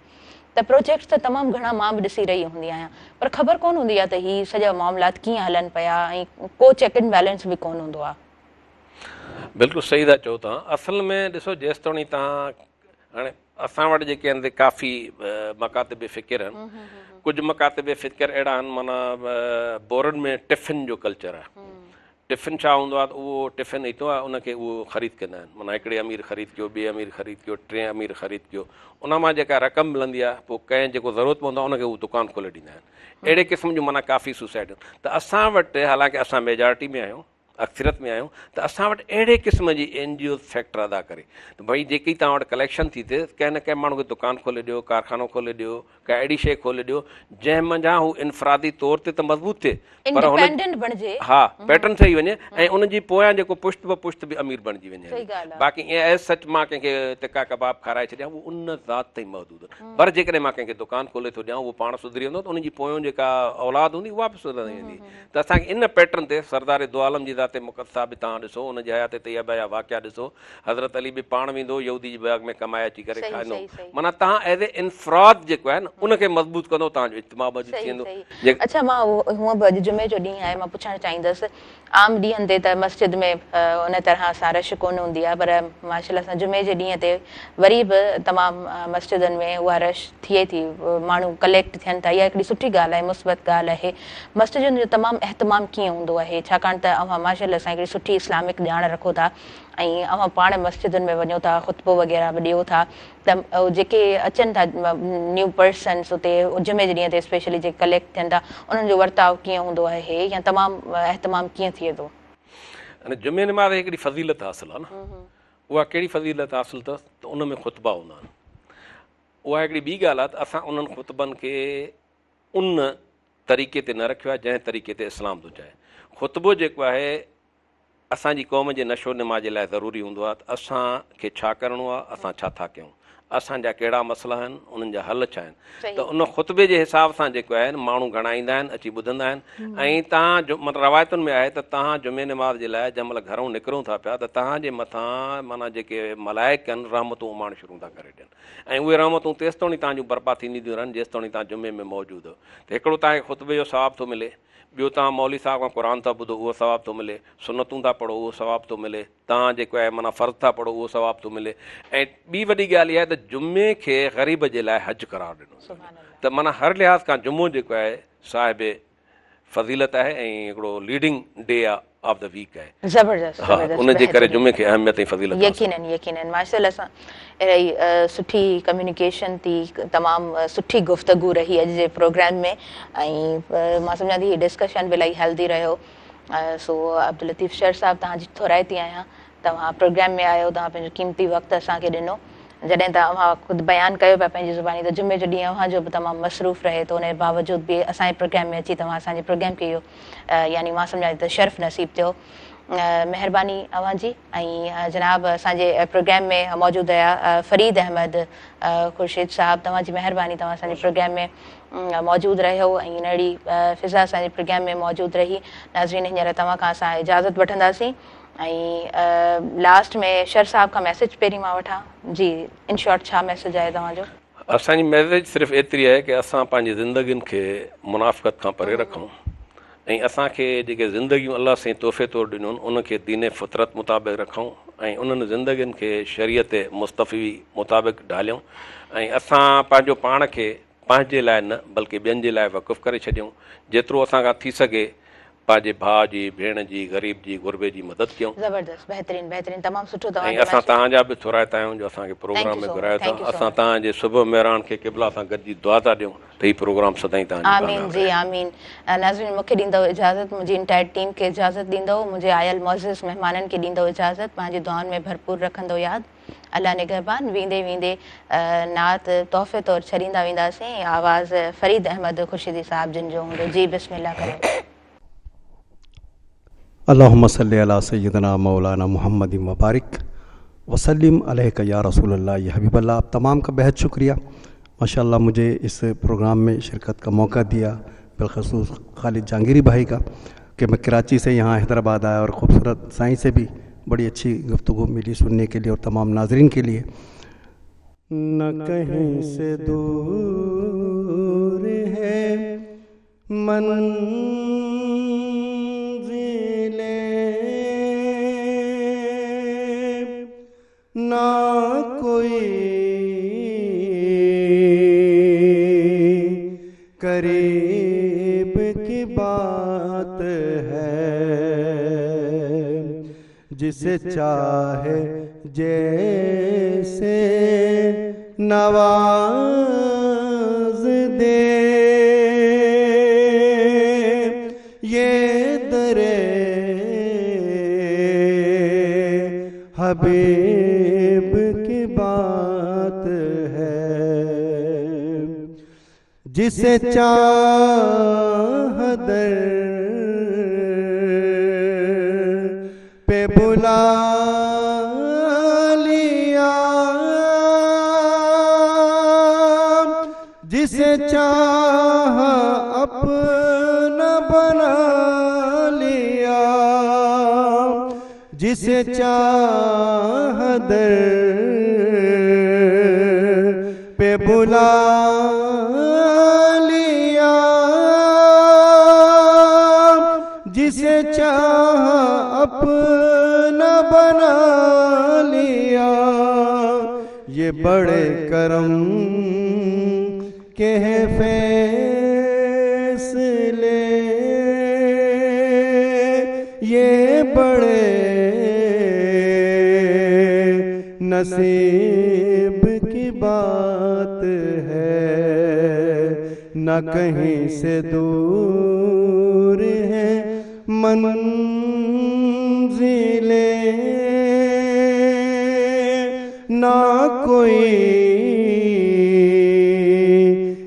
त प्रोजेक्ट्स त तमामु घणा मां बि ॾिसी रही हूंदी आहियां, पर ख़बर कोन हूंदी आहे त हीअ सॼा मामलात कीअं हलनि पिया ऐं को चेक एंड बैलेंस बि कोन हूंदो आहे। बिल्कुलु सही था चओ तव्हां। असल में ॾिसो जेसि ताईं तव्हां हाणे असां वटि जेके आहिनि काफ़ी मकातिब फ़िकिर आहिनि, कुझु मकातिब फ़िकिर अहिड़ा आहिनि माना बोरनि में टिफ़िन जो कल्चर आहे। टिफ़िन छा हूंदो आहे त उहो टिफ़िन ईंदो आहे, उनखे उहो ख़रीद कंदा आहिनि, माना हिकिड़े अमीर ख़रीद कयो, ॿिए अमीर ख़रीद कयो, टे अमीर ख़रीद कयो, उन मां जेका रक़म मिलंदी आहे पोइ कंहिं जेको ज़रूरत पवंदो आहे उनखे उहो दुकानु खोले ॾींदा आहिनि। अहिड़े क़िस्म जूं माना काफ़ी सोसाइटियूं। त असां वटि हालांकि असां मेजॉरिटी में आहियूं, अक्सरियत में आहियूं, त असां वटि अहिड़े क़िस्म जी NGO फैक्टर अदा करे त भई जेकी तव्हां वटि कलेक्शन थी थिए कंहिं न कंहिं माण्हू खे दुकानु खोले ॾियो, कारखानो खोले ॾियो, का अहिड़ी शइ खोले ॾियो जंहिं मंझां हू इनफ़रादी तौर ते त मज़बूत थिए, पर हुन हा पैटर्न ठही वञे ऐं उनजी पोयां जेको पुष्ट ब पुष्ट बि अमीर बणिजी वञे। बाक़ी ईअं एज़ सच मां कंहिंखे तिका कबाब खाराए छॾियां उहो उन ज़ात ताईं महदूदु, पर जेकॾहिं मां कंहिंखे दुकानु खोले थो ॾियां उहो पाण सुधरी वेंदो त उनजी पोयों जेका औलाद हूंदी उहा बि सुधरंदी वेंदी। त असांखे इन पैटर्न ते सरदार दो आलम जी ज़ाते मुक़द्दसा बि तव्हां ॾिसो, उन जे हयात तैयबा जा वाक़िया ॾिसो, हज़रत अली बि पाण वेंदो यहूदी जी बाग में कमाए अची करे खाईंदो। माना तव्हां एज़ ए इनफराद जेको आहे न उनखे मज़बूत कंदो, तव्हांजो इज्तिमाउ अॼु थी वेंदो। अच्छा, मां हूअं बि अॼु जुमे जो ॾींहुं आहे, मां पुछणु चाहींदसि, आम ॾींहंनि ते त मस्जिद में उन तरह सां रश कोन हूंदी आहे, पर माशाअल्लाह सां जुमे जे ॾींहं ते वरी बि तमामु मस्जिदनि में उहा रश थिए थी, माण्हू कलेक्ट थियनि था। इहा हिकिड़ी सुठी ॻाल्हि आहे, मुस्बत ॻाल्हि आहे। मस्जिदुनि जो तमामु एहतमाम कीअं हूंदो आहे, छाकाणि त अव्हां माशाअल्लाह सां हिकिड़ी सुठी इस्लामिक ॼाण रखो था ऐं अव्हां पाण मस्जिदुनि में वञो था, ख़ुतबो वग़ैरह बि ॾियो था, त जेके अचनि था न्यू पर्सन्स उते जुमे जे ॾींहं ते स्पेशली जेके कलेक्ट थियनि था, उन्हनि जो वर्ताव कीअं हूंदो आहे या तमामु एहतमाम कीअं थिए थो? अने जुमे नमाज़ हिकिड़ी फ़ज़ीलत हासिल आहे न, उहा कहिड़ी फ़ज़ीलत हासिल अथसि त उन में ख़ुतबा हूंदा आहिनि। उहा हिकिड़ी ॿी ॻाल्हि आहे त असां उन्हनि ख़ुतबनि खे उन तरीक़े ते न रखियो आहे जंहिं तरीक़े ते इस्लाम थो चाहे। ख़ुतबो जेको आहे असांजी क़ौम जे नशो नमा जे लाइ ज़रूरी हूंदो आहे त असांखे छा करिणो आहे, असां छा था कयूं, असांजा कहिड़ा मसइला आहिनि, उन्हनि जा हल छा आहिनि। त उन ख़ुतबे जे हिसाब सां जेको आहे माण्हू घणा ईंदा आहिनि, अची ॿुधंदा आहिनि। ऐं तव्हां जो मतिलबु रवायतुनि में आहे त तव्हां जुमे नमाज़ जे लाइ जंहिं महिल घरों निकिरूं था पिया त तव्हांजे मथां माना जेके मलाइक आहिनि रहमतूं उमाइण शुरू था करे ॾियनि, ऐं उहे रहमतूं तेसि ताईं तव्हांजूं बर्पा थींदियूं रहनि जेसि ताईं तव्हां जुमे में मौजूदु हो। त हिकिड़ो तव्हांखे ख़ुतबे जो सवाबु थो मिले, ॿियो तव्हां मौली साहिब खां क़ुर था ॿुधो उहो सवाबु थो मिले, सुनतूं था पढ़ो उहो सवाबु थो मिले, तव्हां जेको आहे माना फ़र्ज़ था पढ़ो उहो सवाबु थो मिले। ऐं ॿी वॾी ॻाल्हि इहा आहे त जुमे खे ग़रीब जे लाइ हज करार ॾिनो, त माना हर लिहाज़ खां जुमो जेको आहे साहिब फ़ज़ीलत आहे ऐं हिकिड़ो लीडिंग डे आहे ऑफ द वीक आहे। ज़बरदस्त, हा, उन जे करे जुमे खे अहमियत ऐं फ़ज़ीलत यकीनन यकीनन माशाअल्लाह सां अहिड़ी सुठी कम्युनिकेशन थी, तमामु सुठी गुफ़्तगू रही अॼु जे प्रोग्राम में, ऐं मां सम्झां थी हीअ डिस्कशन बि इलाही हेल्दी रहियो। सो अब्दुल लतीफ़ शर साहिबु, तव्हांजी थोराइती आहियां, तव्हां प्रोग्राम में आयो, तव्हां पंहिंजो क़ीमती वक़्तु असांखे ॾिनो। जॾहिं तव्हां ख़ुदि बयानु कयो पिया पंहिंजी ज़ुबानी त जुमे जो ॾींहुं अव्हां जो बि तमामु मसरूफ़ रहे थो, उन जे बावजूदि बि असांजे प्रोग्राम में अची तव्हां असांजे प्रोग्राम खे इहो यानी मां सम्झां थी त शर्फ़ नसीबु थियो। महिरबानी अव्हां जी। ऐं जनाब असांजे प्रोग्राम में मौजूदु हुया फ़रीद अहमद ख़ुर्शीद साहिबु, तव्हांजी महिरबानी, तव्हां असांजे प्रोग्राम में मौजूदु रहियो ऐं अहिड़ी फ़िज़ा असांजे प्रोग्राम में मौजूदु रही। नाज़रीन, हींअर तव्हां खां असां इजाज़त वठंदासीं ऐं लास्ट में शर साहिब खां मैसेज पहिरीं मां वठां। जी, इन शॉर्ट छा मैसेज आहे तव्हांजो? असांजी मैसेज सिर्फ़ु एतिरी आहे की असां पंहिंजी ज़िंदगियुनि खे मुनाफ़क़त खां परे रखूं ऐं असांखे जेके ज़िंदगियूं अलाह साईं तोहफ़े तौरु ॾिनियूं आहिनि उनखे दीन फ़ितरत मुताबिक़ रखूं ऐं उन्हनि ज़िंदगियुनि खे शरीयत मुस्तफ़ी मुताबिक़ ढालियूं ऐं असां पंहिंजो पाण खे पंहिंजे लाइ न बल्कि ॿियनि जे लाइ वक़ुफ़ु करे छॾियूं। जेतिरो असांखां थी सघे पंहिंजे भाउ जी, भेण जी, ग़रीब जी, गुरबे जी मदद कयूं। ज़बरदस्त, बहितरीन बहितरीन, तमामु सुठो। ऐं असां तव्हांजा बि थोराइता आहियूं जो असांखे प्रोग्राम में घुरायो था। असां तव्हांजे सुबुह महिरान खे क़िबला सां गॾिजी दुआ था ॾियूं त हीउ प्रोग्राम सदाईं तव्हांजी आमीन जी आमीन। नाज़रीन, मूंखे ॾींदव इजाज़त, मुंहिंजी इंटायर टीम खे इजाज़त ॾींदव, मुंहिंजे आयल मुअज़्ज़िज़ महिमाननि खे ॾींदव इजाज़त, पंहिंजी दुआउनि में भरपूर रखंदो यादि। अल्लाह निगहबान। वेंदे वेंदे नात तोहफ़े तौरु छॾींदा वेंदासीं। आवाज़ फ़रीद अहमद ख़ुर्शीदी साहिब जिन जो हूंदो। जी बिस्मिल्लाह करो। अल्लाहुम्मा सल्ली अला सय्यदना मौलाना मुहम्मद व बारिक वसल्लिम अलैका या रसूल अल्लाह या हबीब अल्लाह। आप तमाम का बेहद शुक्रिया, माशाअल्लाह मुझे इस प्रोग्राम में शिरकत का मौका दिया, बिलखसूस खालिद जहांगीरी भाई का, कि मैं कराची से यहाँ हैदराबाद आया और ख़ूबसूरत साईं से भी बड़ी अच्छी गुफ्तगू मिली सुनने के लिए, और तमाम नाजरीन के लिए। न कहीं से दूर है मंज़िले ना कोई करीब की बात है, जिसे चाहे जैसे नवाज दे, ये दरे हबीब की बात है, जिसे चाह दर पे बुला लिया, जिसे चाह अपना बना लिया, जिसे चाह दर पे बुला लिया, जिसे चाह अपना बना लिया। ये बड़े करम के हैं फैसले, ये बड़े नसीब की बात है, न कहीं से दूर है मंजिलें, ना कोई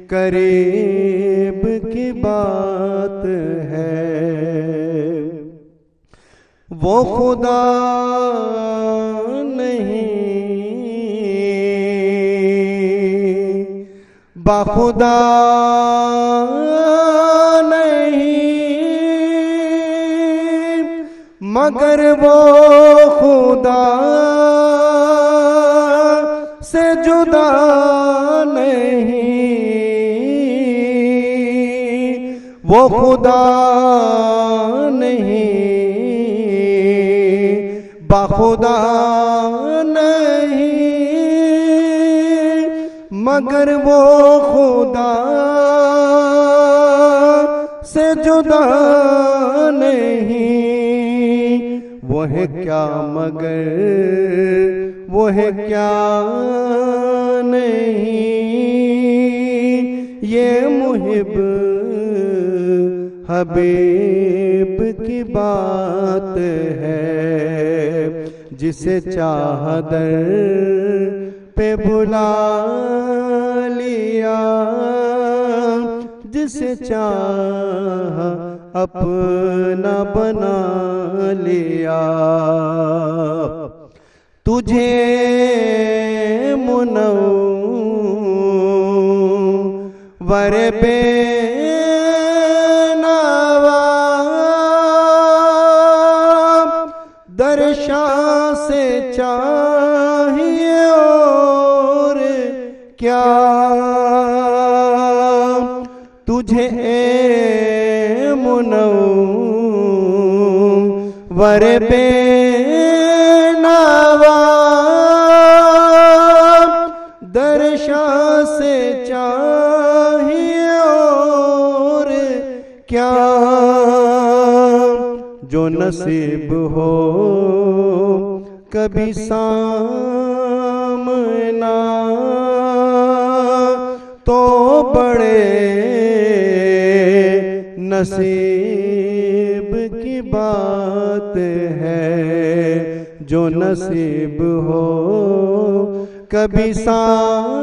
करीब की बात है। वो खुदा नहीं बाखुदा नहीं, मगर वो खुदा से जुदा नहीं। वो खुदा नहीं बाखुदा नहीं, मगर वो खुदा से जुदा नहीं। वो है क्या मगर वो है क्या नहीं, ये मुहिब हबीब की बात है। जिसे चाह दर पे बुला लिया, जिसे चाह अपना बना लिया। तुझे मुनव्वर बेनवा दर्शा से चाहिए और क्या। तुझे मुनव्वर बेनवा दर्शा से चाहिए और क्या। जो नसीब हो कभी सामना तो बड़े नसीब की बात है। जो नसीब हो कभी सामना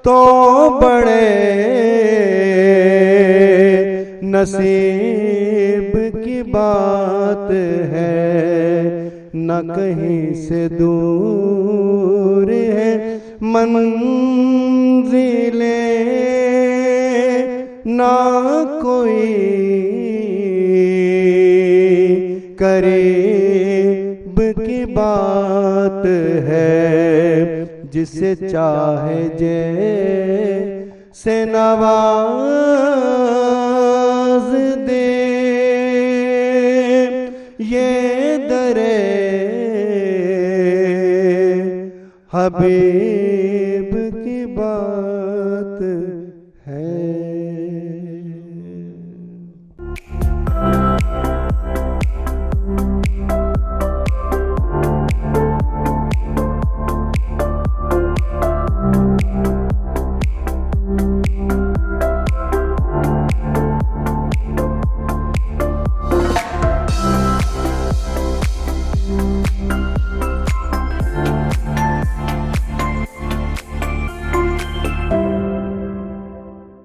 तो बड़े नसीब की बात है। न कहीं से दूर है मंजिलें, ना कोई करीब की बात है। जिसे चाहे जैसे नवाज दे, ये दरे हबीब